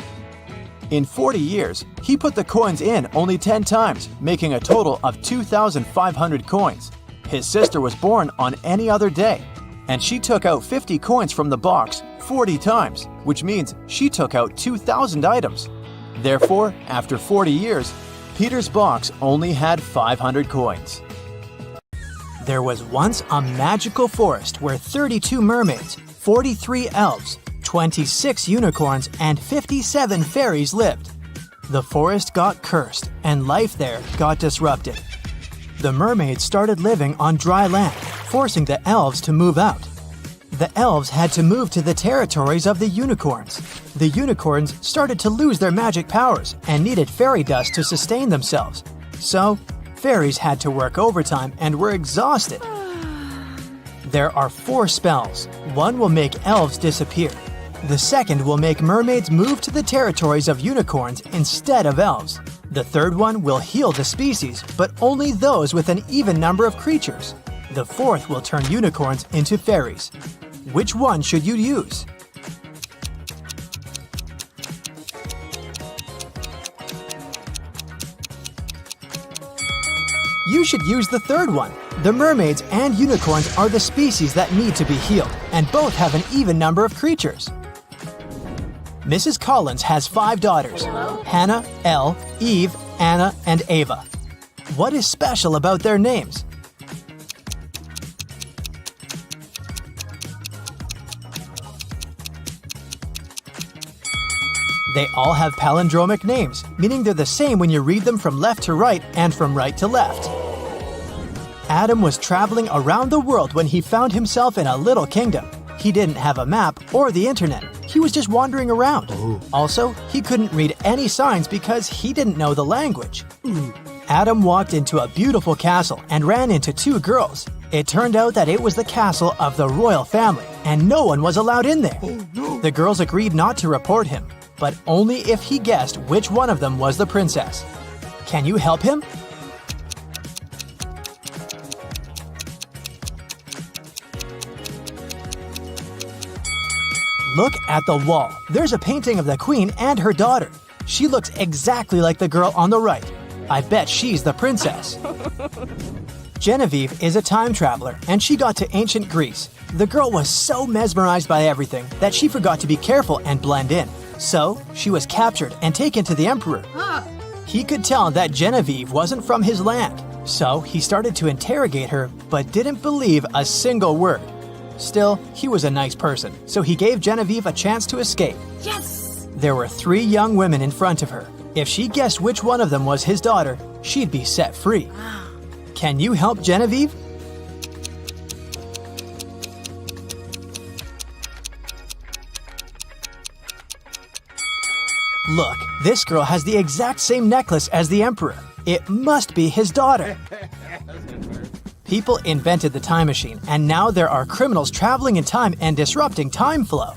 In 40 years, he put the coins in only 10 times, making a total of 2,500 coins. His sister was born on any other day, and she took out 50 coins from the box 40 times, which means she took out 2,000 items. Therefore, after 40 years, Peter's box only had 500 coins. There was once a magical forest where 32 mermaids, 43 elves, 26 unicorns, and 57 fairies lived. The forest got cursed, and life there got disrupted. The mermaids started living on dry land, forcing the elves to move out. The elves had to move to the territories of the unicorns. The unicorns started to lose their magic powers and needed fairy dust to sustain themselves. So, fairies had to work overtime and were exhausted. There are 4 spells. One will make elves disappear. The second will make mermaids move to the territories of unicorns instead of elves. The third one will heal the species, but only those with an even number of creatures. The fourth will turn unicorns into fairies. Which one should you use? You should use the third one. The mermaids and unicorns are the species that need to be healed, and both have an even number of creatures. Mrs. Collins has 5 daughters: Hannah, Elle, Eve, Anna, and Ava. What is special about their names? They all have palindromic names, meaning they're the same when you read them from left to right and from right to left. Adam was traveling around the world when he found himself in a little kingdom. He didn't have a map or the internet. He was just wandering around. Also, he couldn't read any signs because he didn't know the language. Adam walked into a beautiful castle and ran into 2 girls. It turned out that it was the castle of the royal family, and no one was allowed in there. The girls agreed not to report him, but only if he guessed which one of them was the princess. Can you help him? Look at the wall. There's a painting of the queen and her daughter. She looks exactly like the girl on the right. I bet she's the princess. Genevieve is a time traveler, and she got to ancient Greece. The girl was so mesmerized by everything that she forgot to be careful and blend in. So, she was captured and taken to the emperor. He could tell that Genevieve wasn't from his land, so he started to interrogate her but didn't believe a single word. Still, he was a nice person, so he gave Genevieve a chance to escape. Yes! There were 3 young women in front of her. If she guessed which one of them was his daughter, she'd be set free. Can you help Genevieve? Look, this girl has the exact same necklace as the emperor. It must be his daughter. People invented the time machine, and now there are criminals traveling in time and disrupting time flow.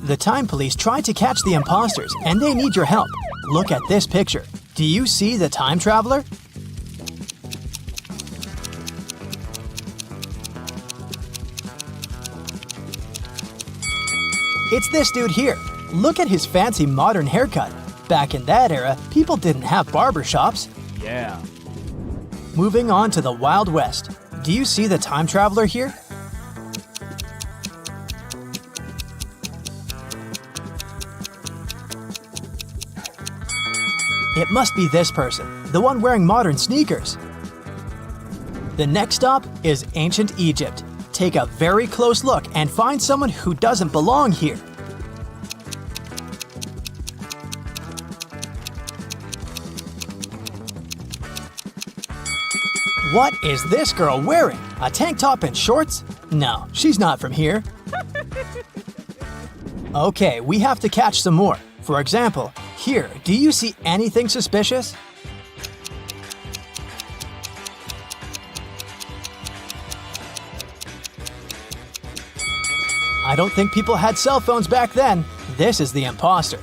The time police tried to catch the imposters, and they need your help. Look at this picture. Do you see the time traveler? It's this dude here. Look at his fancy modern haircut. Back in that era, people didn't have barbershops. Yeah. Moving on to the Wild West. Do you see the time traveler here? It must be this person, the one wearing modern sneakers. The next stop is ancient Egypt. Take a very close look and find someone who doesn't belong here. What is this girl wearing? A tank top and shorts? No, she's not from here. Okay, we have to catch some more. For example, here, do you see anything suspicious? I don't think people had cell phones back then. This is the imposter.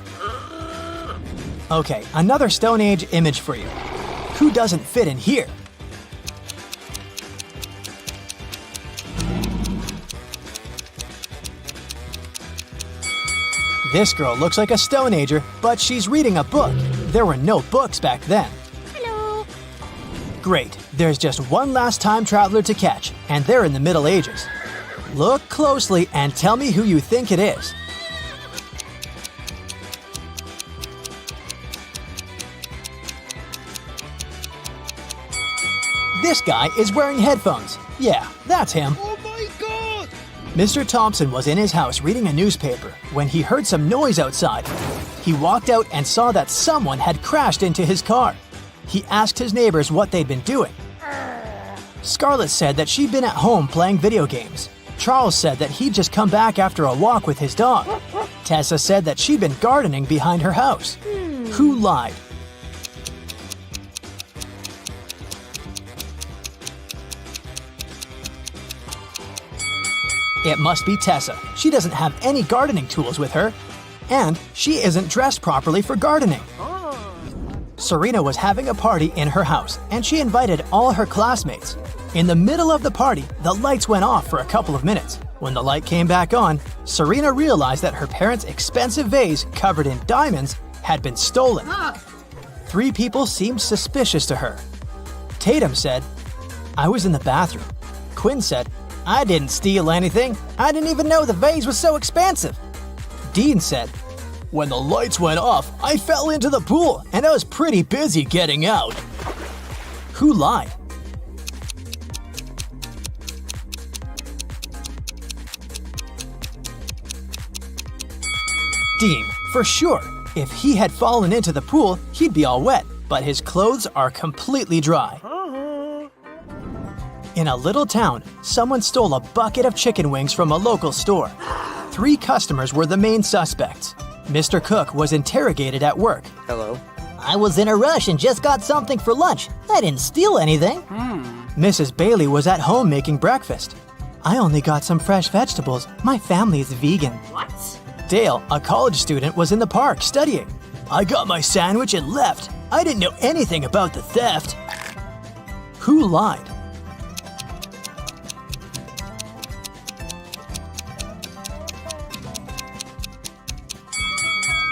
Okay, another Stone Age image for you. Who doesn't fit in here? This girl looks like a Stone Ager, but she's reading a book. There were no books back then. Hello. Great, there's just one last time traveler to catch, and they're in the Middle Ages. Look closely and tell me who you think it is. This guy is wearing headphones. Yeah, that's him. Oh my god! Mr. Thompson was in his house reading a newspaper when he heard some noise outside. He walked out and saw that someone had crashed into his car. He asked his neighbors what they'd been doing. Scarlett said that she'd been at home playing video games. Charles said that he'd just come back after a walk with his dog. Tessa said that she'd been gardening behind her house. Who lied? It must be Tessa. She doesn't have any gardening tools with her. And she isn't dressed properly for gardening. Serena was having a party in her house, and she invited all her classmates. In the middle of the party, the lights went off for a couple of minutes. When the light came back on, Serena realized that her parents' expensive vase covered in diamonds had been stolen. 3 people seemed suspicious to her. Tatum said, "I was in the bathroom." Quinn said, "I didn't steal anything. I didn't even know the vase was so expensive." Dean said, "When the lights went off, I fell into the pool and I was pretty busy getting out." Who lied? Dean, for sure. If he had fallen into the pool, he'd be all wet, but his clothes are completely dry. In a little town, someone stole a bucket of chicken wings from a local store. 3 customers were the main suspects. Mr. Cook was interrogated at work. Hello. I was in a rush and just got something for lunch. I didn't steal anything. Mrs. Bailey was at home making breakfast. I only got some fresh vegetables. My family is vegan. What? Dale, a college student, was in the park studying. I got my sandwich and left. I didn't know anything about the theft. Who lied?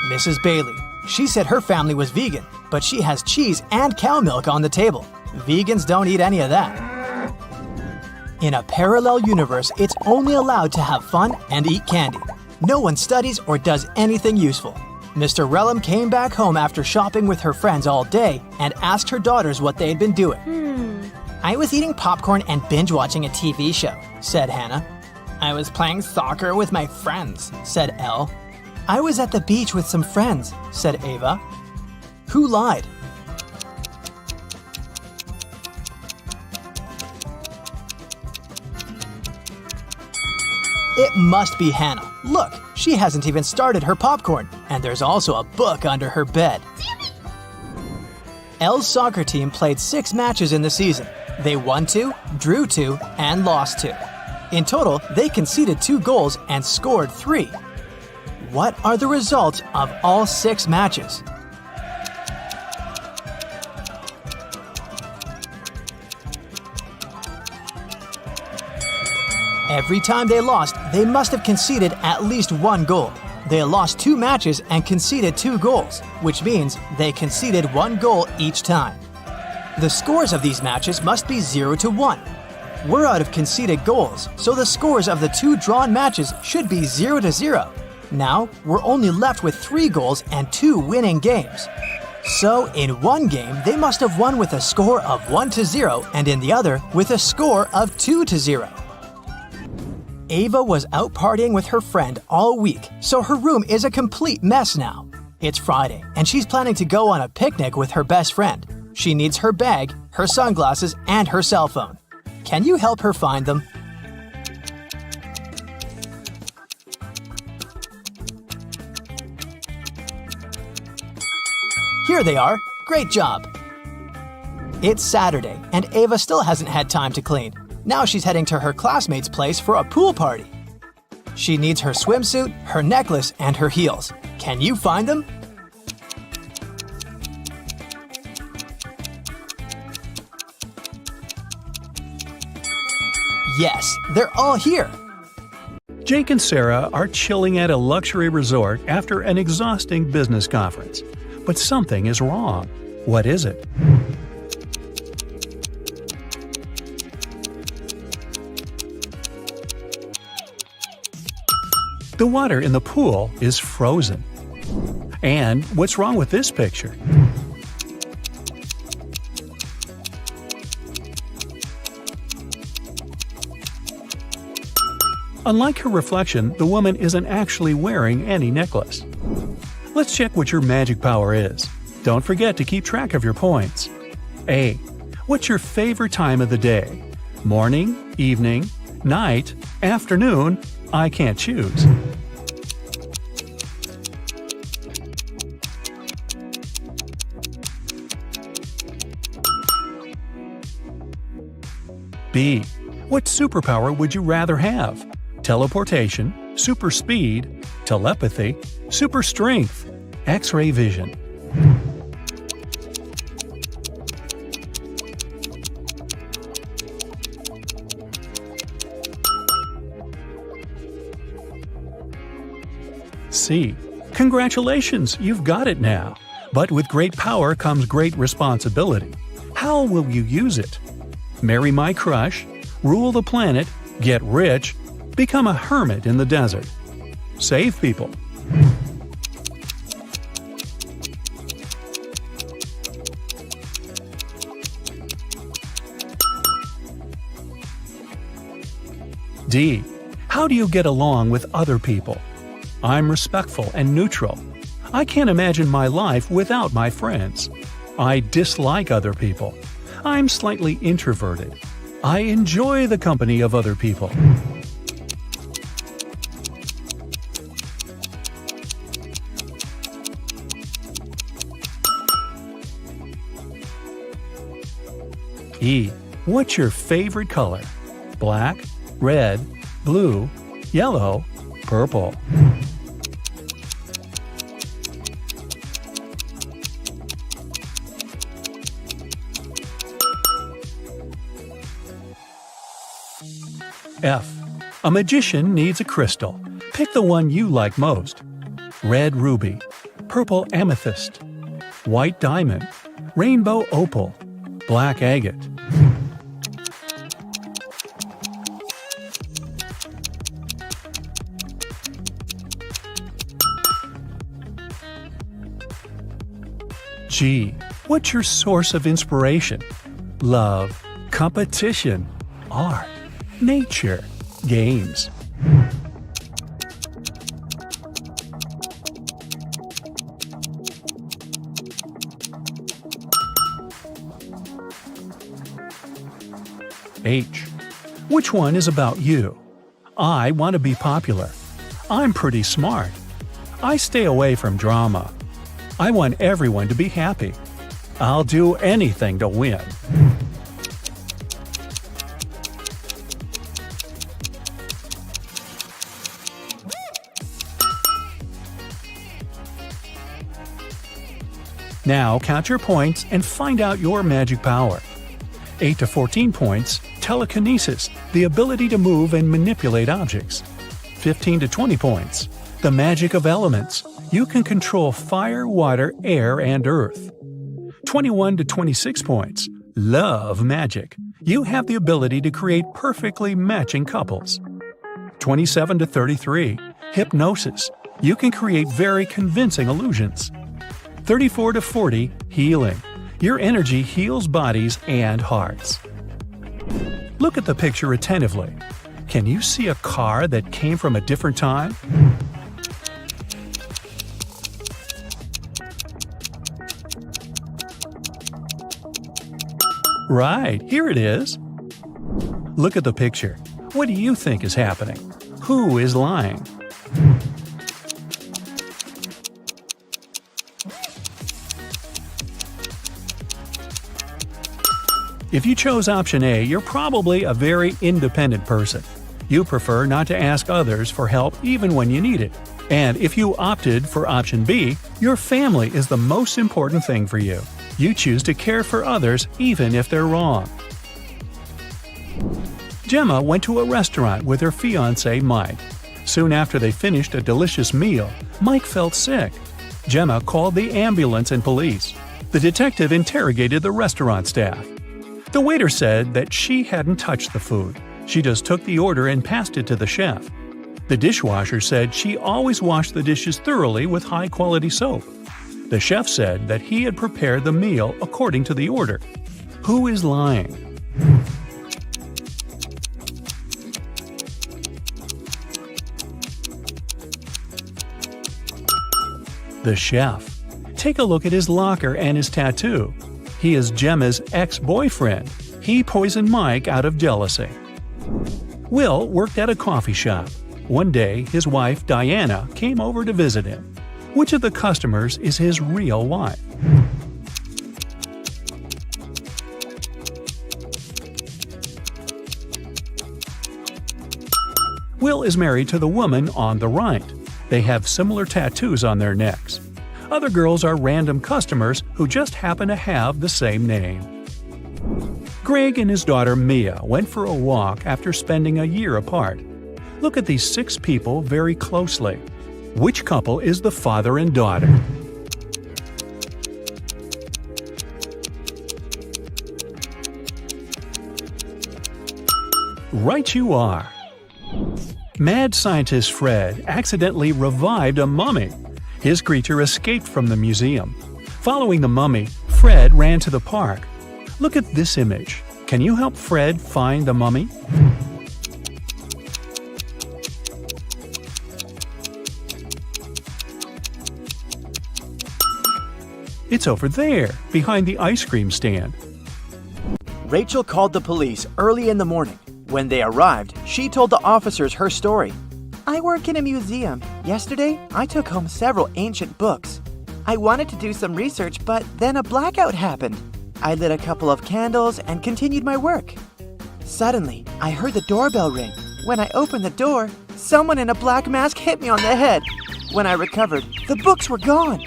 Mrs. Bailey. She said her family was vegan, but she has cheese and cow milk on the table. Vegans don't eat any of that. In a parallel universe, it's only allowed to have fun and eat candy. No one studies or does anything useful. Mr. Relham came back home after shopping with her friends all day and asked her daughters what they'd been doing. I was eating popcorn and binge-watching a TV show, said Hannah. I was playing soccer with my friends, said Elle. I was at the beach with some friends, said Ava. Who lied? It must be Hannah. Look, she hasn't even started her popcorn, and there's also a book under her bed. Elle's soccer team played 6 matches in the season. They won 2, drew 2, and lost 2. In total, they conceded 2 goals and scored 3. What are the results of all 6 matches? Every time they lost, they must have conceded at least 1 goal. They lost 2 matches and conceded 2 goals, which means they conceded 1 goal each time. The scores of these matches must be 0-1. We're out of conceded goals, so the scores of the 2 drawn matches should be 0-0. Now, we're only left with 3 goals and 2 winning games. So, in one game, they must have won with a score of 1-0, and in the other, with a score of 2-0. Ava was out partying with her friend all week, so her room is a complete mess now. It's Friday, and she's planning to go on a picnic with her best friend. She needs her bag, her sunglasses, and her cell phone. Can you help her find them? Here they are. Great job. It's Saturday, and Ava still hasn't had time to clean. Now she's heading to her classmate's place for a pool party. She needs her swimsuit, her necklace, and her heels. Can you find them? Yes, they're all here. Jake and Sarah are chilling at a luxury resort after an exhausting business conference. But something is wrong. What is it? The water in the pool is frozen. And what's wrong with this picture? Unlike her reflection, the woman isn't actually wearing any necklace. Let's check what your magic power is. Don't forget to keep track of your points. A. What's your favorite time of the day? Morning, evening, night, afternoon? I can't choose. B. What superpower would you rather have? teleportation, super speed, telepathy, super strength, X-ray vision. C. Congratulations, you've got it now. But with great power comes great responsibility. How will you use it? Marry my crush, rule the planet, get rich, become a hermit in the desert. Save people. D. How do you get along with other people? I'm respectful and neutral. I can't imagine my life without my friends. I dislike other people. I'm slightly introverted. I enjoy the company of other people. E. What's your favorite color? Black, red, blue, yellow, purple. F. A magician needs a crystal. Pick the one you like most. Red ruby, purple amethyst, white diamond, rainbow opal, black agate. G. What's your source of inspiration? Love, competition, art, nature, games. H. Which one is about you? I want to be popular. I'm pretty smart. I stay away from drama. I want everyone to be happy. I'll do anything to win. Now count your points and find out your magic power. 8 to 14 points, telekinesis, the ability to move and manipulate objects. 15 to 20 points, the magic of elements. You can control fire, water, air, and earth. 21 to 26 points, love magic. You have the ability to create perfectly matching couples. 27 to 33, hypnosis. You can create very convincing illusions. 34 to 40, healing. Your energy heals bodies and hearts. Look at the picture attentively. Can you see a car that came from a different time? Right, here it is. Look at the picture. What do you think is happening? Who is lying? If you chose option A, you're probably a very independent person. You prefer not to ask others for help even when you need it. And if you opted for option B, your family is the most important thing for you. You choose to care for others even if they're wrong. Gemma went to a restaurant with her fiancé Mike. Soon after they finished a delicious meal, Mike felt sick. Gemma called the ambulance and police. The detective interrogated the restaurant staff. The waiter said that she hadn't touched the food. She just took the order and passed it to the chef. The dishwasher said she always washed the dishes thoroughly with high-quality soap. The chef said that he had prepared the meal according to the order. Who is lying? The chef. Take a look at his locker and his tattoo. He is Gemma's ex-boyfriend. He poisoned Mike out of jealousy. Will worked at a coffee shop. One day, his wife, Diana, came over to visit him. Which of the customers is his real wife? Will is married to the woman on the right. They have similar tattoos on their necks. Other girls are random customers who just happen to have the same name. Greg and his daughter Mia went for a walk after spending a year apart. Look at these 6 people very closely. Which couple is the father and daughter? Right you are! Mad scientist Fred accidentally revived a mummy. His creature escaped from the museum. Following the mummy, Fred ran to the park. Look at this image. Can you help Fred find the mummy? It's over there, behind the ice cream stand. Rachel called the police early in the morning. When they arrived, she told the officers her story. I work in a museum. Yesterday, I took home several ancient books. I wanted to do some research, but then a blackout happened. I lit a couple of candles and continued my work. Suddenly, I heard the doorbell ring. When I opened the door, someone in a black mask hit me on the head. When I recovered, the books were gone.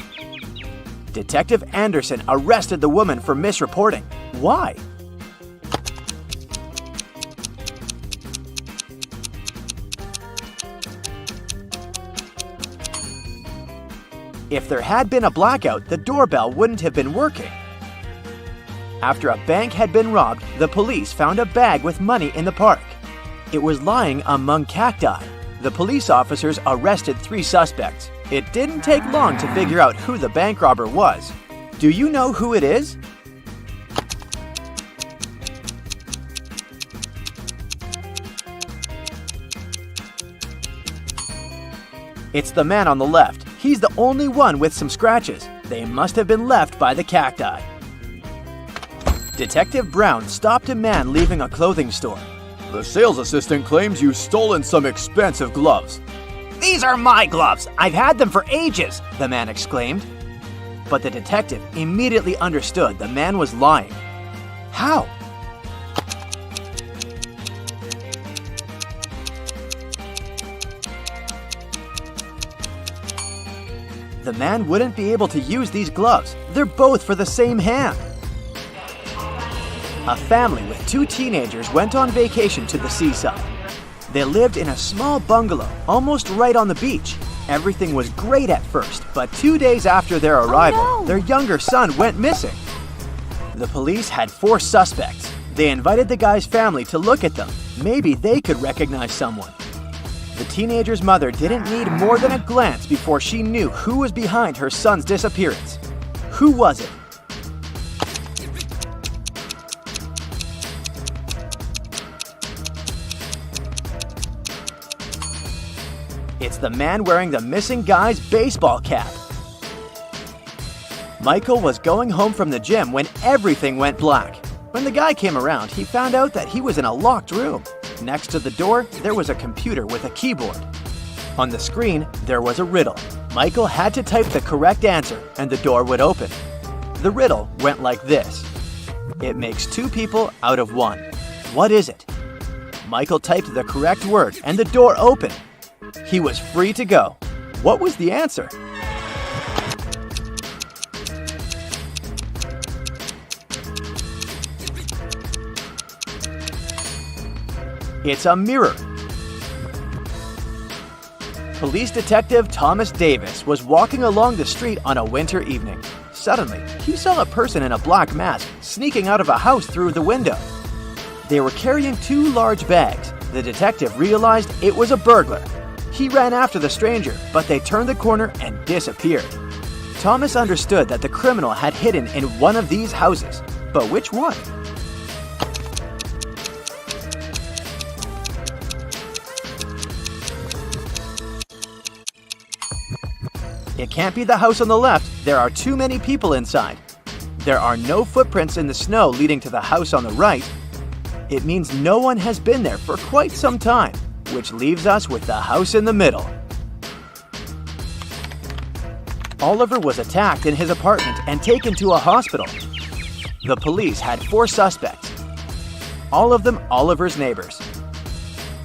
Detective Anderson arrested the woman for misreporting. Why? If there had been a blackout, the doorbell wouldn't have been working. After a bank had been robbed, the police found a bag with money in the park. It was lying among cacti. The police officers arrested 3 suspects. It didn't take long to figure out who the bank robber was. Do you know who it is? It's the man on the left. He's the only one with some scratches. They must have been left by the cacti. Detective Brown stopped a man leaving a clothing store. The sales assistant claims you've stolen some expensive gloves. These are my gloves! I've had them for ages, the man exclaimed. But the detective immediately understood the man was lying. How? The man wouldn't be able to use these gloves. They're both for the same hand. A family with 2 teenagers went on vacation to the seaside. They lived in a small bungalow, almost right on the beach. Everything was great at first, but 2 days after their arrival, their younger son went missing. The police had 4 suspects. They invited the guy's family to look at them. Maybe they could recognize someone. The teenager's mother didn't need more than a glance before she knew who was behind her son's disappearance. Who was it? It's the man wearing the missing guy's baseball cap. Michael was going home from the gym when everything went black. When the guy came around, he found out that he was in a locked room. Next to the door, there was a computer with a keyboard. On the screen, there was a riddle. Michael had to type the correct answer, and the door would open. The riddle went like this. It makes 2 people out of 1. What is it? Michael typed the correct word, and the door opened. He was free to go. What was the answer? It's a mirror. Police detective Thomas Davis was walking along the street on a winter evening. Suddenly, he saw a person in a black mask sneaking out of a house through the window. They were carrying 2 large bags. The detective realized it was a burglar. He ran after the stranger, but they turned the corner and disappeared. Thomas understood that the criminal had hidden in one of these houses. But which one? It can't be the house on the left. There are too many people inside. There are no footprints in the snow leading to the house on the right. It means no one has been there for quite some time, which leaves us with the house in the middle. Oliver was attacked in his apartment and taken to a hospital. The police had 4 suspects, all of them Oliver's neighbors.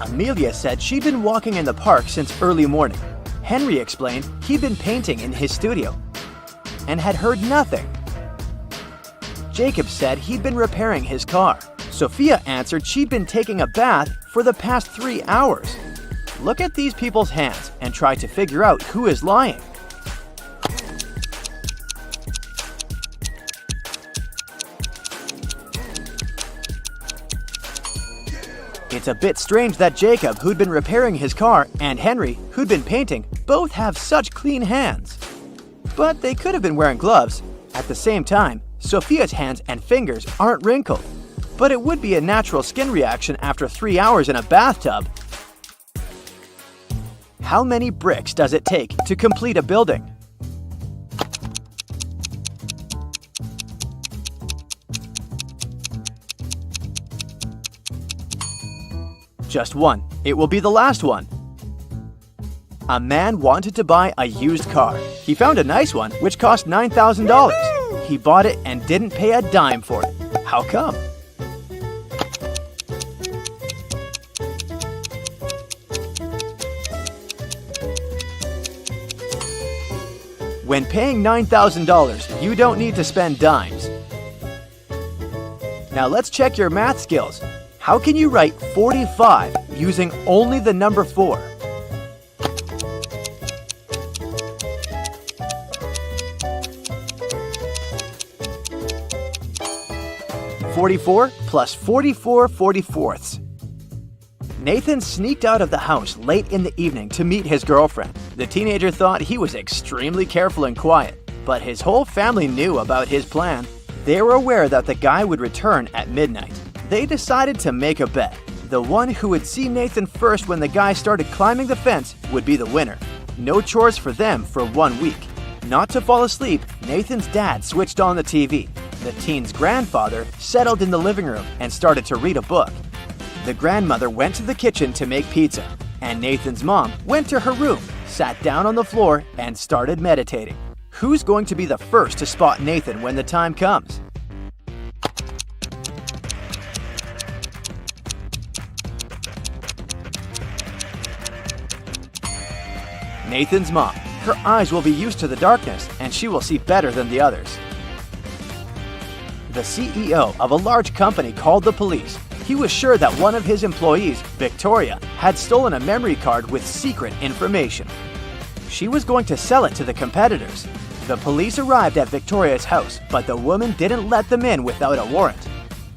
Amelia said she'd been walking in the park since early morning. Henry explained he'd been painting in his studio and had heard nothing. Jacob said he'd been repairing his car. Sophia answered she'd been taking a bath for the past 3 hours. Look at these people's hands and try to figure out who is lying. It's a bit strange that Jacob, who'd been repairing his car, and Henry, who'd been painting, both have such clean hands. But they could have been wearing gloves. At the same time, Sophia's hands and fingers aren't wrinkled. But it would be a natural skin reaction after 3 hours in a bathtub. How many bricks does it take to complete a building? Just one. It will be the last one. A man wanted to buy a used car. He found a nice one which cost $9,000. He bought it and didn't pay a dime for it. How come? When paying $9,000, you don't need to spend dimes. Now let's check your math skills. How can you write 45 using only the number 4? (44 plus 44 44ths). Nathan sneaked out of the house late in the evening to meet his girlfriend. The teenager thought he was extremely careful and quiet, but his whole family knew about his plan. They were aware that the guy would return at midnight. They decided to make a bet. The one who would see Nathan first when the guy started climbing the fence would be the winner. No chores for them for 1 week. Not to fall asleep, Nathan's dad switched on the TV. The teen's grandfather settled in the living room and started to read a book. The grandmother went to the kitchen to make pizza, and Nathan's mom went to her room, sat down on the floor, and started meditating. Who's going to be the first to spot Nathan when the time comes? Nathan's mom. Her eyes will be used to the darkness, and she will see better than the others. The CEO of a large company called the police. He was sure that one of his employees, Victoria, had stolen a memory card with secret information. She was going to sell it to the competitors. The police arrived at Victoria's house, but the woman didn't let them in without a warrant.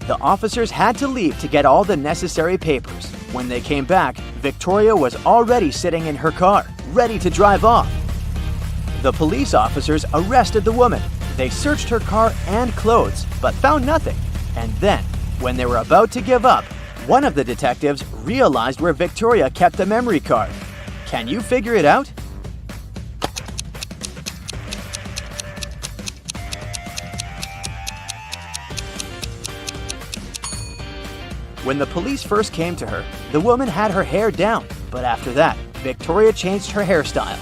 The officers had to leave to get all the necessary papers. When they came back, Victoria was already sitting in her car, ready to drive off. The police officers arrested the woman. They searched her car and clothes, but found nothing. And then, when they were about to give up, one of the detectives realized where Victoria kept the memory card. Can you figure it out? When the police first came to her, the woman had her hair down, but after that, Victoria changed her hairstyle.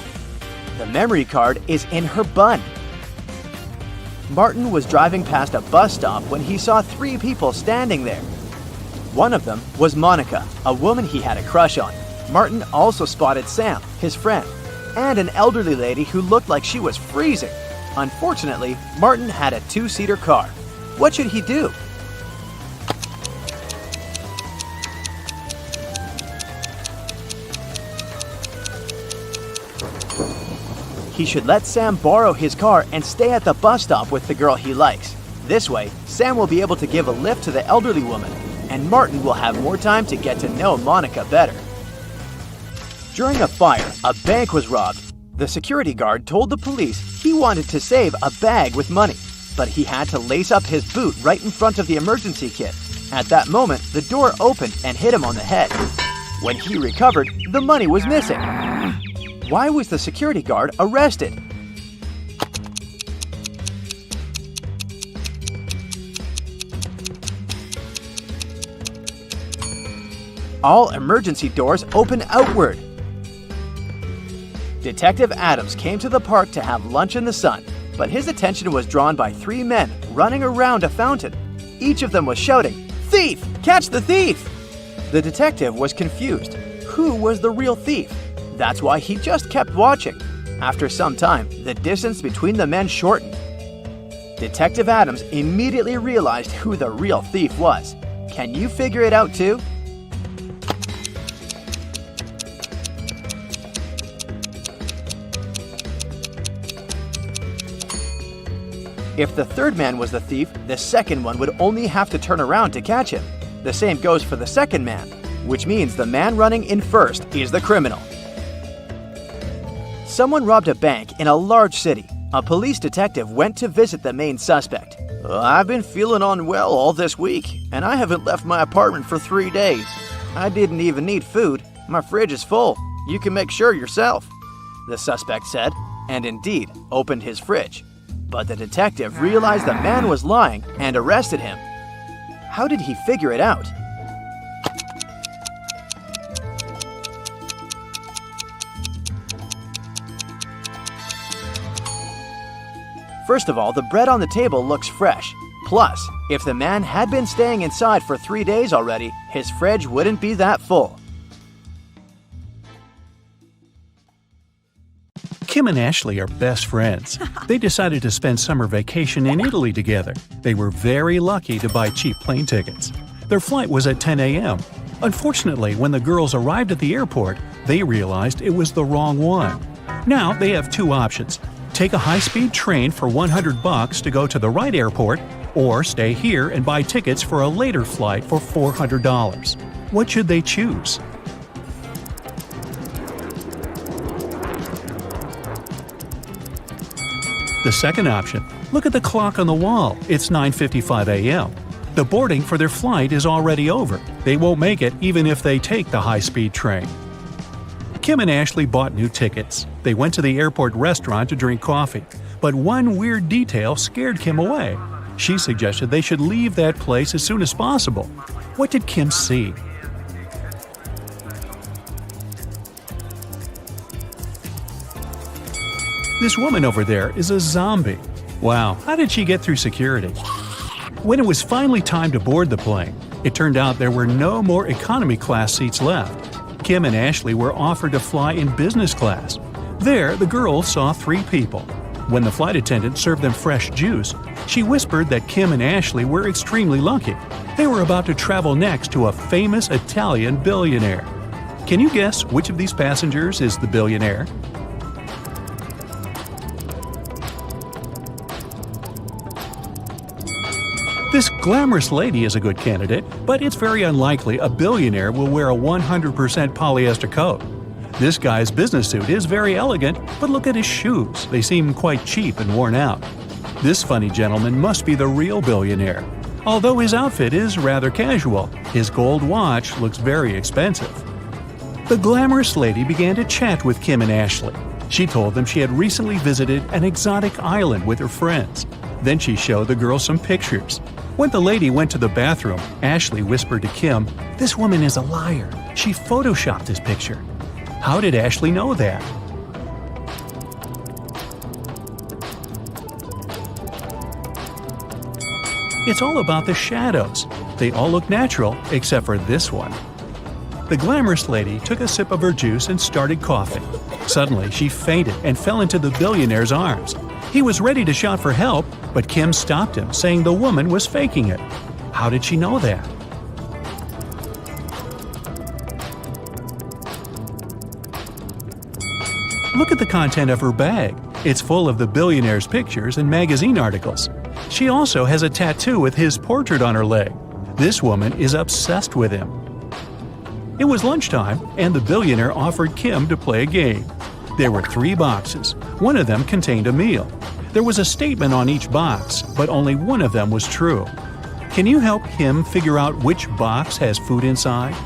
The memory card is in her bun. Martin was driving past a bus stop when he saw 3 people standing there. One of them was Monica, a woman he had a crush on. Martin also spotted Sam, his friend, and an elderly lady who looked like she was freezing. Unfortunately, Martin had a 2-seater car. What should he do? He should let Sam borrow his car and stay at the bus stop with the girl he likes. This way, Sam will be able to give a lift to the elderly woman, and Martin will have more time to get to know Monica better. During a fire, a bank was robbed. The security guard told the police he wanted to save a bag with money, but he had to lace up his boot right in front of the emergency kit. At that moment, the door opened and hit him on the head. When he recovered, the money was missing. Why was the security guard arrested? All emergency doors open outward. Detective Adams came to the park to have lunch in the sun, but his attention was drawn by 3 men running around a fountain. Each of them was shouting, "Thief! Catch the thief!" The detective was confused. Who was the real thief? That's why he just kept watching. After some time, the distance between the men shortened. Detective Adams immediately realized who the real thief was. Can you figure it out too? If the third man was the thief, the second one would only have to turn around to catch him. The same goes for the second man, which means the man running in first is the criminal. Someone robbed a bank in a large city. A police detective went to visit the main suspect. I've been feeling unwell all this week, and I haven't left my apartment for 3 days. I didn't even need food. My fridge is full. You can make sure yourself, the suspect said, and indeed opened his fridge. But the detective realized the man was lying and arrested him. How did he figure it out? First of all, the bread on the table looks fresh. Plus, if the man had been staying inside for 3 days already, his fridge wouldn't be that full. Kim and Ashley are best friends. They decided to spend summer vacation in Italy together. They were very lucky to buy cheap plane tickets. Their flight was at 10 a.m. Unfortunately, when the girls arrived at the airport, they realized it was the wrong one. Now they have two options. Take a high-speed train for $100 to go to the right airport, or stay here and buy tickets for a later flight for $400. What should they choose? The second option. Look at the clock on the wall. It's 9:55 a.m. The boarding for their flight is already over. They won't make it even if they take the high-speed train. Kim and Ashley bought new tickets. They went to the airport restaurant to drink coffee. But one weird detail scared Kim away. She suggested they should leave that place as soon as possible. What did Kim see? This woman over there is a zombie. Wow, how did she get through security? When it was finally time to board the plane, it turned out there were no more economy class seats left. Kim and Ashley were offered to fly in business class. There, the girls saw 3 people. When the flight attendant served them fresh juice, she whispered that Kim and Ashley were extremely lucky. They were about to travel next to a famous Italian billionaire. Can you guess which of these passengers is the billionaire? This glamorous lady is a good candidate, but it's very unlikely a billionaire will wear a 100% polyester coat. This guy's business suit is very elegant, but look at his shoes. They seem quite cheap and worn out. This funny gentleman must be the real billionaire. Although his outfit is rather casual, his gold watch looks very expensive. The glamorous lady began to chat with Kim and Ashley. She told them she had recently visited an exotic island with her friends. Then she showed the girls some pictures. When the lady went to the bathroom, Ashley whispered to Kim, "This woman is a liar. She photoshopped this picture." How did Ashley know that? It's all about the shadows. They all look natural except for this one. The glamorous lady took a sip of her juice and started coughing. Suddenly, she fainted and fell into the billionaire's arms. He was ready to shout for help, but Kim stopped him, saying the woman was faking it. How did she know that? Look at the content of her bag. It's full of the billionaire's pictures and magazine articles. She also has a tattoo with his portrait on her leg. This woman is obsessed with him. It was lunchtime, and the billionaire offered Kim to play a game. There were 3 boxes. One of them contained a meal. There was a statement on each box, but only one of them was true. Can you help Kim figure out which box has food inside?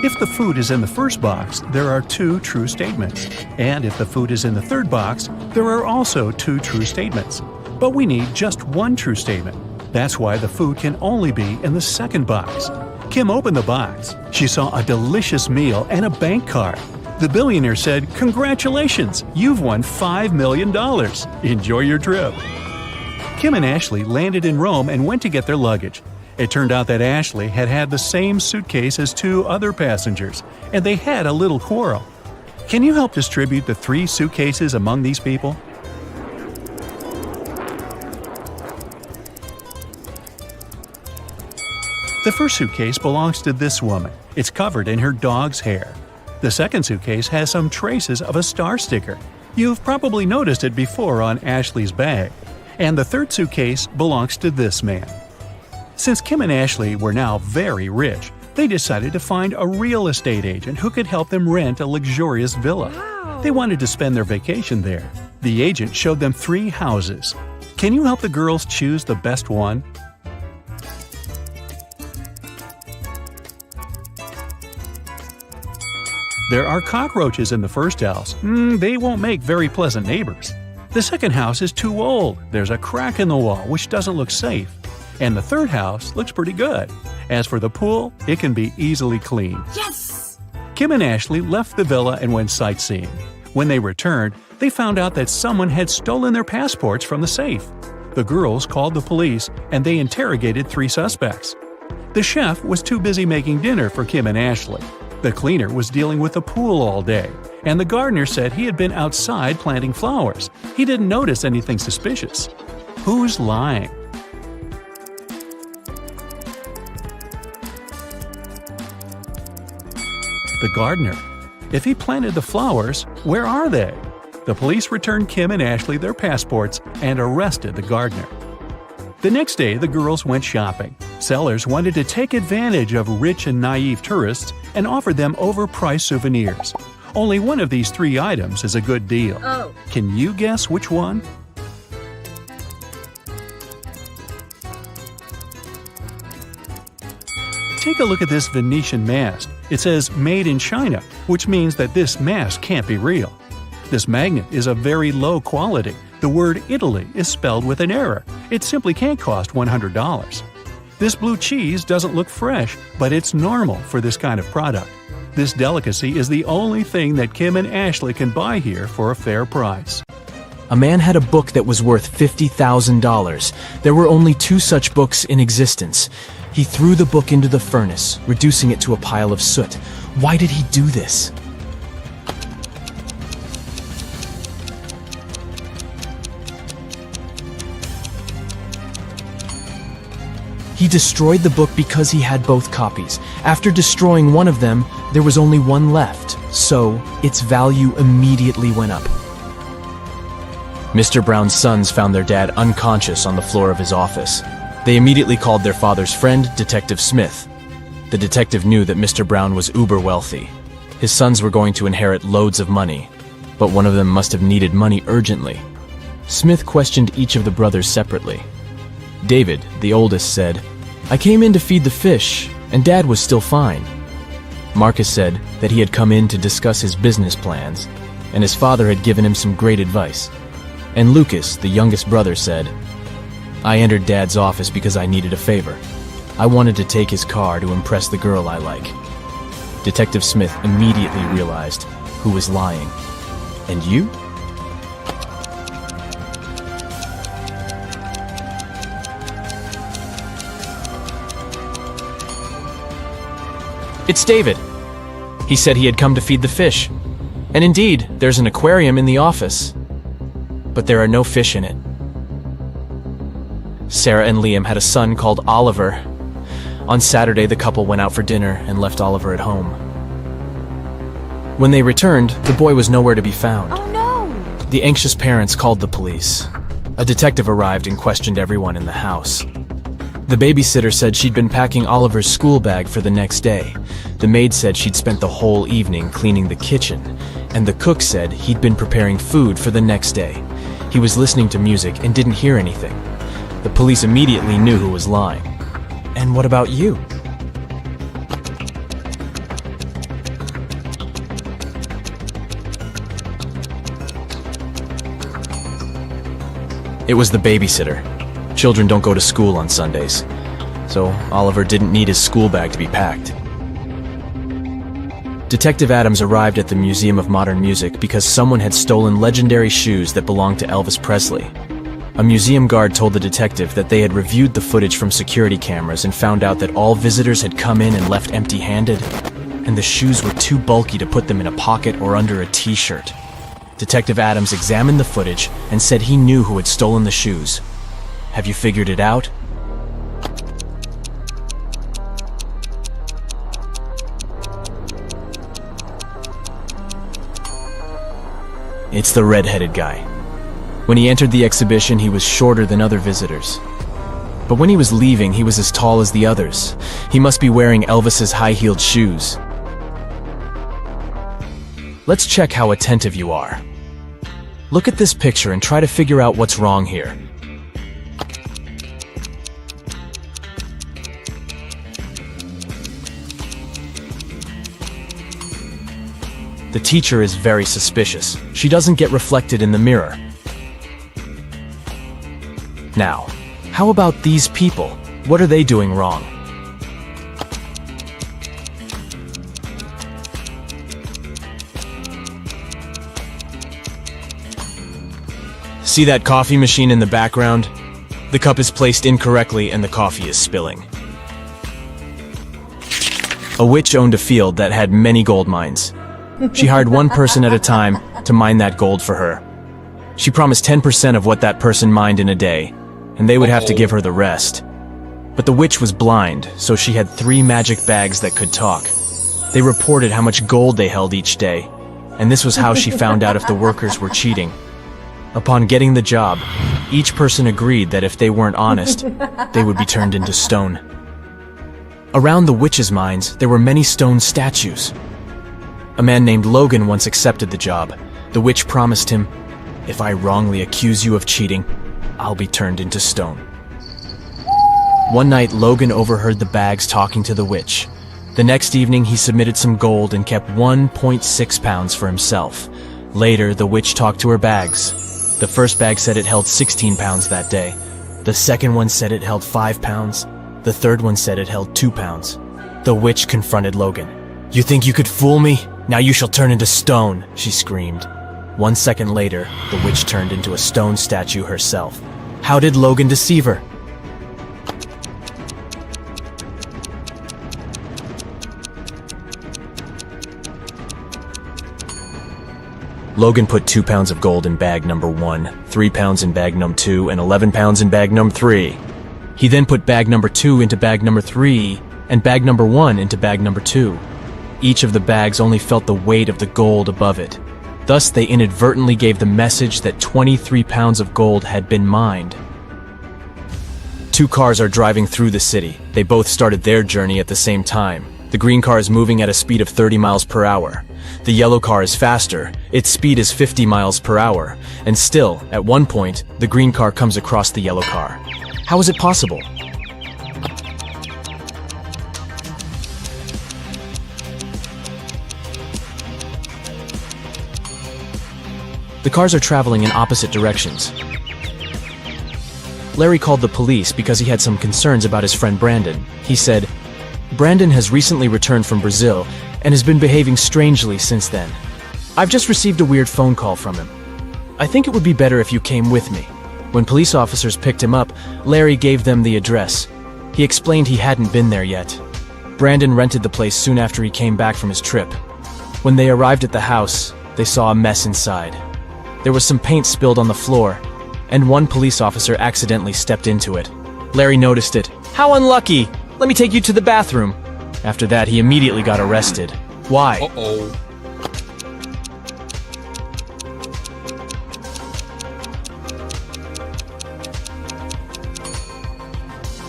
If the food is in the first box, there are 2 true statements. And if the food is in the third box, there are also 2 true statements. But we need just 1 true statement. That's why the food can only be in the second box. Kim opened the box. She saw a delicious meal and a bank card. The billionaire said, "Congratulations, you've won $5 million. Enjoy your trip." Kim and Ashley landed in Rome and went to get their luggage. It turned out that Ashley had had the same suitcase as 2 other passengers, and they had a little quarrel. Can you help distribute the 3 suitcases among these people? The first suitcase belongs to this woman. It's covered in her dog's hair. The second suitcase has some traces of a star sticker. You've probably noticed it before on Ashley's bag. And the third suitcase belongs to this man. Since Kim and Ashley were now very rich, they decided to find a real estate agent who could help them rent a luxurious villa. They wanted to spend their vacation there. The agent showed them 3 houses. Can you help the girls choose the best one? There are cockroaches in the first house. They won't make very pleasant neighbors. The second house is too old. There's a crack in the wall, which doesn't look safe. And the third house looks pretty good. As for the pool, it can be easily cleaned. Yes! Kim and Ashley left the villa and went sightseeing. When they returned, they found out that someone had stolen their passports from the safe. The girls called the police and they interrogated 3 suspects. The chef was too busy making dinner for Kim and Ashley. The cleaner was dealing with the pool all day, and the gardener said he had been outside planting flowers. He didn't notice anything suspicious. Who's lying? The gardener. If he planted the flowers, where are they? The police returned Kim and Ashley their passports and arrested the gardener. The next day, the girls went shopping. Sellers wanted to take advantage of rich and naive tourists and offered them overpriced souvenirs. Only one of these 3 items is a good deal. Oh. Can you guess which one? Take a look at this Venetian mask. It says "Made in China," which means that this mask can't be real. This magnet is of very low quality. The word Italy is spelled with an error. It simply can't cost $100. This blue cheese doesn't look fresh, but it's normal for this kind of product. This delicacy is the only thing that Kim and Ashley can buy here for a fair price. A man had a book that was worth $50,000. There were only 2 such books in existence. He threw the book into the furnace, reducing it to a pile of soot. Why did he do this? He destroyed the book because he had both copies. After destroying one of them, there was only one left, so its value immediately went up. Mr. Brown's sons found their dad unconscious on the floor of his office. They immediately called their father's friend, Detective Smith. The detective knew that Mr. Brown was uber wealthy. His sons were going to inherit loads of money, but one of them must have needed money urgently. Smith questioned each of the brothers separately. David, the oldest, said, "I came in to feed the fish, and Dad was still fine." Marcus said that he had come in to discuss his business plans, and his father had given him some great advice. And Lucas, the youngest brother, said, "I entered Dad's office because I needed a favor. I wanted to take his car to impress the girl I like." Detective Smith immediately realized who was lying. And you? It's David. He said he had come to feed the fish. And indeed, there's an aquarium in the office. But there are no fish in it. Sarah and Liam had a son called Oliver. On Saturday, the couple went out for dinner and left Oliver at home. When they returned, the boy was nowhere to be found. Oh no! The anxious parents called the police. A detective arrived and questioned everyone in the house. The babysitter said she'd been packing Oliver's school bag for the next day. The maid said she'd spent the whole evening cleaning the kitchen, and the cook said he'd been preparing food for the next day. He was listening to music and didn't hear anything. The police immediately knew who was lying. And what about you? It was the babysitter. Children don't go to school on Sundays, so Oliver didn't need his school bag to be packed. Detective Adams arrived at the Museum of Modern Music because someone had stolen legendary shoes that belonged to Elvis Presley. A museum guard told the detective that they had reviewed the footage from security cameras and found out that all visitors had come in and left empty-handed, and the shoes were too bulky to put them in a pocket or under a t-shirt. Detective Adams examined the footage and said he knew who had stolen the shoes. Have you figured it out? It's the red-headed guy. When he entered the exhibition, he was shorter than other visitors. But when he was leaving, he was as tall as the others. He must be wearing Elvis's high-heeled shoes. Let's check how attentive you are. Look at this picture and try to figure out what's wrong here. The teacher is very suspicious. She doesn't get reflected in the mirror. Now, how about these people? What are they doing wrong? See that coffee machine in the background? The cup is placed incorrectly and the coffee is spilling. A witch owned a field that had many gold mines. She hired one person at a time to mine that gold for her. She promised 10% of what that person mined in a day, and they would have to give her the rest. But the witch was blind, so she had 3 magic bags that could talk. They reported how much gold they held each day, and this was how she found out if the workers were cheating. Upon getting the job, each person agreed that if they weren't honest, they would be turned into stone. Around the witch's mines, there were many stone statues. A man named Logan once accepted the job. The witch promised him, "If I wrongly accuse you of cheating, I'll be turned into stone." One night, Logan overheard the bags talking to the witch. The next evening, he submitted some gold and kept 1.6 pounds for himself. Later, the witch talked to her bags. The first bag said it held 16 pounds that day. The second one said it held 5 pounds. The third one said it held 2 pounds. The witch confronted Logan. "You think you could fool me? Now you shall turn into stone," she screamed. 1 second later, the witch turned into a stone statue herself. How did Logan deceive her? Logan put 2 pounds of gold in bag number 1, 3 pounds in bag number 2, and 11 pounds in bag number 3. He then put bag number 2 into bag number 3, and bag number 1 into bag number 2. Each of the bags only felt the weight of the gold above it. Thus, they inadvertently gave the message that 23 pounds of gold had been mined. 2 cars are driving through the city. They both started their journey at the same time. The green car is moving at a speed of 30 miles per hour. The yellow car is faster. Its speed is 50 miles per hour. And still, at one point, the green car comes across the yellow car. How is it possible? The cars are traveling in opposite directions. Larry called the police because he had some concerns about his friend Brandon. He said, "Brandon has recently returned from Brazil and has been behaving strangely since then. I've just received a weird phone call from him. I think it would be better if you came with me." When police officers picked him up, Larry gave them the address. He explained he hadn't been there yet. Brandon rented the place soon after he came back from his trip. When they arrived at the house, they saw a mess inside. There was some paint spilled on the floor, and one police officer accidentally stepped into it. Larry noticed it. "How unlucky! Let me take you to the bathroom." After that, he immediately got arrested. Why? Uh-oh.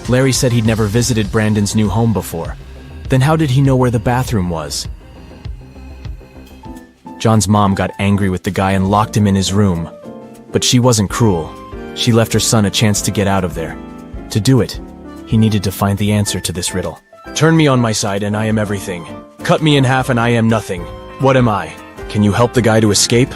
Larry said he'd never visited Brandon's new home before. Then how did he know where the bathroom was? John's mom got angry with the guy and locked him in his room. But she wasn't cruel. She left her son a chance to get out of there. To do it, he needed to find the answer to this riddle. Turn me on my side and I am everything. Cut me in half and I am nothing. What am I? Can you help the guy to escape?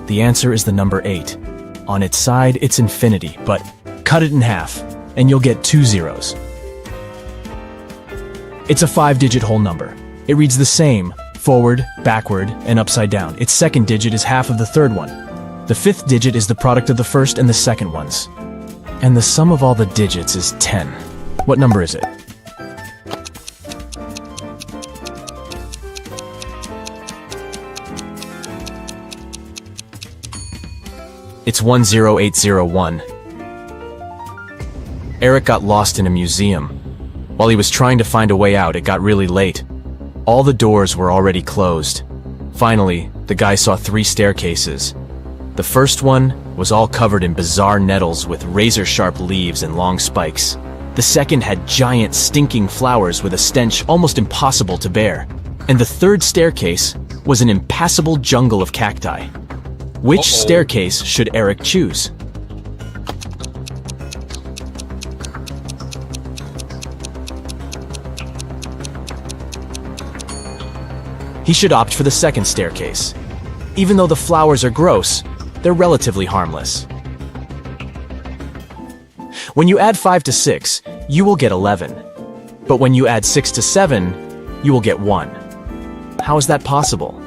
The answer is the number 8. On its side, it's infinity, but cut it in half, and you'll get 2 zeros. It's a 5-digit whole number. It reads the same, forward, backward, and upside down. Its second digit is half of the third one. The 5th digit is the product of the first and the second ones. And the sum of all the digits is 10. What number is it? It's 10801. Eric got lost in a museum. While he was trying to find a way out, it got really late. All the doors were already closed. Finally, the guy saw 3 staircases. The first one was all covered in bizarre nettles with razor-sharp leaves and long spikes. The second had giant, stinking flowers with a stench almost impossible to bear. And the third staircase was an impassable jungle of cacti. Which staircase should Eric choose? He should opt for the second staircase. Even though the flowers are gross, they're relatively harmless. When you add 5 to 6, you will get 11. But when you add 6 to 7, you will get 1. How is that possible?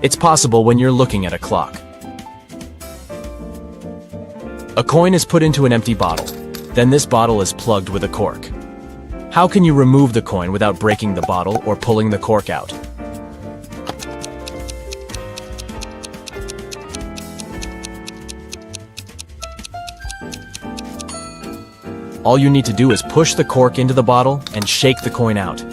It's possible when you're looking at a clock. A coin is put into an empty bottle. Then this bottle is plugged with a cork. How can you remove the coin without breaking the bottle or pulling the cork out? All you need to do is push the cork into the bottle and shake the coin out.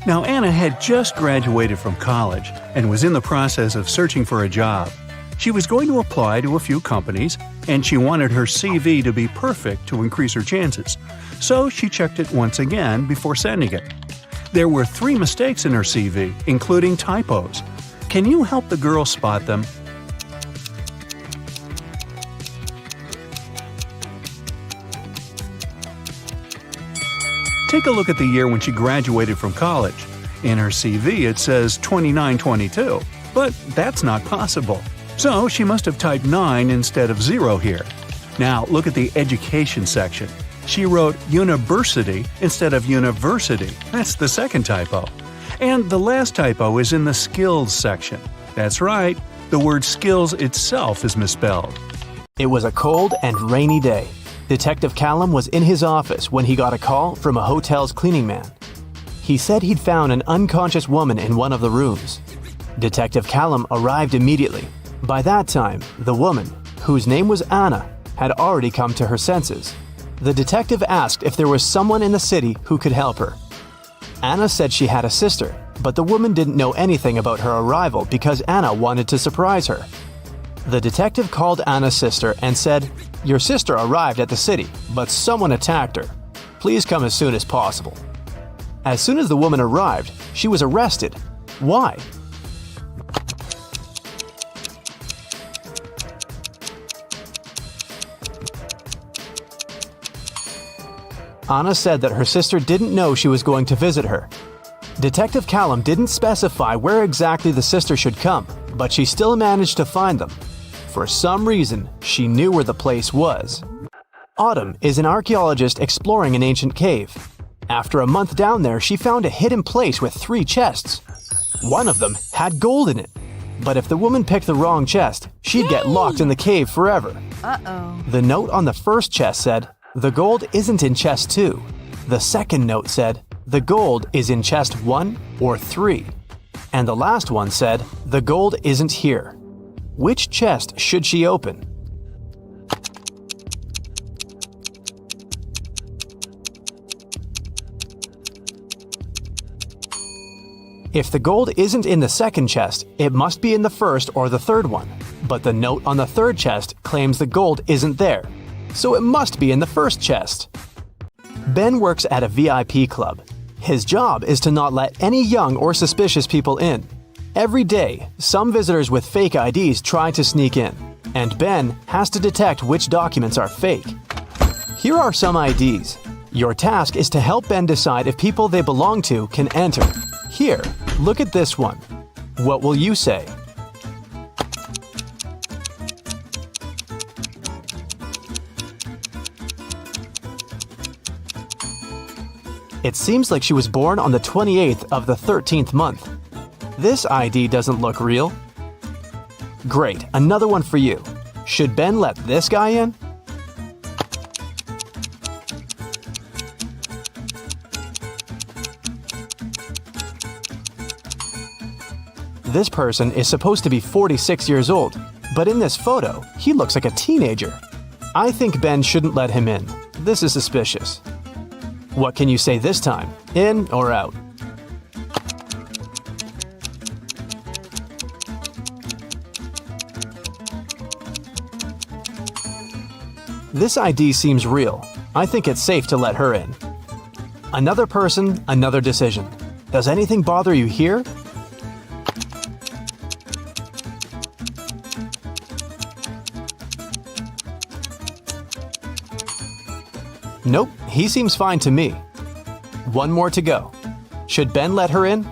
Now, Anna had just graduated from college and was in the process of searching for a job. She was going to apply to a few companies, and she wanted her CV to be perfect to increase her chances. So she checked it once again before sending it. There were 3 mistakes in her CV, including typos. Can you help the girl spot them? Take a look at the year when she graduated from college. In her CV, it says 2922, but that's not possible. So she must have typed 9 instead of 0 here. Now look at the education section. She wrote university instead of university. That's the second typo. And the last typo is in the skills section. That's right, the word skills itself is misspelled. It was a cold and rainy day. Detective Callum was in his office when he got a call from a hotel's cleaning man. He said he'd found an unconscious woman in one of the rooms. Detective Callum arrived immediately. By that time, the woman, whose name was Anna, had already come to her senses. The detective asked if there was someone in the city who could help her. Anna said she had a sister, but the woman didn't know anything about her arrival because Anna wanted to surprise her. The detective called Anna's sister and said, "Your sister arrived at the city, but someone attacked her. Please come as soon as possible." As soon as the woman arrived, she was arrested. Why? Anna said that her sister didn't know she was going to visit her. Detective Callum didn't specify where exactly the sister should come, but she still managed to find them. For some reason, she knew where the place was. Autumn is an archaeologist exploring an ancient cave. After a month down there, she found a hidden place with 3 chests. One of them had gold in it. But if the woman picked the wrong chest, she'd get locked in the cave forever. The note on the first chest said, "The gold isn't in chest 2. The second note said, "The gold is in chest 1 or 3. And the last one said, "The gold isn't here." Which chest should she open? If the gold isn't in the second chest, it must be in the first or the third one. But the note on the third chest claims the gold isn't there, so it must be in the first chest. Ben works at a VIP club. His job is to not let any young or suspicious people in. Every day, some visitors with fake IDs try to sneak in, and Ben has to detect which documents are fake. Here are some IDs. Your task is to help Ben decide if people they belong to can enter. Here, Look at this one. What will you say? It seems like she was born on the 28th of the 13th month. This ID doesn't look real. Great, another one for you. Should Ben let this guy in? This person is supposed to be 46 years old, but in this photo, he looks like a teenager. I think Ben shouldn't let him in. This is suspicious. What can you say this time? In or out? This ID seems real. I think it's safe to let her in. Another person, another decision. Does anything bother you here? Nope, he seems fine to me. One more to go. Should Ben let her in?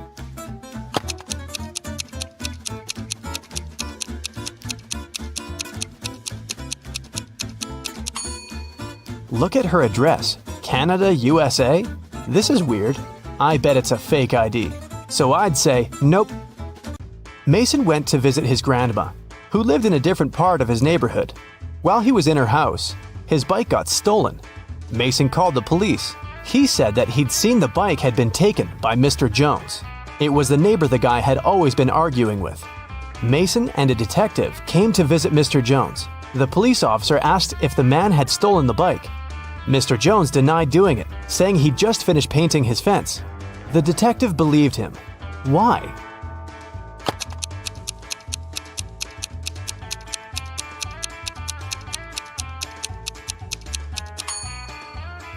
Look at her address. Canada, USA? This is weird. I bet it's a fake ID. So I'd say, nope. Mason went to visit his grandma, who lived in a different part of his neighborhood. While he was in her house, his bike got stolen. Mason called the police. He said that he'd seen the bike had been taken by Mr. Jones. It was the neighbor the guy had always been arguing with. Mason and a detective came to visit Mr. Jones. The police officer asked if the man had stolen the bike. Mr. Jones denied doing it, saying he'd just finished painting his fence. The detective believed him. Why?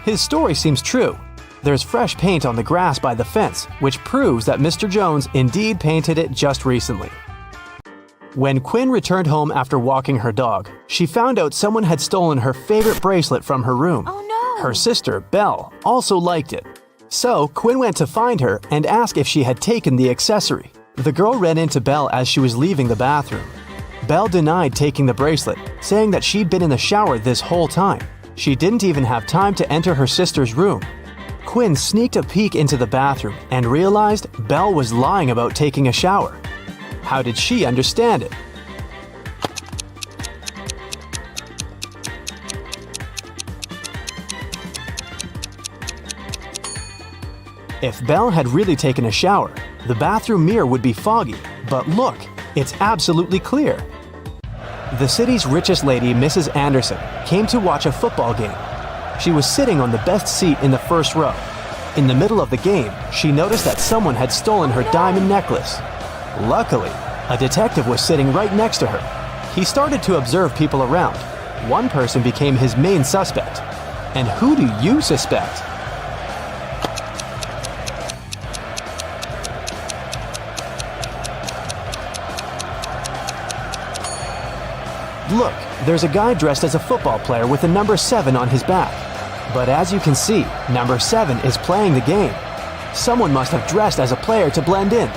His story seems true. There's fresh paint on the grass by the fence, which proves that Mr. Jones indeed painted it just recently. When Quinn returned home after walking her dog, she found out someone had stolen her favorite bracelet from her room. Oh no! Her sister, Belle, also liked it. So Quinn went to find her and asked if she had taken the accessory. The girl ran into Belle as she was leaving the bathroom. Belle denied taking the bracelet, saying that she'd been in the shower this whole time. She didn't even have time to enter her sister's room. Quinn sneaked a peek into the bathroom and realized Belle was lying about taking a shower. How did she understand it? If Belle had really taken a shower, the bathroom mirror would be foggy, but look, it's absolutely clear. The city's richest lady, Mrs. Anderson, came to watch a football game. She was sitting on the best seat in the first row. In the middle of the game, she noticed that someone had stolen her diamond necklace. Luckily, a detective was sitting right next to her. He started to observe people around. One person became his main suspect. And who do you suspect? Look, there's a guy dressed as a football player with a number 7 on his back. But as you can see, number 7 is playing the game. Someone must have dressed as a player to blend in.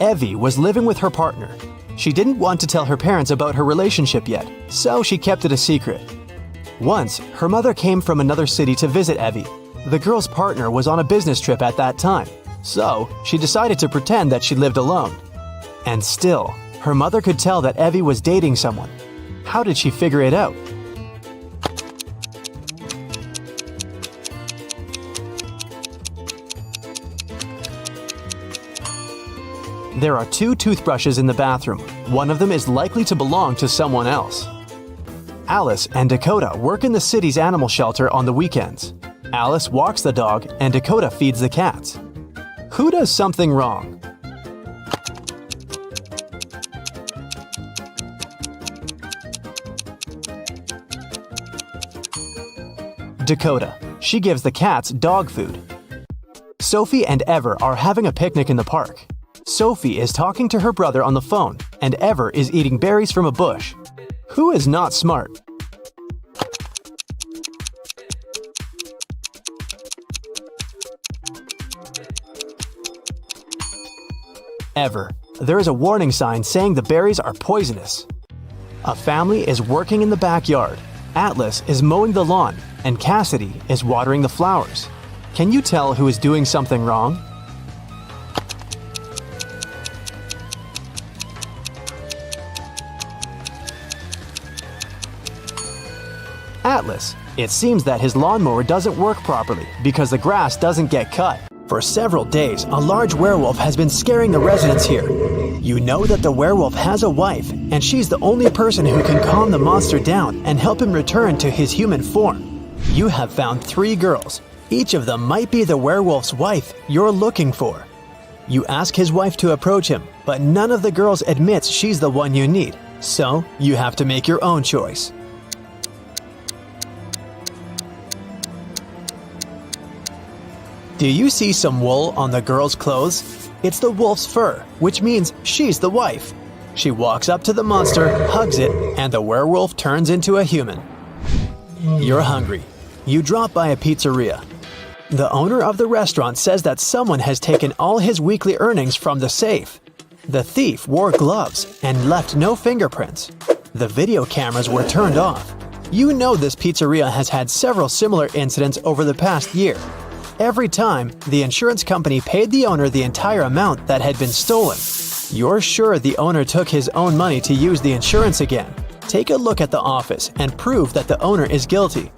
Evie was living with her partner. She didn't want to tell her parents about her relationship yet, so she kept it a secret. Once, her mother came from another city to visit Evie. The girl's partner was on a business trip at that time, so she decided to pretend that she lived alone. And still, her mother could tell that Evie was dating someone. How did she figure it out? There are 2 toothbrushes in the bathroom. One of them is likely to belong to someone else. Alice and Dakota work in the city's animal shelter on the weekends. Alice walks the dog and Dakota feeds the cats. Who does something wrong? Dakota. She gives the cats dog food. Sophie and Ever are having a picnic in the park. Sophie is talking to her brother on the phone, and Ever is eating berries from a bush. Who is not smart? ever. There is a warning sign saying the berries are poisonous. A family is working in the backyard. Atlas is mowing the lawn, and Cassidy is watering the flowers. Can you tell who is doing something wrong? Atlas. It seems that his lawnmower doesn't work properly because the grass doesn't get cut. For several days, a large werewolf has been scaring the residents here. You know that the werewolf has a wife, and she's the only person who can calm the monster down and help him return to his human form. You have found 3 girls. Each of them might be the werewolf's wife you're looking for. You ask his wife to approach him, but none of the girls admits she's the one you need, so you have to make your own choice. Do you see some wool on the girl's clothes? It's the wolf's fur, which means she's the wife. She walks up to the monster, hugs it, and the werewolf turns into a human. You're hungry. You drop by a pizzeria. The owner of the restaurant says that someone has taken all his weekly earnings from the safe. The thief wore gloves and left no fingerprints. The video cameras were turned off. You know this pizzeria has had several similar incidents over the past year. Every time, the insurance company paid the owner the entire amount that had been stolen. You're sure the owner took his own money to use the insurance again. Take a look at the office and prove that the owner is guilty.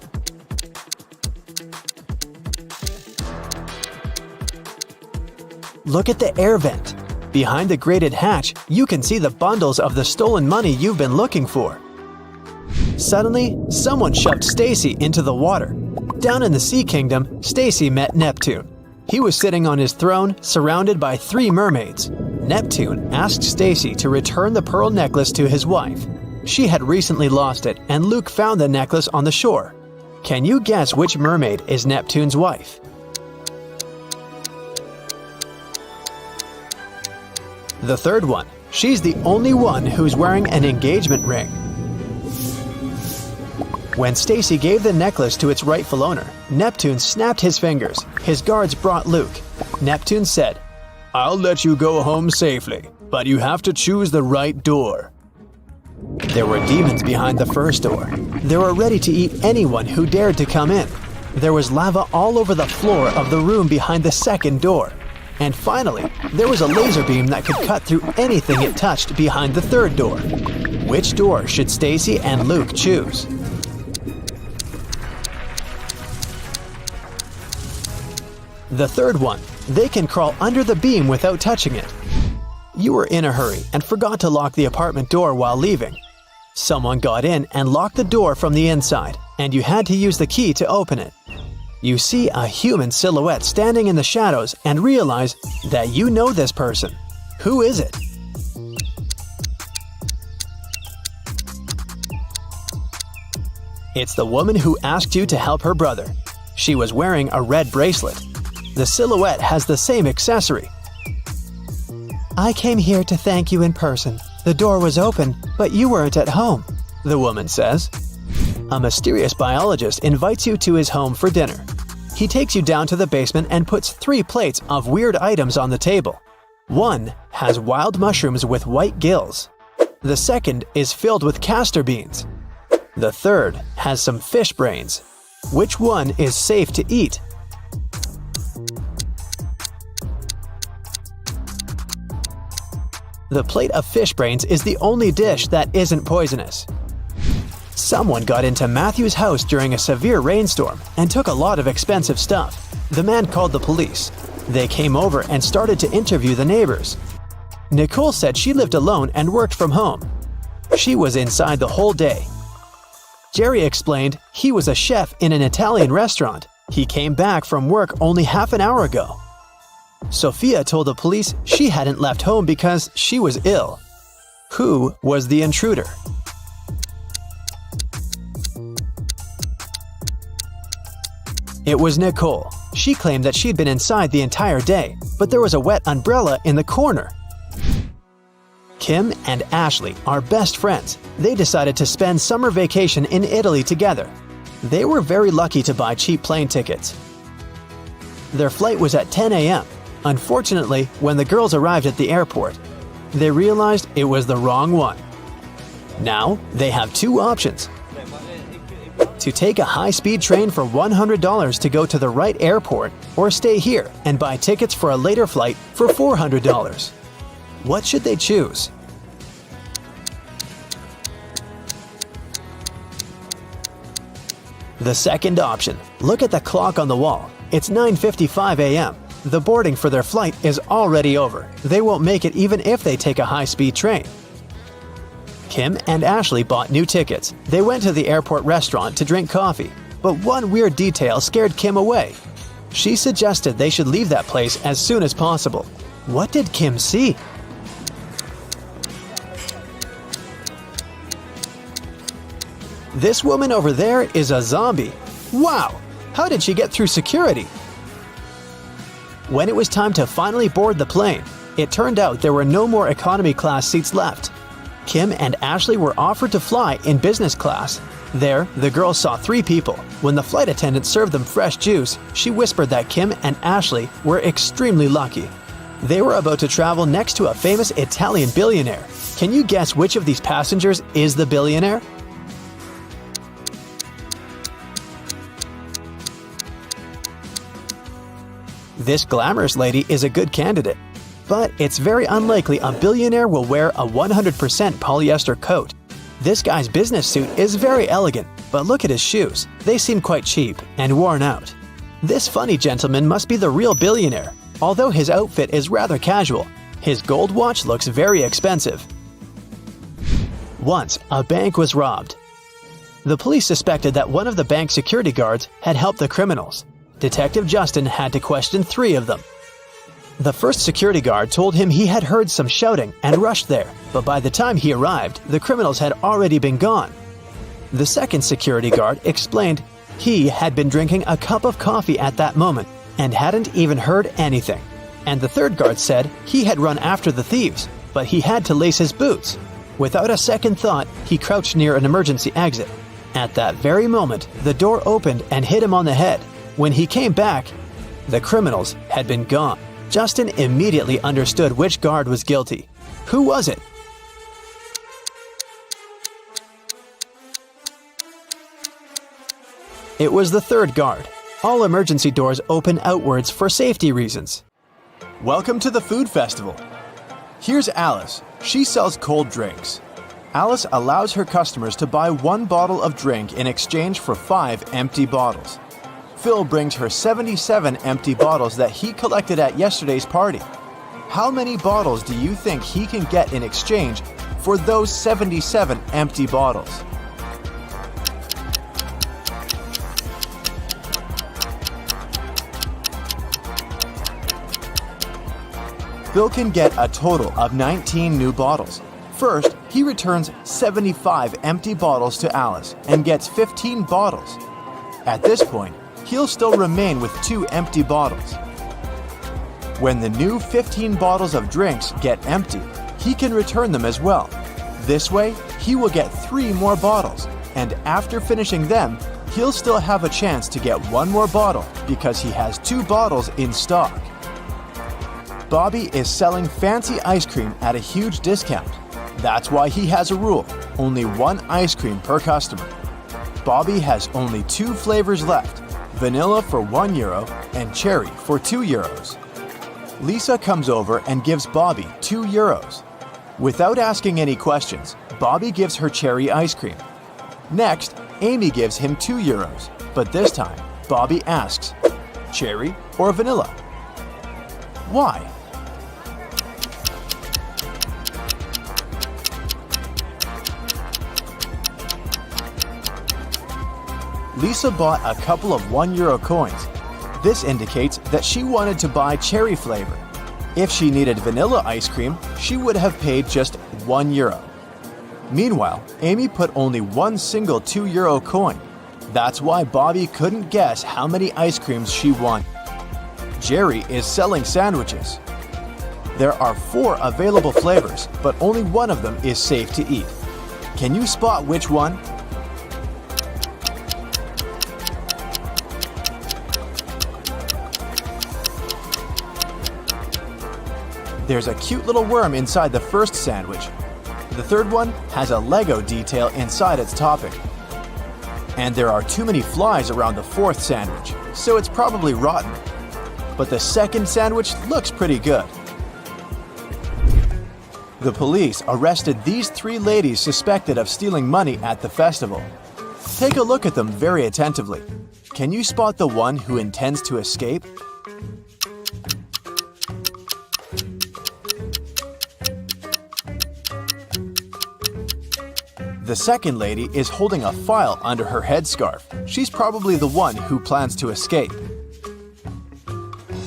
Look at the air vent. Behind the grated hatch, you can see the bundles of the stolen money you've been looking for. Suddenly, someone shoved Stacy into the water. Down in the Sea Kingdom, Stacy met Neptune. He was sitting on his throne, surrounded by 3 mermaids. Neptune asked Stacy to return the pearl necklace to his wife. She had recently lost it, and Luke found the necklace on the shore. Can you guess which mermaid is Neptune's wife? The third one. She's the only one who's wearing an engagement ring. When Stacy gave the necklace to its rightful owner, Neptune snapped his fingers. His guards brought Luke. Neptune said, "I'll let you go home safely, but you have to choose the right door." There were demons behind the first door. They were ready to eat anyone who dared to come in. There was lava all over the floor of the room behind the second door. And finally, there was a laser beam that could cut through anything it touched behind the third door. Which door should Stacy and Luke choose? The third one. They can crawl under the beam without touching it. You were in a hurry and forgot to lock the apartment door while leaving. Someone got in and locked the door from the inside, and you had to use the key to open it. You see a human silhouette standing in the shadows and realize that you know this person. Who is it? It's the woman who asked you to help her brother. She was wearing a red bracelet. The silhouette has the same accessory. "I came here to thank you in person. The door was open, but you weren't at home," the woman says. A mysterious biologist invites you to his home for dinner. He takes you down to the basement and puts 3 plates of weird items on the table. One has wild mushrooms with white gills. The second is filled with castor beans. The third has some fish brains. Which one is safe to eat? The plate of fish brains is the only dish that isn't poisonous. Someone got into Matthew's house during a severe rainstorm and took a lot of expensive stuff. The man called the police. They came over and started to interview the neighbors. Nicole said she lived alone and worked from home. She was inside the whole day. Jerry explained he was a chef in an Italian restaurant. He came back from work only half an hour ago. Sophia told the police she hadn't left home because she was ill. Who was the intruder? It was Nicole. She claimed that she'd been inside the entire day, but there was a wet umbrella in the corner. Kim and Ashley are best friends. They decided to spend summer vacation in Italy together. They were very lucky to buy cheap plane tickets. Their flight was at 10 a.m. Unfortunately, when the girls arrived at the airport, they realized it was the wrong one. Now, they have two options. To take a high-speed train for $100 to go to the right airport, or stay here and buy tickets for a later flight for $400. What should they choose? The second option. Look at the clock on the wall. It's 9:55 a.m. The boarding for their flight is already over. They won't make it even if they take a high-speed train. Kim and Ashley bought new tickets. They went to the airport restaurant to drink coffee. But one weird detail scared Kim away. She suggested they should leave that place as soon as possible. What did Kim see? This woman over there is a zombie. Wow! How did she get through security? When it was time to finally board the plane, it turned out there were no more economy class seats left. Kim and Ashley were offered to fly in business class. There, the girls saw 3 people. When the flight attendant served them fresh juice, she whispered that Kim and Ashley were extremely lucky. They were about to travel next to a famous Italian billionaire. Can you guess which of these passengers is the billionaire? This glamorous lady is a good candidate, but it's very unlikely a billionaire will wear a 100% polyester coat. This guy's business suit is very elegant, but look at his shoes. They seem quite cheap and worn out. This funny gentleman must be the real billionaire. Although his outfit is rather casual, his gold watch looks very expensive. Once, a bank was robbed. The police suspected that one of the bank security guards had helped the criminals. Detective Justin had to question 3 of them. The first security guard told him he had heard some shouting and rushed there, but by the time he arrived, the criminals had already been gone. The second security guard explained he had been drinking a cup of coffee at that moment and hadn't even heard anything. And the third guard said he had run after the thieves, but he had to lace his boots. Without a second thought, he crouched near an emergency exit. At that very moment, the door opened and hit him on the head. When he came back, the criminals had been gone. Justin immediately understood which guard was guilty. Who was it? It was the third guard. All emergency doors open outwards for safety reasons. Welcome to the food festival. Here's Alice. She sells cold drinks. Alice allows her customers to buy 1 bottle of drink in exchange for 5 empty bottles. Phil brings her 77 empty bottles that he collected at yesterday's party. How many bottles do you think he can get in exchange for those 77 empty bottles? Phil can get a total of 19 new bottles. First, he returns 75 empty bottles to Alice and gets 15 bottles. At this point, he'll still remain with 2 empty bottles. When the new 15 bottles of drinks get empty, he can return them as well. This way, he will get 3 more bottles, and after finishing them, he'll still have a chance to get 1 more bottle because he has 2 bottles in stock. Bobby is selling fancy ice cream at a huge discount. That's why he has a rule: only 1 ice cream per customer. Bobby has only 2 flavors left: vanilla for €1 and cherry for €2. Lisa comes over and gives Bobby €2. Without asking any questions, Bobby gives her cherry ice cream. Next, Amy gives him €2, but this time, Bobby asks, cherry or vanilla? Why? Lisa bought a couple of €1 coins. This indicates that she wanted to buy cherry flavor. If she needed vanilla ice cream, she would have paid just €1. Meanwhile, Amy put only 1 single €2 coin. That's why Bobby couldn't guess how many ice creams she wanted. Jerry is selling sandwiches. There are 4 available flavors, but only one of them is safe to eat. Can you spot which one? There's a cute little worm inside the first sandwich. The third one has a Lego detail inside its topping. And there are too many flies around the fourth sandwich, so it's probably rotten. But the second sandwich looks pretty good. The police arrested these 3 ladies suspected of stealing money at the festival. Take a look at them very attentively. Can you spot the one who intends to escape? The second lady is holding a file under her headscarf. She's probably the one who plans to escape.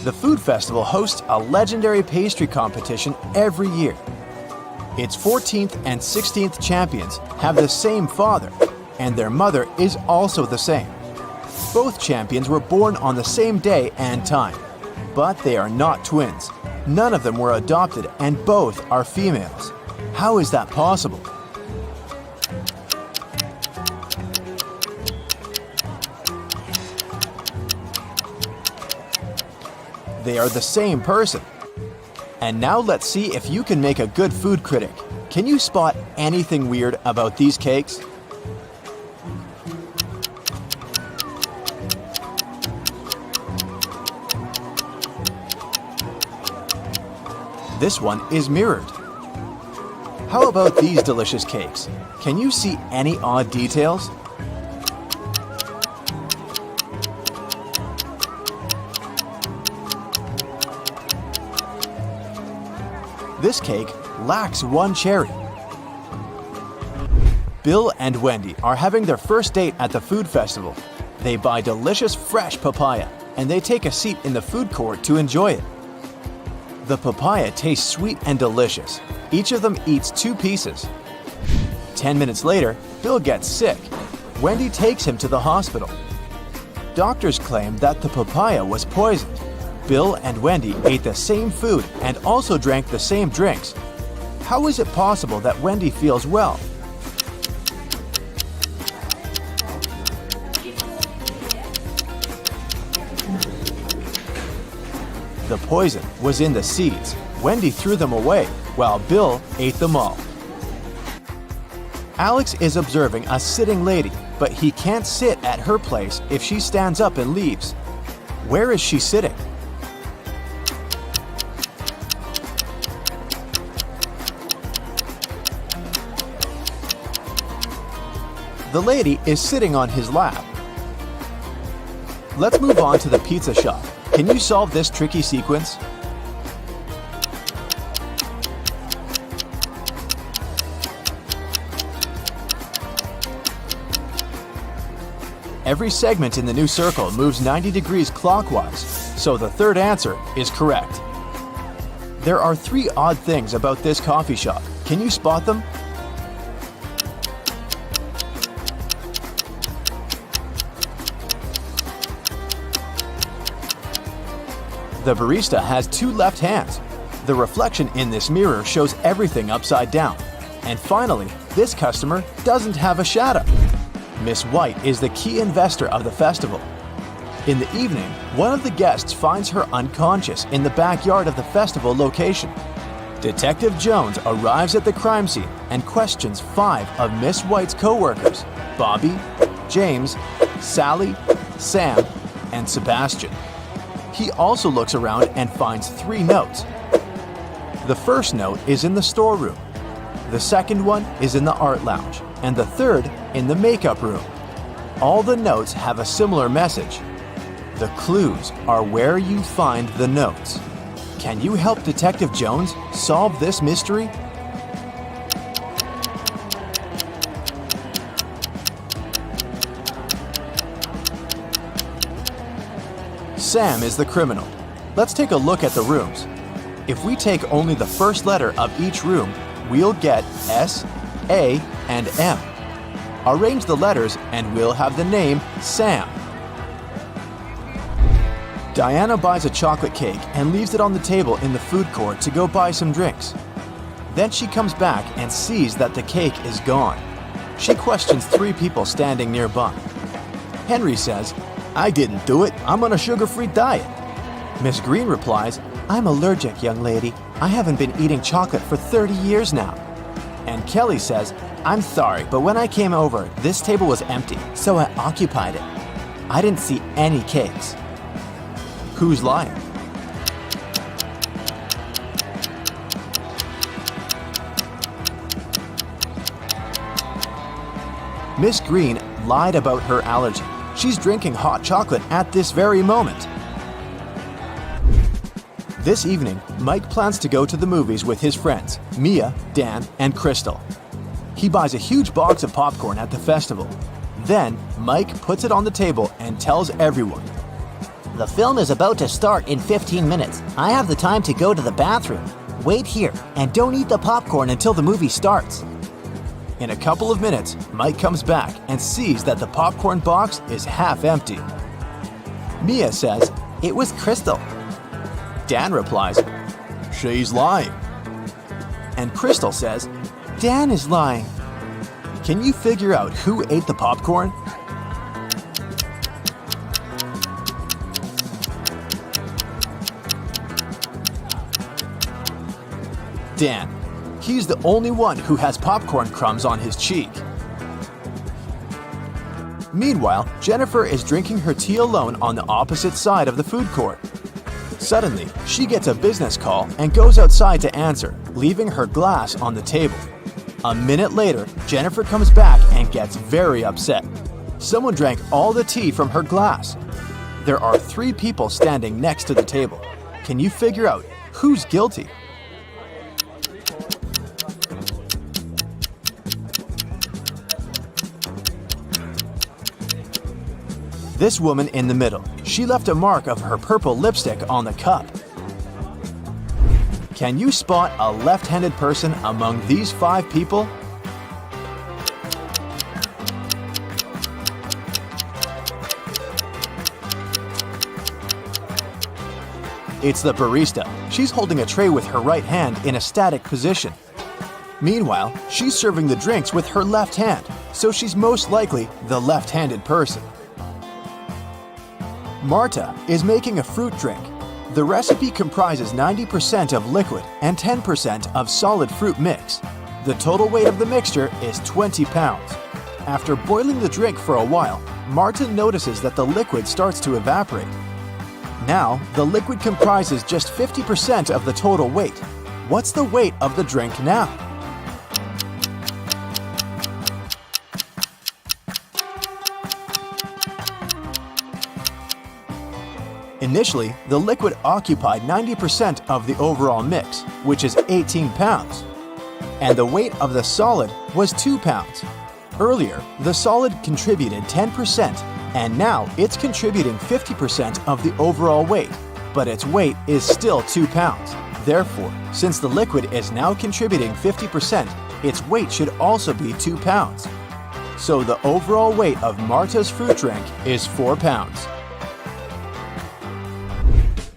The food festival hosts a legendary pastry competition every year. Its 14th and 16th champions have the same father, and their mother is also the same. Both champions were born on the same day and time, but they are not twins. None of them were adopted, and both are females. How is that possible? They are the same person. And now let's see if you can make a good food critic. Can you spot anything weird about these cakes? This one is mirrored. How about these delicious cakes? Can you see any odd details? This cake lacks one cherry. Bill and Wendy are having their first date at the food festival. They buy delicious fresh papaya, and they take a seat in the food court to enjoy it. The papaya tastes sweet and delicious. Each of them eats 2 pieces. 10 minutes later, Bill gets sick. Wendy takes him to the hospital. Doctors claim that the papaya was poisoned. Bill and Wendy ate the same food and also drank the same drinks. How is it possible that Wendy feels well? The poison was in the seeds. Wendy threw them away, while Bill ate them all. Alex is observing a sitting lady, but he can't sit at her place if she stands up and leaves. Where is she sitting? The lady is sitting on his lap. Let's move on to the pizza shop. Can you solve this tricky sequence? Every segment in the new circle moves 90 degrees clockwise, so the third answer is correct. There are 3 odd things about this coffee shop. Can you spot them? The barista has 2 left hands. The reflection in this mirror shows everything upside down. And finally, this customer doesn't have a shadow. Miss White is the key investor of the festival. In the evening, one of the guests finds her unconscious in the backyard of the festival location. Detective Jones arrives at the crime scene and questions 5 of Miss White's co-workers: Bobby, James, Sally, Sam, and Sebastian. He also looks around and finds 3 notes. The first note is in the storeroom. The second one is in the art lounge, and the third in the makeup room. All the notes have a similar message. The clues are where you find the notes. Can you help Detective Jones solve this mystery? Sam is the criminal. Let's take a look at the rooms. If we take only the first letter of each room, we'll get S, A, and M. Arrange the letters and we'll have the name Sam. Diana buys a chocolate cake and leaves it on the table in the food court to go buy some drinks. Then she comes back and sees that the cake is gone. She questions 3 people standing nearby. Henry says, "I didn't do it. I'm on a sugar-free diet." Miss Green replies, "I'm allergic, young lady. I haven't been eating chocolate for 30 years now. And Kelly says, I'm sorry, but when I came over, this table was empty, so I occupied it. I didn't see any cakes. Who's lying? Miss Green lied about her allergy. She's drinking hot chocolate at this very moment. This evening, Mike plans to go to the movies with his friends, Mia, Dan, and Crystal. He buys a huge box of popcorn at the festival. Then, Mike puts it on the table and tells everyone. The film is about to start in 15 minutes. I have the time to go to the bathroom. Wait here and don't eat the popcorn until the movie starts. In a couple of minutes, Mike comes back and sees that the popcorn box is half empty. Mia says, it was Crystal. Dan replies, she's lying. And Crystal says, Dan is lying. Can you figure out who ate the popcorn? Dan. He's the only one who has popcorn crumbs on his cheek. Meanwhile, Jennifer is drinking her tea alone on the opposite side of the food court. Suddenly, she gets a business call and goes outside to answer, leaving her glass on the table. A minute later, Jennifer comes back and gets very upset. Someone drank all the tea from her glass. There are 3 people standing next to the table. Can you figure out who's guilty? This woman in the middle, she left a mark of her purple lipstick on the cup. Can you spot a left-handed person among these 5 people? It's the barista. She's holding a tray with her right hand in a static position. Meanwhile, she's serving the drinks with her left hand, so she's most likely the left-handed person. Marta is making a fruit drink. The recipe comprises 90% of liquid and 10% of solid fruit mix. The total weight of the mixture is 20 pounds. After boiling the drink for a while, Marta notices that the liquid starts to evaporate. Now, the liquid comprises just 50% of the total weight. What's the weight of the drink now? Initially, the liquid occupied 90% of the overall mix, which is 18 pounds. And the weight of the solid was 2 pounds. Earlier, the solid contributed 10%, and now it's contributing 50% of the overall weight, but its weight is still 2 pounds. Therefore, since the liquid is now contributing 50%, its weight should also be 2 pounds. So the overall weight of Marta's fruit drink is 4 pounds.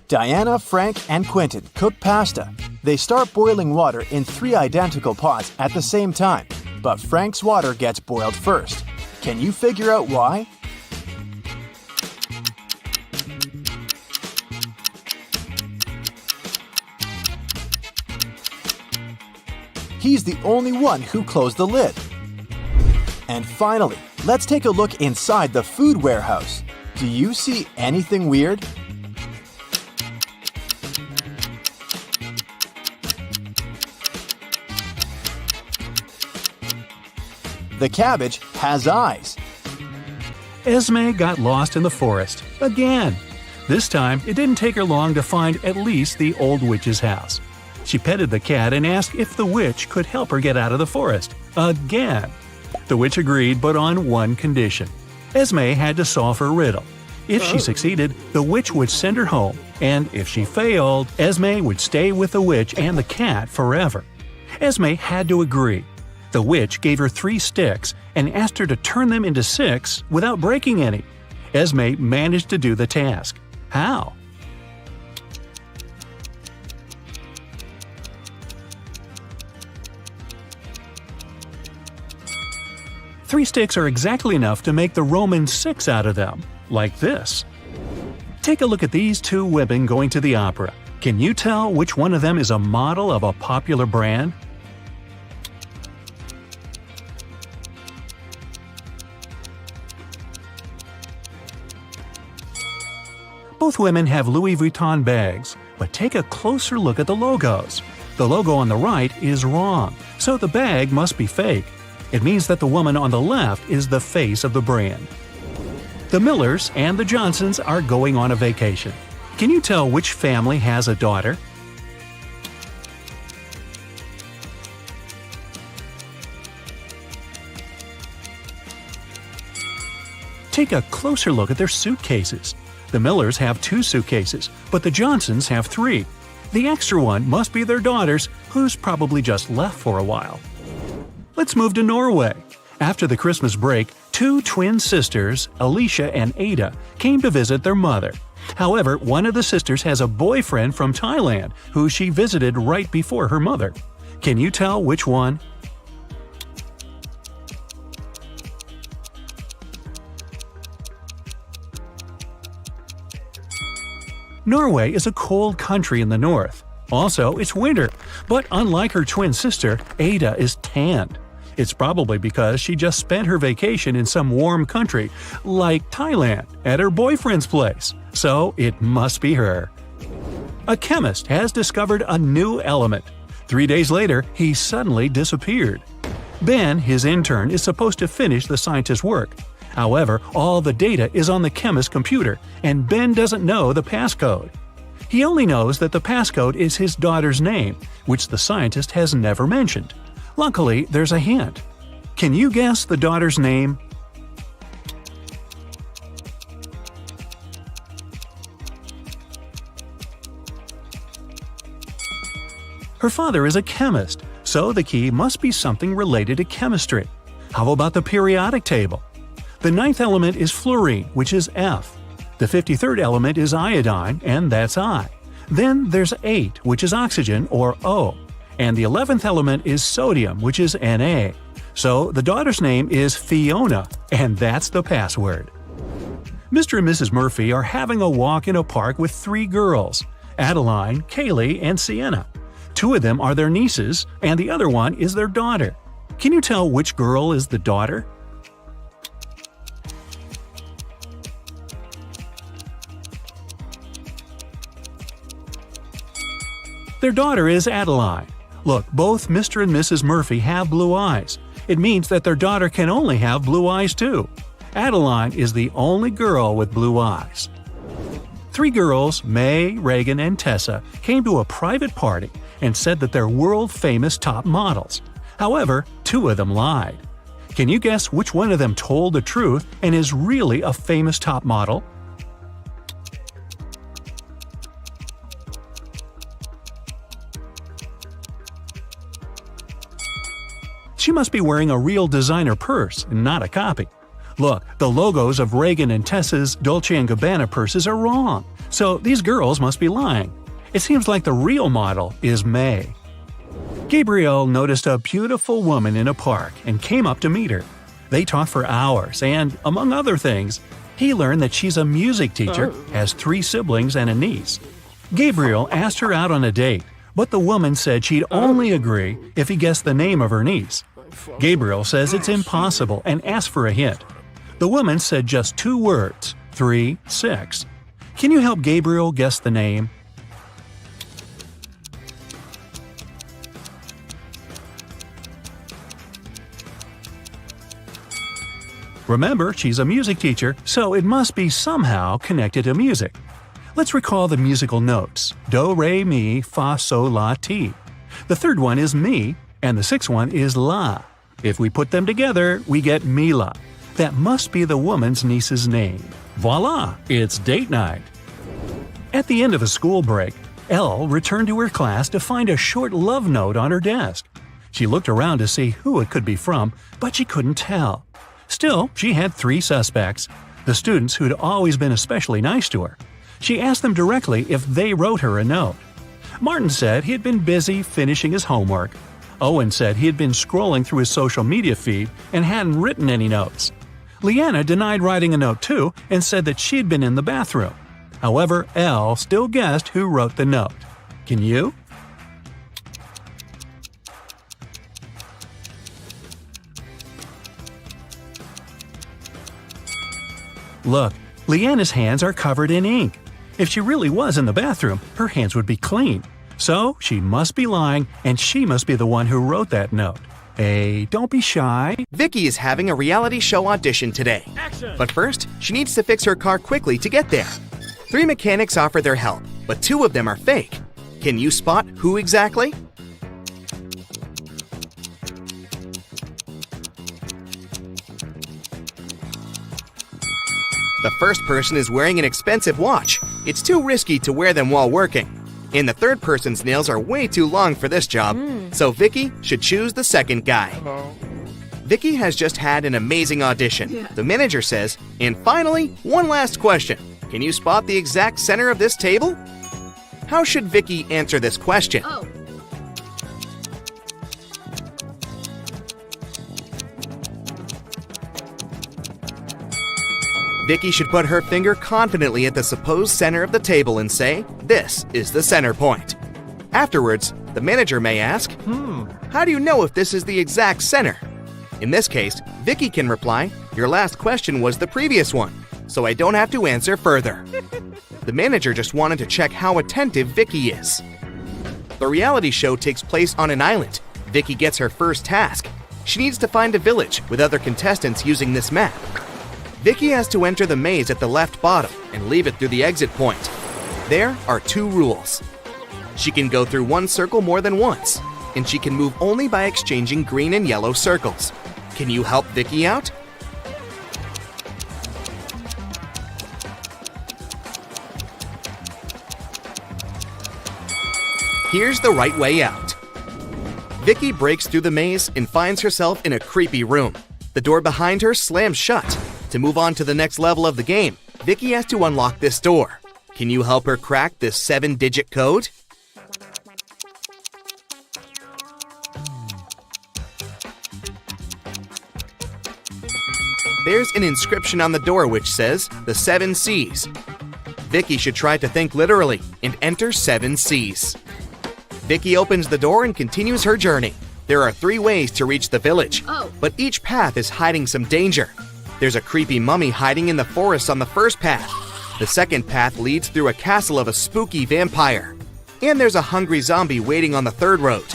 Diana, Frank, and Quentin cook pasta. They start boiling water in 3 identical pots at the same time, but Frank's water gets boiled first. Can you figure out why? He's the only one who closed the lid. And finally, let's take a look inside the food warehouse. Do you see anything weird? The cabbage has eyes. Esme got lost in the forest again. This time, it didn't take her long to find at least the old witch's house. She petted the cat and asked if the witch could help her get out of the forest again. The witch agreed, but on one condition. Esme had to solve her riddle. If she succeeded, the witch would send her home, and if she failed, Esme would stay with the witch and the cat forever. Esme had to agree. The witch gave her 3 sticks and asked her to turn them into 6 without breaking any. Esme managed to do the task. How? Three sticks are exactly enough to make the Roman 6 out of them, like this. Take a look at these 2 women going to the opera. Can you tell which one of them is a model of a popular brand? Both women have Louis Vuitton bags, but take a closer look at the logos. The logo on the right is wrong, so the bag must be fake. It means that the woman on the left is the face of the brand. The Millers and the Johnsons are going on a vacation. Can you tell which family has a daughter? Take a closer look at their suitcases. The Millers have 2 suitcases, but the Johnsons have 3. The extra one must be their daughter's, who's probably just left for a while. Let's move to Norway. After the Christmas break, 2 twin sisters, Alicia and Ada, came to visit their mother. However, one of the sisters has a boyfriend from Thailand who she visited right before her mother. Can you tell which one? Norway is a cold country in the north. Also, it's winter, but unlike her twin sister, Ada is tanned. It's probably because she just spent her vacation in some warm country, like Thailand, at her boyfriend's place. So it must be her. A chemist has discovered a new element. 3 days later, he suddenly disappeared. Ben, his intern, is supposed to finish the scientist's work. However, all the data is on the chemist's computer, and Ben doesn't know the passcode. He only knows that the passcode is his daughter's name, which the scientist has never mentioned. Luckily, there's a hint. Can you guess the daughter's name? Her father is a chemist, so the key must be something related to chemistry. How about the periodic table? The 9th element is fluorine, which is F. The 53rd element is iodine, and that's I. Then there's 8, which is oxygen, or O. And the 11th element is sodium, which is Na. So the daughter's name is Fiona, and that's the password. Mr. and Mrs. Murphy are having a walk in a park with 3 girls, Adeline, Kaylee, and Sienna. 2 of them are their nieces, and the other one is their daughter. Can you tell which girl is the daughter? Their daughter is Adeline. Look, both Mr. and Mrs. Murphy have blue eyes. It means that their daughter can only have blue eyes too. Adeline is the only girl with blue eyes. 3 girls, May, Reagan, and Tessa, came to a private party and said that they're world-famous top models. However, 2 of them lied. Can you guess which one of them told the truth and is really a famous top model? She must be wearing a real designer purse, not a copy. Look, the logos of Reagan and Tessa's Dolce & Gabbana purses are wrong, so these girls must be lying. It seems like the real model is May. Gabriel noticed a beautiful woman in a park and came up to meet her. They talked for hours and, among other things, he learned that she's a music teacher, has 3 siblings and a niece. Gabriel asked her out on a date, but the woman said she'd only agree if he guessed the name of her niece. Gabriel says it's impossible and asked for a hint. The woman said just 2 words, 3, 6. Can you help Gabriel guess the name? Remember, she's a music teacher, so it must be somehow connected to music. Let's recall the musical notes: do, re, mi, fa, sol, la, ti. The 3rd one is mi, and the 6th one is la. If we put them together, we get Mila. That must be the woman's niece's name. Voila! It's date night. At the end of the school break, Elle returned to her class to find a short love note on her desk. She looked around to see who it could be from, but she couldn't tell. Still, she had 3 suspects, the students who'd always been especially nice to her. She asked them directly if they wrote her a note. Martin said he had been busy finishing his homework. Owen said he had been scrolling through his social media feed and hadn't written any notes. Leanna denied writing a note too and said that she'd been in the bathroom. However, Elle still guessed who wrote the note. Can you? Look, Leanna's hands are covered in ink. If she really was in the bathroom, her hands would be clean. So she must be lying, and she must be the one who wrote that note. Hey, don't be shy. Vicky is having a reality show audition today. But first, she needs to fix her car quickly to get there. 3 mechanics offer their help, but 2 of them are fake. Can you spot who exactly? The first person is wearing an expensive watch. It's too risky to wear them while working. And the third person's nails are way too long for this job, so Vicky should choose the second guy. Vicky has just had an amazing audition. The manager says, and finally, one last question. Can you spot the exact center of this table? How should Vicky answer this question? Vicky should put her finger confidently at the supposed center of the table and say, "This is the center point." Afterwards, the manager may ask, "How do you know if this is the exact center?" In this case, Vicky can reply, "Your last question was the previous one, so I don't have to answer further." The manager just wanted to check how attentive Vicky is. The reality show takes place on an island. Vicky gets her first task. She needs to find a village with other contestants using this map. Vicky has to enter the maze at the left bottom and leave it through the exit point. There are 2 rules. She can go through one circle more than once, and she can move only by exchanging green and yellow circles. Can you help Vicky out? Here's the right way out. Vicky breaks through the maze and finds herself in a creepy room. The door behind her slams shut. To move on to the next level of the game, Vicky has to unlock this door. Can you help her crack this 7-digit code? There's an inscription on the door which says, "The 7 C's." Vicky should try to think literally and enter 7 C's. Vicky opens the door and continues her journey. There are 3 ways to reach the village, but each path is hiding some danger. There's a creepy mummy hiding in the forest on the first path. The second path leads through a castle of a spooky vampire. And there's a hungry zombie waiting on the third road.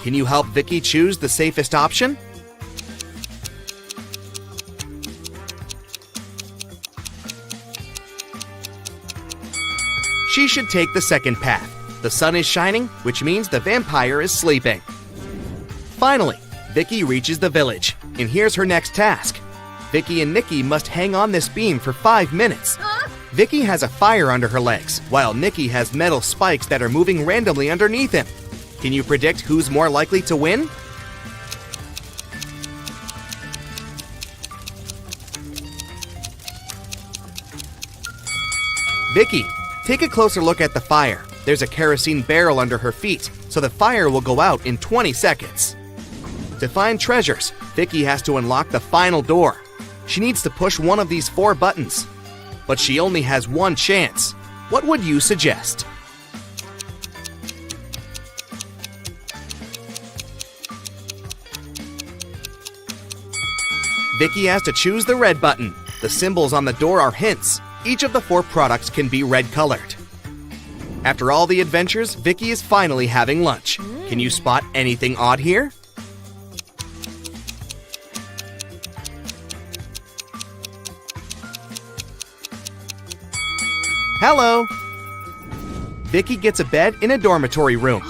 Can you help Vicky choose the safest option? She should take the second path. The sun is shining, which means the vampire is sleeping. Finally, Vicky reaches the village, and here's her next task. Vicky and Nikki must hang on this beam for 5 minutes. Vicky has a fire under her legs, while Nikki has metal spikes that are moving randomly underneath him. Can you predict who's more likely to win? Vicky, take a closer look at the fire. There's a kerosene barrel under her feet, so the fire will go out in 20 seconds. To find treasures, Vicky has to unlock the final door. She needs to push one of these 4 buttons. But she only has 1 chance. What would you suggest? Vicky has to choose the red button. The symbols on the door are hints. Each of the 4 products can be red colored. After all the adventures, Vicky is finally having lunch. Can you spot anything odd here? Hello! Vicky gets a bed in a dormitory room.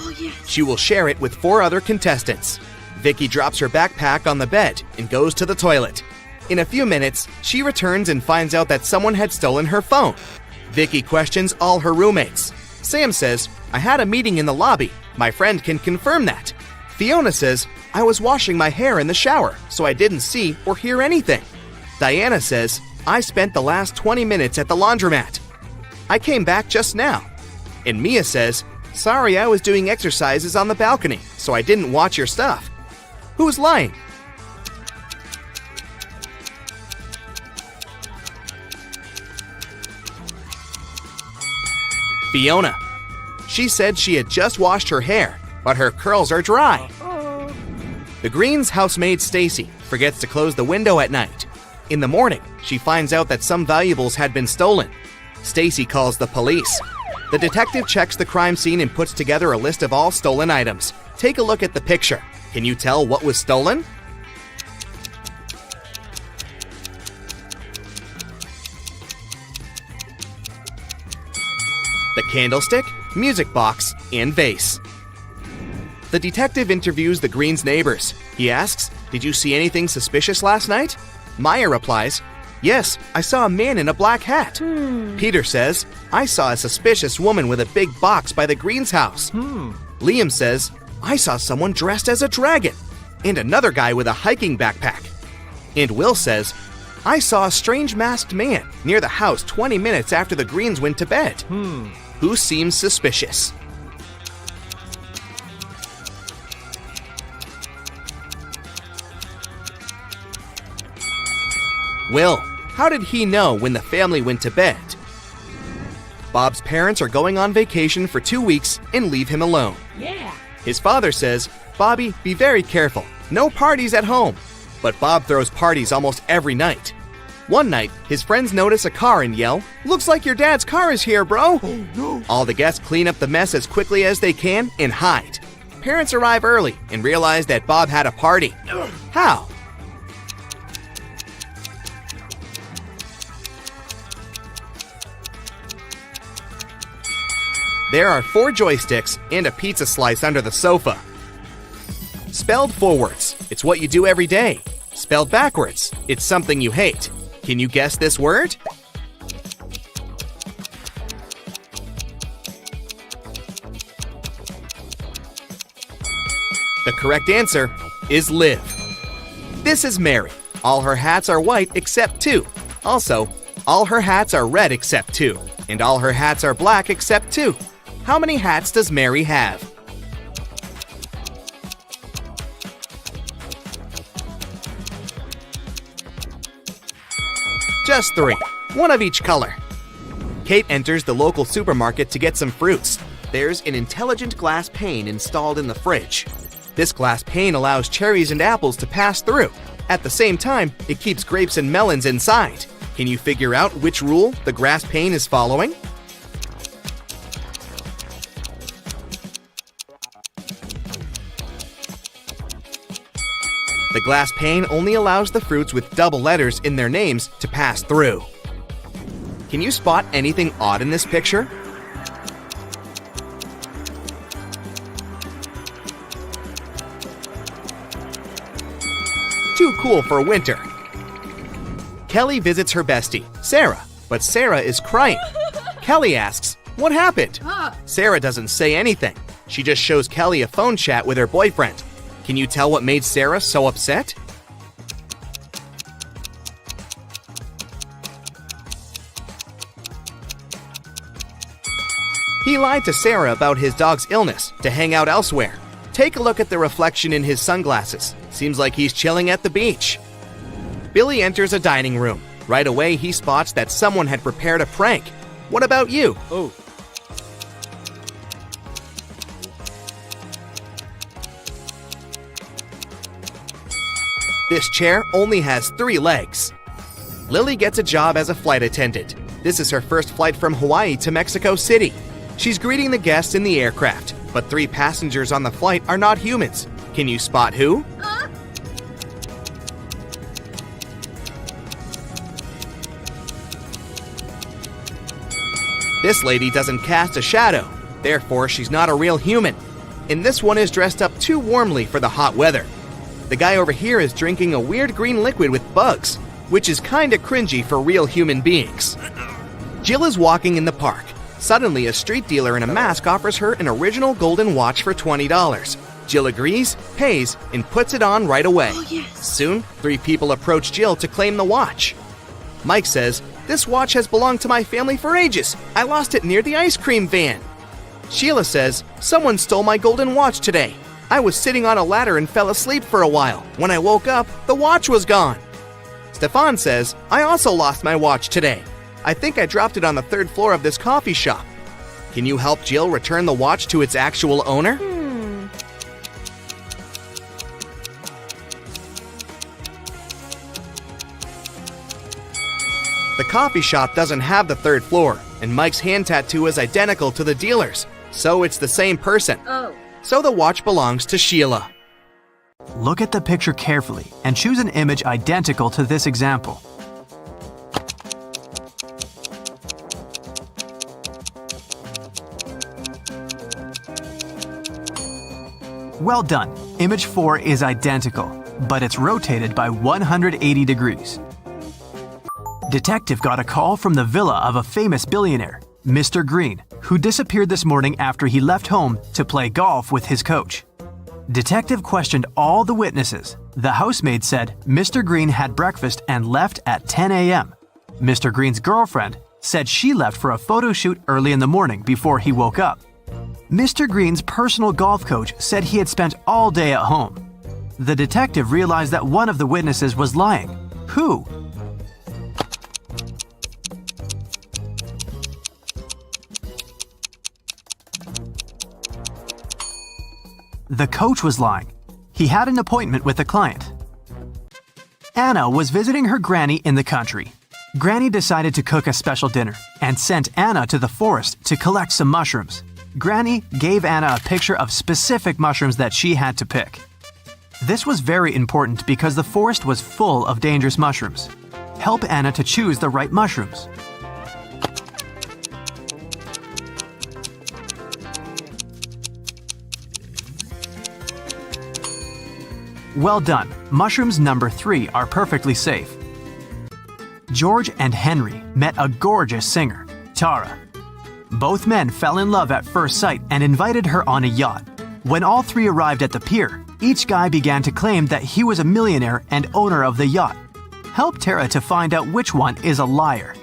She will share it with 4 other contestants. Vicky drops her backpack on the bed and goes to the toilet. In a few minutes, she returns and finds out that someone had stolen her phone. Vicky questions all her roommates. Sam says, "I had a meeting in the lobby. My friend can confirm that." Fiona says, "I was washing my hair in the shower, so I didn't see or hear anything." Diana says, "I spent the last 20 minutes at the laundromat. I came back just now." And Mia says, "Sorry, I was doing exercises on the balcony, so I didn't watch your stuff." Who's lying? Fiona. She said she had just washed her hair, but her curls are dry. The Greens' housemaid Stacy forgets to close the window at night. In the morning, she finds out that some valuables had been stolen. Stacy calls the police. The detective checks the crime scene and puts together a list of all stolen items. Take a look at the picture. Can you tell what was stolen? The candlestick, music box, and vase. The detective interviews the Greens' neighbors. He asks, "Did you see anything suspicious last night?" Maya replies, "Yes, I saw a man in a black hat." Peter says, "I saw a suspicious woman with a big box by the Greens' house." Liam says, "I saw someone dressed as a dragon and another guy with a hiking backpack." And Will says, "I saw a strange masked man near the house 20 minutes after the Greens went to bed." Who seems suspicious? Will. How did he know when the family went to bed? Bob's parents are going on vacation for 2 weeks and leave him alone. His father says, "Bobby, be very careful. No parties at home." But Bob throws parties almost every night. One night, his friends notice a car and yell, "Looks like your dad's car is here, bro!" All the guests clean up the mess as quickly as they can and hide. Parents arrive early and realize that Bob had a party. How? There are 4 joysticks and a pizza slice under the sofa. Spelled forwards, it's what you do every day. Spelled backwards, it's something you hate. Can you guess this word? The correct answer is live. This is Mary. All her hats are white except 2. Also, all her hats are red except 2. And all her hats are black except 2. How many hats does Mary have? Just 3. One of each color. Kate enters the local supermarket to get some fruits. There's an intelligent glass pane installed in the fridge. This glass pane allows cherries and apples to pass through. At the same time, it keeps grapes and melons inside. Can you figure out which rule the glass pane is following? The glass pane only allows the fruits with double letters in their names to pass through. Can you spot anything odd in this picture? Too cool for winter. Kelly visits her bestie, Sarah, but Sarah is crying. Kelly asks, "What happened?" Sarah doesn't say anything. She just shows Kelly a phone chat with her boyfriend. Can you tell what made Sarah so upset? He lied to Sarah about his dog's illness to hang out elsewhere. Take a look at the reflection in his sunglasses. Seems like he's chilling at the beach. Billy enters a dining room. Right away, he spots that someone had prepared a prank. What about you? This chair only has 3 legs. Lily gets a job as a flight attendant. This is her first flight from Hawaii to Mexico City. She's greeting the guests in the aircraft, but 3 passengers on the flight are not humans. Can you spot who? This lady doesn't cast a shadow, therefore she's not a real human. And this one is dressed up too warmly for the hot weather. The guy over here is drinking a weird green liquid with bugs, which is kinda cringy for real human beings. Jill is walking in the park. Suddenly, a street dealer in a mask offers her an original golden watch for $20. Jill agrees, pays, and puts it on right away. Soon, 3 people approach Jill to claim the watch. Mike says, "This watch has belonged to my family for ages. I lost it near the ice cream van." Sheila says, "Someone stole my golden watch today. I was sitting on a ladder and fell asleep for a while. When I woke up, the watch was gone." Stefan says, "I also lost my watch today. I think I dropped it on the 3rd floor of this coffee shop." Can you help Jill return the watch to its actual owner? The coffee shop doesn't have the third floor, and Mike's hand tattoo is identical to the dealer's, so it's the same person. So the watch belongs to Sheila. Look at the picture carefully and choose an image identical to this example. Well done. Image 4 is identical, but it's rotated by 180 degrees. Detective got a call from the villa of a famous billionaire, Mr. Green, who disappeared this morning after he left home to play golf with his coach. Detective questioned all the witnesses. The housemaid said Mr. Green had breakfast and left at 10 a.m. Mr. Green's girlfriend said she left for a photo shoot early in the morning before he woke up. Mr. Green's personal golf coach said he had spent all day at home. The detective realized that one of the witnesses was lying. Who? The coach was lying. He had an appointment with a client. Anna was visiting her granny in the country. Granny decided to cook a special dinner and sent Anna to the forest to collect some mushrooms. Granny gave Anna a picture of specific mushrooms that she had to pick. This was very important because the forest was full of dangerous mushrooms. Help Anna to choose the right mushrooms. Well done. Mushrooms number 3 are perfectly safe. George and Henry met a gorgeous singer, Tara. Both men fell in love at first sight and invited her on a yacht. When all three arrived at the pier, each guy began to claim that he was a millionaire and owner of the yacht. Help Tara to find out which one is a liar.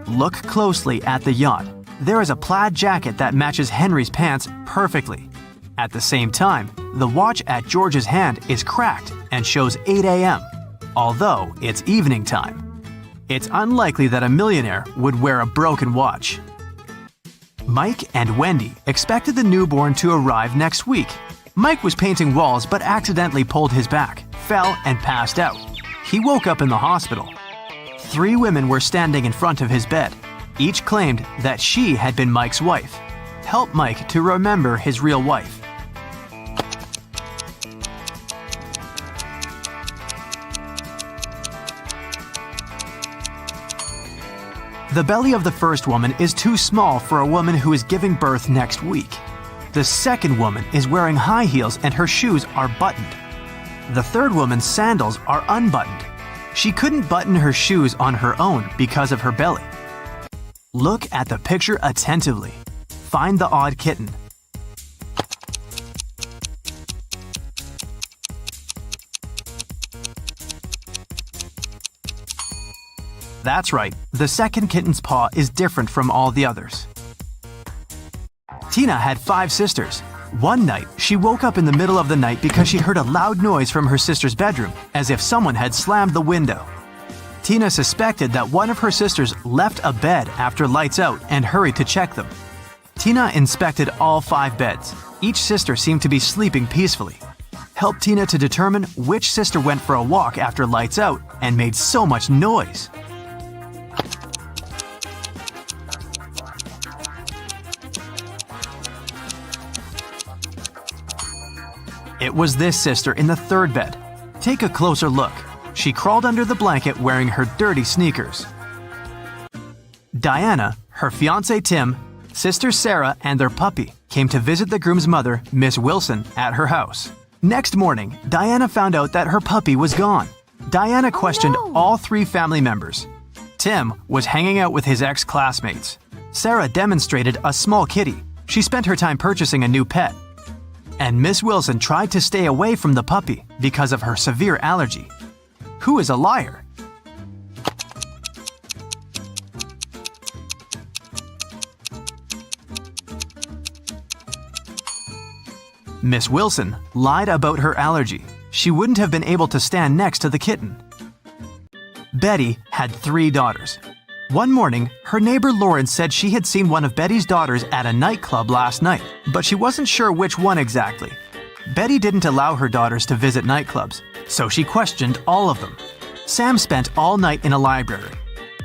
Look closely at the yacht. There is a plaid jacket that matches Henry's pants perfectly. At the same time, the watch at George's hand is cracked and shows 8 a.m., although it's evening time. It's unlikely that a millionaire would wear a broken watch. Mike and Wendy expected the newborn to arrive next week. Mike was painting walls but accidentally pulled his back, fell, and passed out. He woke up in the hospital. 3 women were standing in front of his bed. Each claimed that she had been Mike's wife. Help Mike to remember his real wife. The belly of the first woman is too small for a woman who is giving birth next week. The second woman is wearing high heels and her shoes are buttoned. The third woman's sandals are unbuttoned. She couldn't button her shoes on her own because of her belly. Look at the picture attentively. Find the odd kitten. That's right, the second kitten's paw is different from all the others. Tina had 5 sisters. One night, she woke up in the middle of the night because she heard a loud noise from her sister's bedroom, as if someone had slammed the window. Tina suspected that one of her sisters left a bed after lights out and hurried to check them. Tina inspected all 5 beds. Each sister seemed to be sleeping peacefully. Help Tina to determine which sister went for a walk after lights out and made so much noise. It was this sister in the third bed. Take a closer look. She crawled under the blanket wearing her dirty sneakers. Diana, her fiancé Tim, sister Sarah, and their puppy came to visit the groom's mother, Miss Wilson, at her house. Next morning, Diana found out that her puppy was gone. Diana questioned all 3 family members. Tim was hanging out with his ex-classmates. Sarah demonstrated a small kitty. She spent her time purchasing a new pet. And Miss Wilson tried to stay away from the puppy because of her severe allergy. Who is a liar? Miss Wilson lied about her allergy. she wouldn't have been able to stand next to the kitten. Betty had 3 daughters. One morning, her neighbor Lauren said she had seen one of Betty's daughters at a nightclub last night, but she wasn't sure which one exactly. Betty didn't allow her daughters to visit nightclubs, so she questioned all of them. Sam spent all night in a library.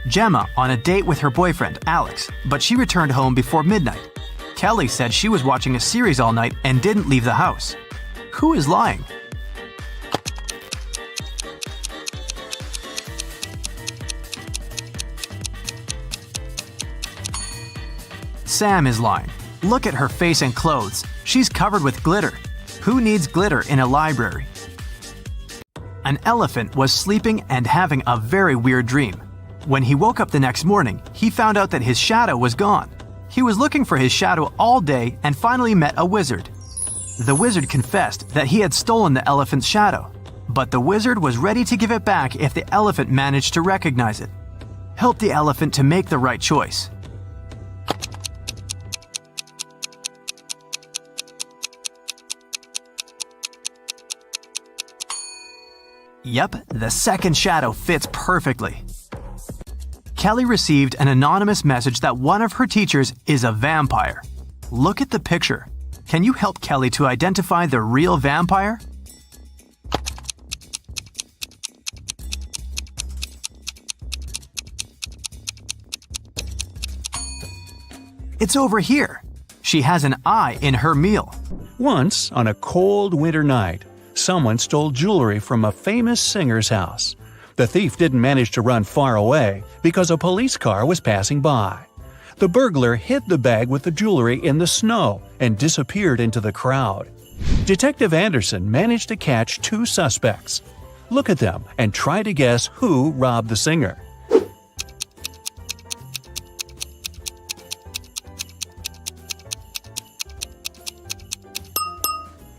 Gemma on a date with her boyfriend, Alex, but she returned home before midnight. Kelly said she was watching a series all night and didn't leave the house. Who is lying? Sam is lying. Look at her face and clothes. She's covered with glitter. Who needs glitter in a library? An elephant was sleeping and having a very weird dream. When he woke up the next morning, he found out that his shadow was gone. He was looking for his shadow all day and finally met a wizard. The wizard confessed that he had stolen the elephant's shadow, but the wizard was ready to give it back if the elephant managed to recognize it. Help the elephant to make the right choice. Yep, the second shadow fits perfectly. Kelly received an anonymous message that one of her teachers is a vampire. Look at the picture. Can you help Kelly to identify the real vampire? It's over here. She has an eye in her meal. Once, on a cold winter night, someone stole jewelry from a famous singer's house. The thief didn't manage to run far away because a police car was passing by. The burglar hid the bag with the jewelry in the snow and disappeared into the crowd. Detective Anderson managed to catch 2 suspects. Look at them and try to guess who robbed the singer.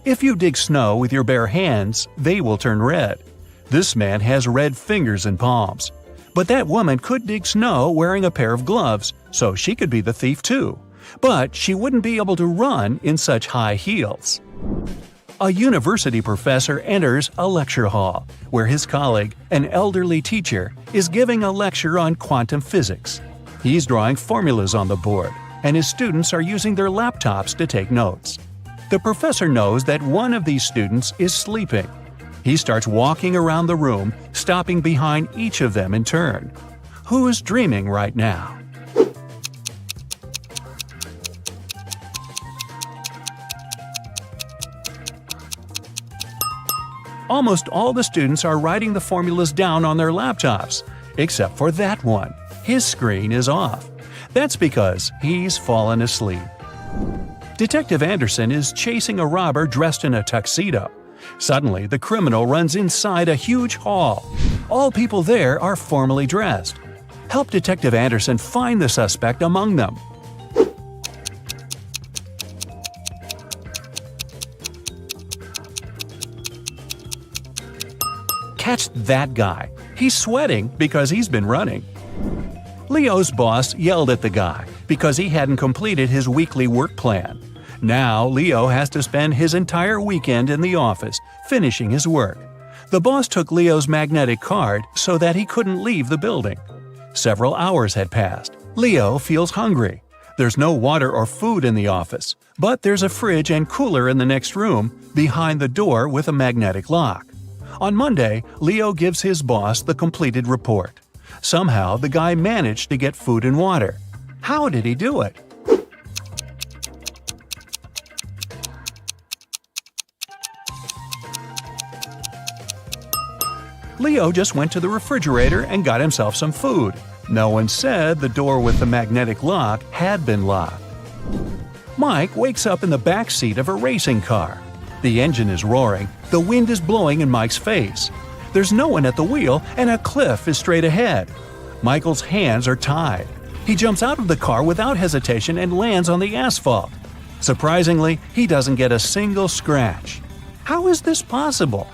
If you dig snow with your bare hands, they will turn red. This man has red fingers and palms. But that woman could dig snow wearing a pair of gloves, so she could be the thief too. But she wouldn't be able to run in such high heels. A university professor enters a lecture hall, where his colleague, an elderly teacher, is giving a lecture on quantum physics. He's drawing formulas on the board, and his students are using their laptops to take notes. The professor knows that one of these students is sleeping. He starts walking around the room, stopping behind each of them in turn. Who's dreaming right now? Almost all the students are writing the formulas down on their laptops, except for that one. His screen is off. That's because he's fallen asleep. Detective Anderson is chasing a robber dressed in a tuxedo. Suddenly, the criminal runs inside a huge hall. All people there are formally dressed. Help Detective Anderson find the suspect among them. Catch that guy. He's sweating because he's been running. Leo's boss yelled at the guy because he hadn't completed his weekly work plan. Now, Leo has to spend his entire weekend in the office, finishing his work. The boss took Leo's magnetic card so that he couldn't leave the building. Several hours had passed. Leo feels hungry. There's no water or food in the office, but there's a fridge and cooler in the next room, behind the door with a magnetic lock. On Monday, Leo gives his boss the completed report. Somehow, the guy managed to get food and water. How did he do it? Leo just went to the refrigerator and got himself some food. No one said the door with the magnetic lock had been locked. Mike wakes up in the back seat of a racing car. The engine is roaring, the wind is blowing in Mike's face. There's no one at the wheel and a cliff is straight ahead. Michael's hands are tied. He jumps out of the car without hesitation and lands on the asphalt. Surprisingly, he doesn't get a single scratch. How is this possible?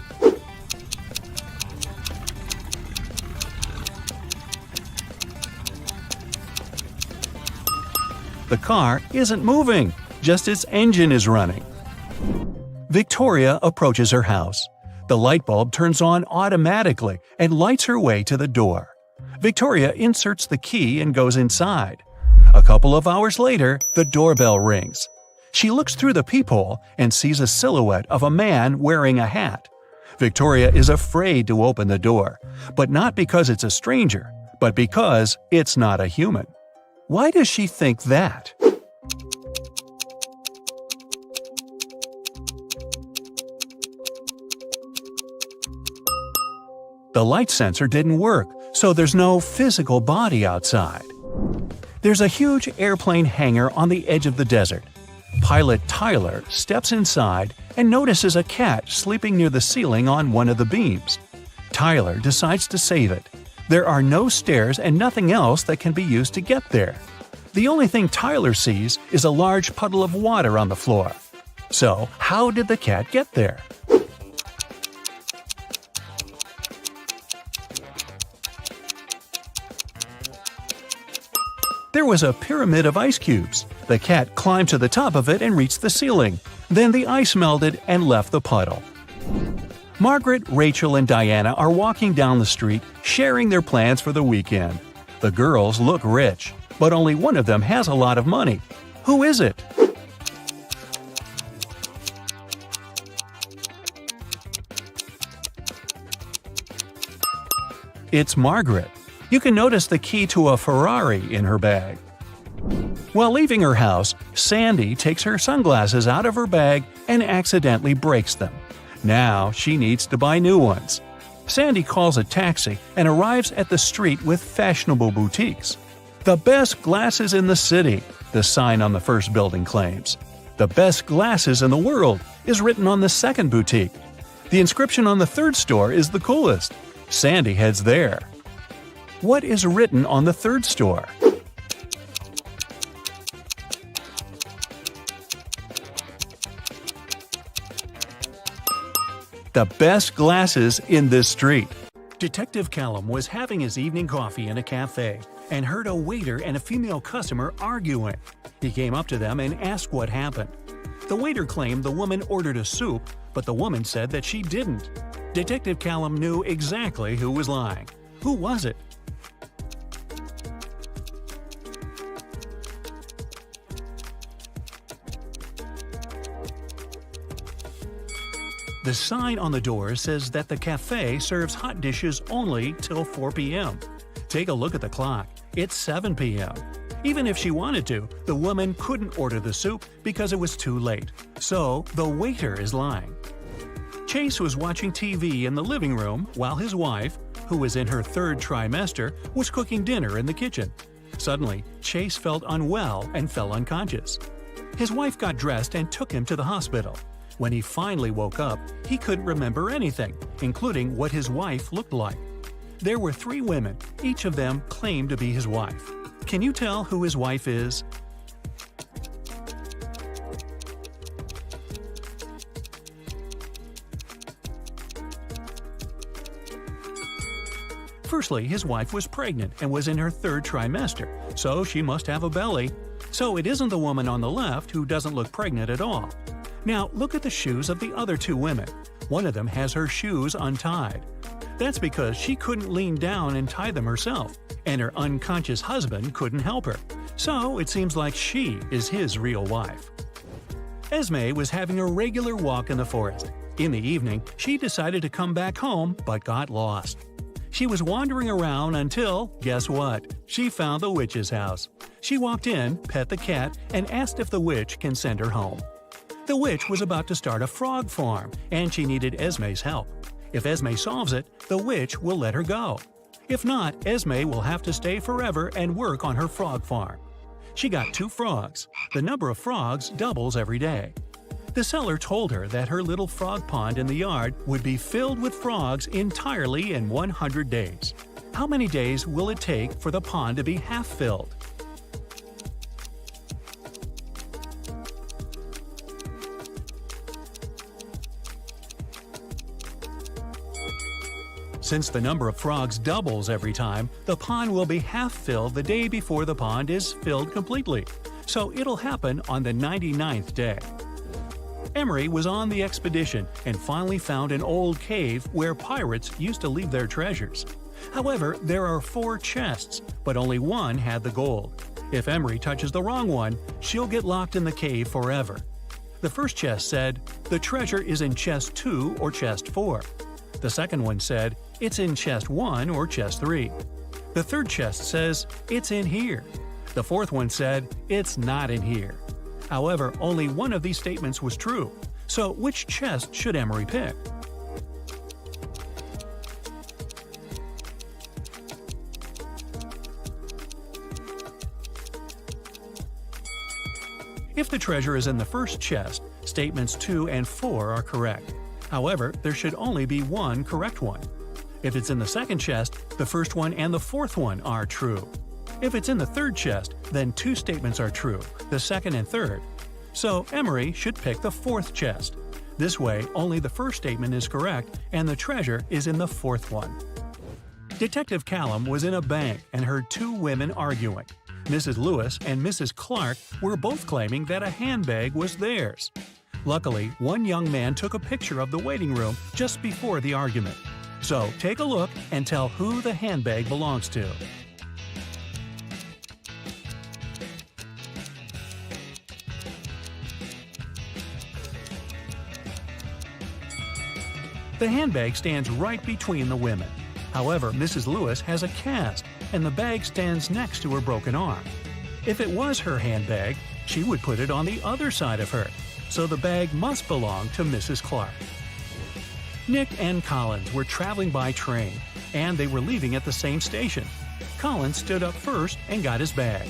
The car isn't moving, just its engine is running. Victoria approaches her house. The light bulb turns on automatically and lights her way to the door. Victoria inserts the key and goes inside. A couple of hours later, the doorbell rings. She looks through the peephole and sees a silhouette of a man wearing a hat. Victoria is afraid to open the door, but not because it's a stranger, but because it's not a human. Why does she think that? The light sensor didn't work, so there's no physical body outside. There's a huge airplane hangar on the edge of the desert. Pilot Tyler steps inside and notices a cat sleeping near the ceiling on one of the beams. Tyler decides to save it. There are no stairs and nothing else that can be used to get there. The only thing Tyler sees is a large puddle of water on the floor. So, how did the cat get there? There was a pyramid of ice cubes. The cat climbed to the top of it and reached the ceiling. Then the ice melted and left the puddle. Margaret, Rachel, and Diana are walking down the street, sharing their plans for the weekend. The girls look rich, but only one of them has a lot of money. Who is it? It's Margaret. You can notice the key to a Ferrari in her bag. While leaving her house, Sandy takes her sunglasses out of her bag and accidentally breaks them. Now she needs to buy new ones. Sandy calls a taxi and arrives at the street with fashionable boutiques. The best glasses in the city, the sign on the first building claims. The best glasses in the world is written on the second boutique. The inscription on the third store is the coolest. Sandy heads there. What is written on the third store? The best glasses in this street. Detective Callum was having his evening coffee in a cafe and heard a waiter and a female customer arguing. He came up to them and asked what happened. The waiter claimed the woman ordered a soup, but the woman said that she didn't. Detective Callum knew exactly who was lying. Who was it? The sign on the door says that the cafe serves hot dishes only till 4 p.m. Take a look at the clock. It's 7 p.m. Even if she wanted to, the woman couldn't order the soup because it was too late. So, the waiter is lying. Chase was watching TV in the living room while his wife, who was in her third trimester, was cooking dinner in the kitchen. Suddenly, Chase felt unwell and fell unconscious. His wife got dressed and took him to the hospital. When he finally woke up, he couldn't remember anything, including what his wife looked like. There were 3 women, each of them claimed to be his wife. Can you tell who his wife is? Firstly, his wife was pregnant and was in her third trimester, so she must have a belly. So it isn't the woman on the left who doesn't look pregnant at all. Now, look at the shoes of the other 2 women. One of them has her shoes untied. That's because she couldn't lean down and tie them herself, and her unconscious husband couldn't help her. So it seems like she is his real wife. Esme was having a regular walk in the forest. In the evening, she decided to come back home, but got lost. She was wandering around until, guess what? She found the witch's house. She walked in, pet the cat, and asked if the witch can send her home. The witch was about to start a frog farm, and she needed Esme's help. If Esme solves it, the witch will let her go. If not, Esme will have to stay forever and work on her frog farm. She got 2 frogs. The number of frogs doubles every day. The seller told her that her little frog pond in the yard would be filled with frogs entirely in 100 days. How many days will it take for the pond to be half filled? Since the number of frogs doubles every time, the pond will be half filled the day before the pond is filled completely. So it'll happen on the 99th day. Emery was on the expedition and finally found an old cave where pirates used to leave their treasures. However, there are 4 chests, but only one had the gold. If Emery touches the wrong one, she'll get locked in the cave forever. The first chest said, "The treasure is in chest 2 or chest 4." The second one said, "It's in chest 1 or chest 3." The third chest says, "It's in here." The fourth one said, "It's not in here." However, only one of these statements was true. So which chest should Emery pick? If the treasure is in the first chest, statements 2 and 4 are correct. However, there should only be one correct one. If it's in the second chest, the first one and the fourth one are true. If it's in the third chest, then 2 statements are true, the second and third. So Emery should pick the fourth chest. This way, only the first statement is correct and the treasure is in the fourth one. Detective Callum was in a bank and heard 2 women arguing. Mrs. Lewis and Mrs. Clark were both claiming that a handbag was theirs. Luckily, one young man took a picture of the waiting room just before the argument. So take a look and tell who the handbag belongs to. The handbag stands right between the women. However, Mrs. Lewis has a cast, and the bag stands next to her broken arm. If it was her handbag, she would put it on the other side of her, so the bag must belong to Mrs. Clark. Nick and Collins were traveling by train, and they were leaving at the same station. Collins stood up first and got his bag.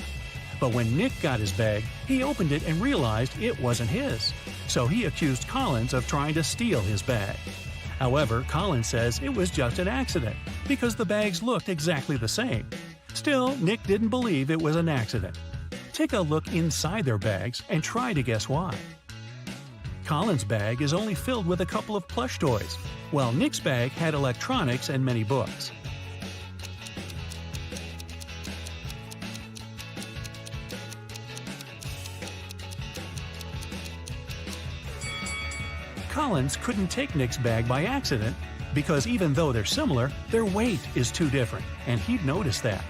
But when Nick got his bag, he opened it and realized it wasn't his, so he accused Collins of trying to steal his bag. However, Collins says it was just an accident, because the bags looked exactly the same. Still, Nick didn't believe it was an accident. Take a look inside their bags and try to guess why. Collins' bag is only filled with a couple of plush toys, while Nick's bag had electronics and many books. Collins couldn't take Nick's bag by accident because even though they're similar, their weight is too different, and he'd noticed that.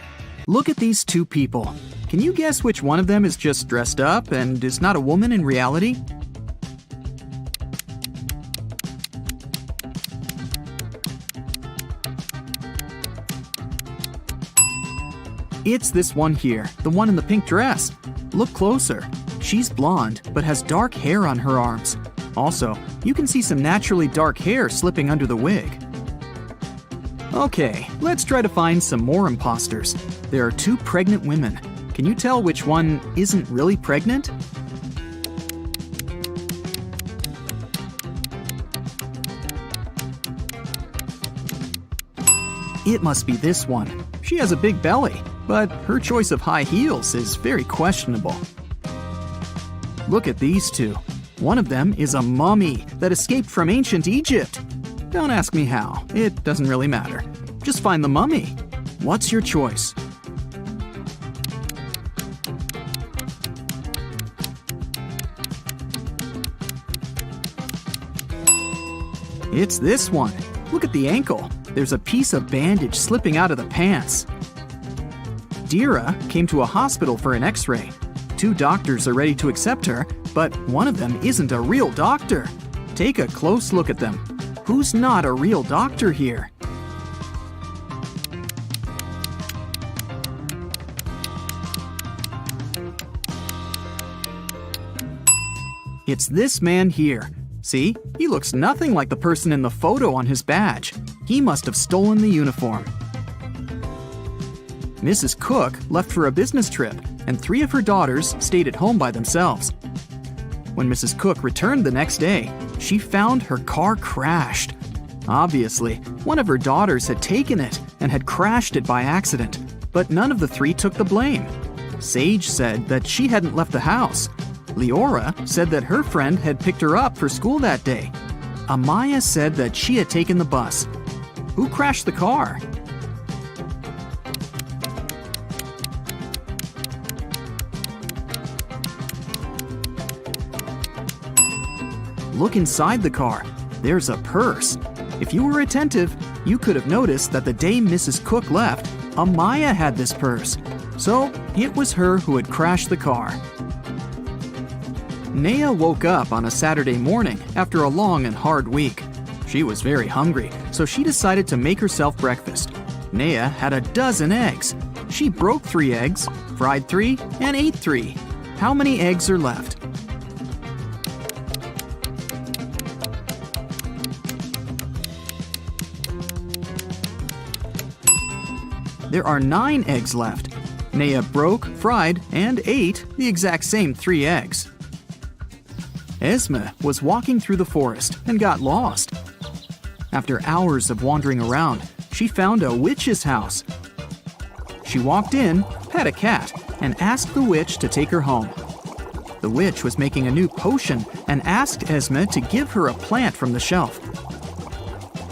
Look at these 2 people. Can you guess which one of them is just dressed up and is not a woman in reality? It's this one here, the one in the pink dress. Look closer. She's blonde, but has dark hair on her arms. Also, you can see some naturally dark hair slipping under the wig. Okay, let's try to find some more imposters. There are 2 pregnant women. Can you tell which one isn't really pregnant? It must be this one. She has a big belly, but her choice of high heels is very questionable. Look at these 2. One of them is a mummy that escaped from ancient Egypt. Don't ask me how, it doesn't really matter. Just find the mummy. What's your choice? It's this one. Look at the ankle. There's a piece of bandage slipping out of the pants. Dira came to a hospital for an x-ray. 2 doctors are ready to accept her, but one of them isn't a real doctor. Take a close look at them. Who's not a real doctor here? It's this man here. See, he looks nothing like the person in the photo on his badge. He must have stolen the uniform. Mrs. Cook left for a business trip, and 3 of her daughters stayed at home by themselves. When Mrs. Cook returned the next day, she found her car crashed. Obviously, one of her daughters had taken it and had crashed it by accident, but none of the 3 took the blame. Sage said that she hadn't left the house. Leora said that her friend had picked her up for school that day. Amaya said that she had taken the bus. Who crashed the car? Look inside the car. There's a purse. If you were attentive, you could have noticed that the day Mrs. Cook left, Amaya had this purse. So it was her who had crashed the car. Naya woke up on a Saturday morning after a long and hard week. She was very hungry, so she decided to make herself breakfast. Naya had a dozen eggs. She broke 3 eggs, fried 3, and ate 3. How many eggs are left? There are 9 eggs left. Naya broke, fried, and ate the exact same 3 eggs. Esme was walking through the forest and got lost. After hours of wandering around, she found a witch's house. She walked in, pet a cat, and asked the witch to take her home. The witch was making a new potion and asked Esme to give her a plant from the shelf.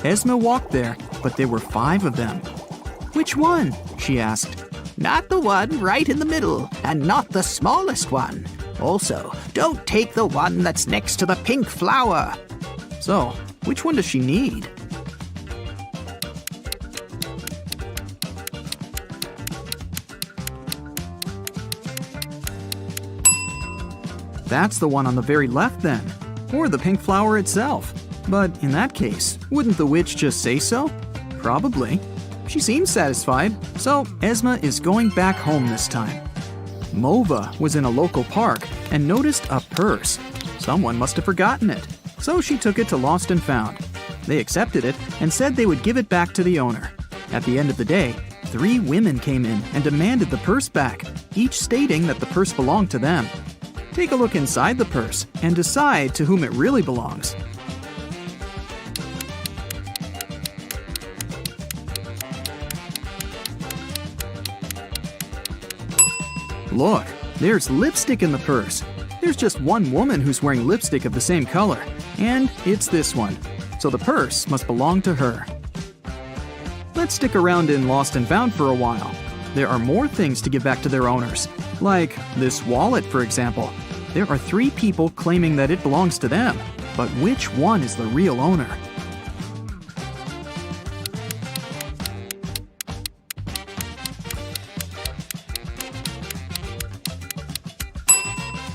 Esme walked there, but there were 5 of them. "Which one?" she asked. Not the one right in the middle, and not the smallest one. Also, don't take the one that's next to the pink flower. So, which one does she need? That's the one on the very left then, or the pink flower itself. But in that case, wouldn't the witch just say so? Probably. She seems satisfied, so Esme is going back home this time. Mova was in a local park and noticed a purse. Someone must have forgotten it, so she took it to Lost and Found. They accepted it and said they would give it back to the owner. At the end of the day, 3 women came in and demanded the purse back, each stating that the purse belonged to them. Take a look inside the purse and decide to whom it really belongs. Look, there's lipstick in the purse. There's just one woman who's wearing lipstick of the same color, and it's this one. So the purse must belong to her. Let's stick around in Lost and Found for a while. There are more things to give back to their owners, like this wallet, for example. There are 3 people claiming that it belongs to them, but which one is the real owner?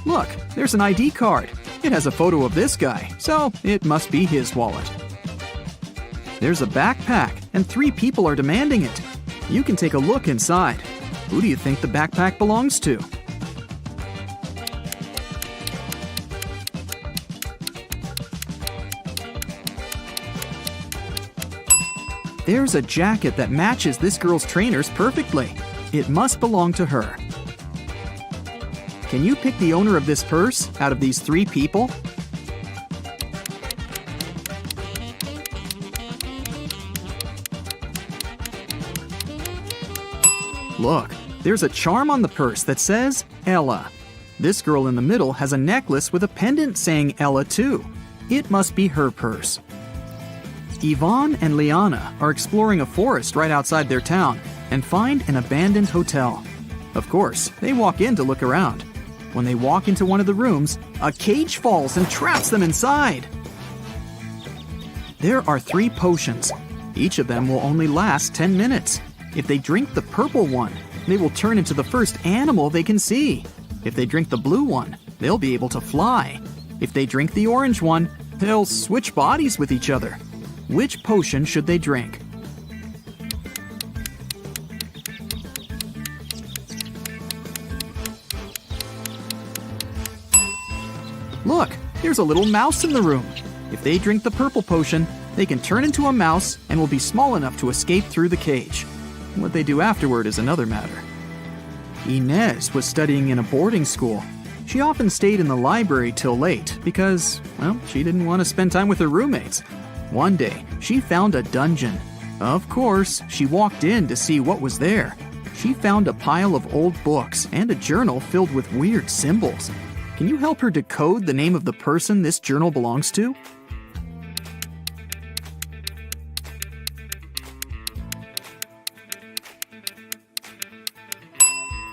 Look, there's an ID card. It has a photo of this guy, so it must be his wallet. There's a backpack, and 3 people are demanding it. You can take a look inside. Who do you think the backpack belongs to? There's a jacket that matches this girl's trainers perfectly. It must belong to her. Can you pick the owner of this purse out of these 3 people? Look, there's a charm on the purse that says Ella. This girl in the middle has a necklace with a pendant saying Ella too. It must be her purse. Yvonne and Liana are exploring a forest right outside their town and find an abandoned hotel. Of course, they walk in to look around. When they walk into one of the rooms, a cage falls and traps them inside. There are 3 potions. Each of them will only last 10 minutes. If they drink the purple one, they will turn into the first animal they can see. If they drink the blue one, they'll be able to fly. If they drink the orange one, they'll switch bodies with each other. Which potion should they drink? Look, there's a little mouse in the room. If they drink the purple potion, they can turn into a mouse and will be small enough to escape through the cage. What they do afterward is another matter. Inez was studying in a boarding school. She often stayed in the library till late because, well, she didn't want to spend time with her roommates. One day, she found a dungeon. Of course, she walked in to see what was there. She found a pile of old books and a journal filled with weird symbols. Can you help her decode the name of the person this journal belongs to?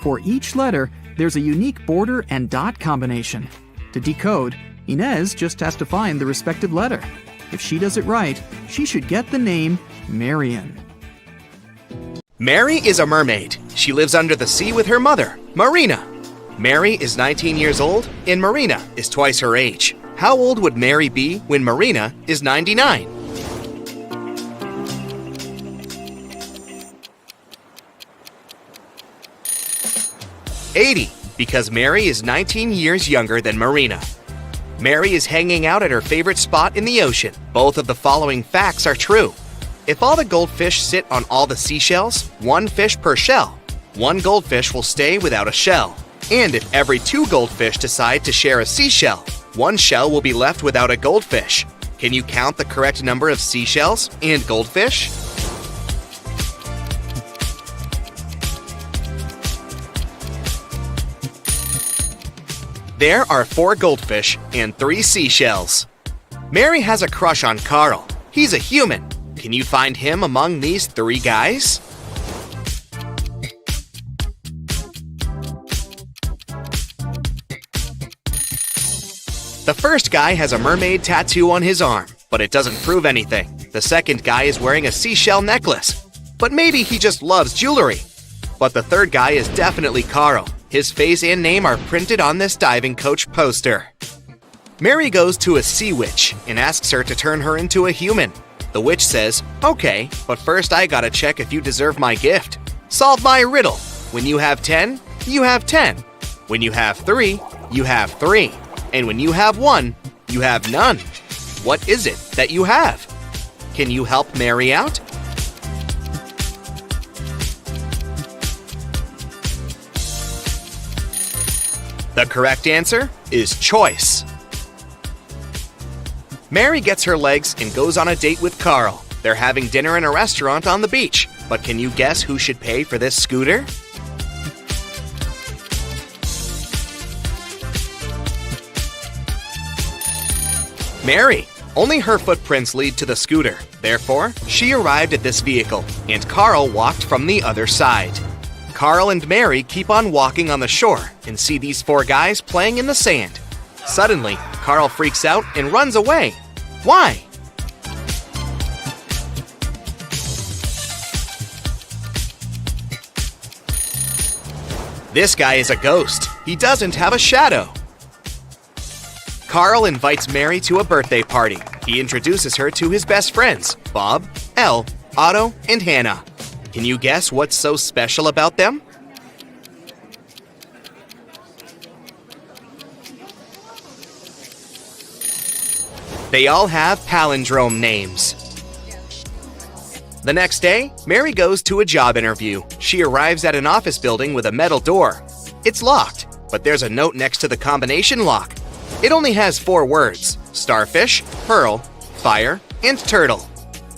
For each letter, there's a unique border and dot combination. To decode, Inez just has to find the respective letter. If she does it right, she should get the name Marion. Mary is a mermaid. She lives under the sea with her mother, Marina. Mary is 19 years old, and Marina is twice her age. How old would Mary be when Marina is 99? Because Mary is 19 years younger than Marina. Mary is hanging out at her favorite spot in the ocean. Both of the following facts are true. If all the goldfish sit on all the seashells, one fish per shell, one goldfish will stay without a shell. And if every 2 goldfish decide to share a seashell, one shell will be left without a goldfish. Can you count the correct number of seashells and goldfish? There are 4 goldfish and 3 seashells. Mary has a crush on Carl. He's a human. Can you find him among these 3 guys? The first guy has a mermaid tattoo on his arm, but it doesn't prove anything. The second guy is wearing a seashell necklace, but maybe he just loves jewelry. But the third guy is definitely Carl. His face and name are printed on this diving coach poster. Mary goes to a sea witch and asks her to turn her into a human. The witch says, "Okay, but first I gotta check if you deserve my gift. Solve my riddle. When you have 10, you have 10. When you have 3, you have 3. And when you have 1, you have none. What is it that you have? Can you help Mary out?" The correct answer is choice. Mary gets her legs and goes on a date with Carl. They're having dinner in a restaurant on the beach. But can you guess who should pay for this scooter? Mary. Only her footprints lead to the scooter. Therefore, she arrived at this vehicle, and Carl walked from the other side. Carl and Mary keep on walking on the shore and see these 4 guys playing in the sand. Suddenly, Carl freaks out and runs away. Why? This guy is a ghost. He doesn't have a shadow. Carl invites Mary to a birthday party. He introduces her to his best friends, Bob, Elle, Otto, and Hannah. Can you guess what's so special about them? They all have palindrome names. The next day, Mary goes to a job interview. She arrives at an office building with a metal door. It's locked, but there's a note next to the combination lock. It only has 4 words: starfish, pearl, fire, and turtle.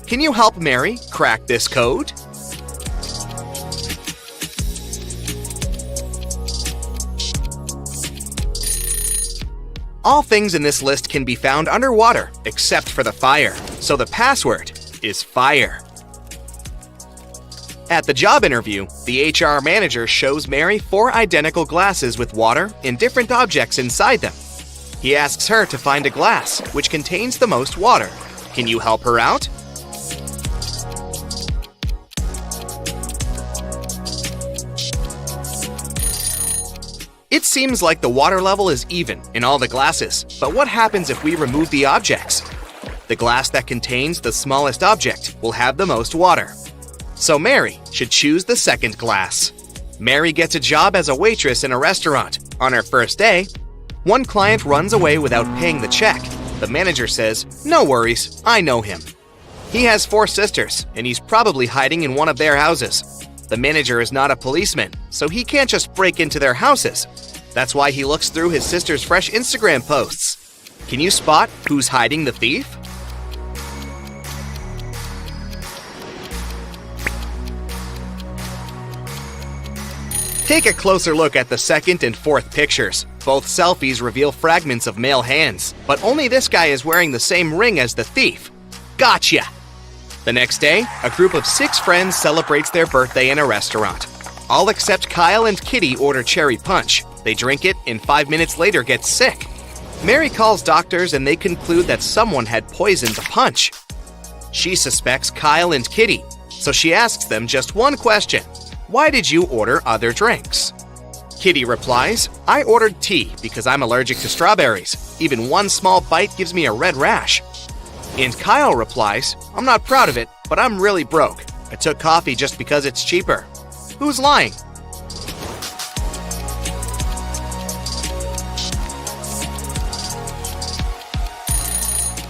Can you help Mary crack this code? All things in this list can be found underwater, except for the fire, so the password is fire. At the job interview, the HR manager shows Mary 4 identical glasses with water and different objects inside them. He asks her to find a glass which contains the most water. Can you help her out? It seems like the water level is even in all the glasses, but what happens if we remove the objects? The glass that contains the smallest object will have the most water. So Mary should choose the second glass. Mary gets a job as a waitress in a restaurant. On her first day, one client runs away without paying the check. The manager says, "No worries, I know him." He has 4 sisters, and he's probably hiding in one of their houses. The manager is not a policeman, so he can't just break into their houses. That's why he looks through his sister's fresh Instagram posts. Can you spot who's hiding the thief? Take a closer look at the second and fourth pictures. Both selfies reveal fragments of male hands, but only this guy is wearing the same ring as the thief. Gotcha! The next day, a group of 6 friends celebrates their birthday in a restaurant. All except Kyle and Kitty order cherry punch. They drink it and 5 minutes later get sick. Mary calls doctors and they conclude that someone had poisoned the punch. She suspects Kyle and Kitty, so she asks them just one question. Why did you order other drinks? Kitty replies, I ordered tea because I'm allergic to strawberries. Even one small bite gives me a red rash. And Kyle replies, I'm not proud of it, but I'm really broke. I took coffee just because it's cheaper. Who's lying?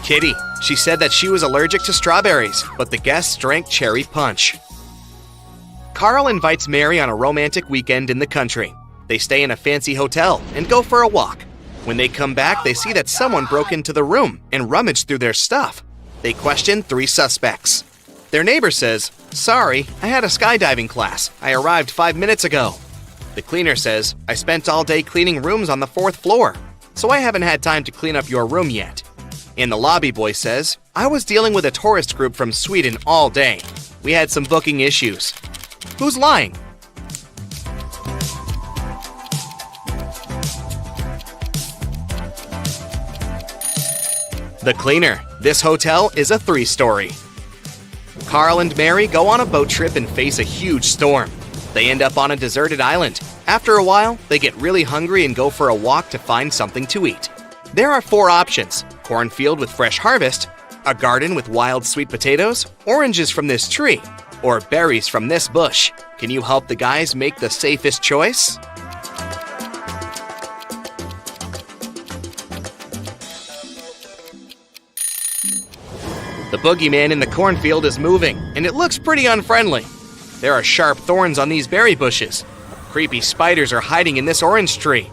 Kitty. She said that she was allergic to strawberries, but the guests drank cherry punch. Carl invites Mary on a romantic weekend in the country. They stay in a fancy hotel and go for a walk. When they come back, they see that someone broke into the room and rummaged through their stuff. They question 3 suspects. Their neighbor says, Sorry, I had a skydiving class. I arrived 5 minutes ago. The cleaner says, I spent all day cleaning rooms on the 4th floor, so I haven't had time to clean up your room yet. And the lobby boy says, I was dealing with a tourist group from Sweden all day. We had some booking issues. Who's lying? The cleaner. This hotel is a 3-story. Carl and Mary go on a boat trip and face a huge storm. They end up on a deserted island. After a while, they get really hungry and go for a walk to find something to eat. There are 4 options: cornfield with fresh harvest, a garden with wild sweet potatoes, oranges from this tree, or berries from this bush. Can you help the guys make the safest choice? The boogeyman in the cornfield is moving, and it looks pretty unfriendly. There are sharp thorns on these berry bushes. Creepy spiders are hiding in this orange tree.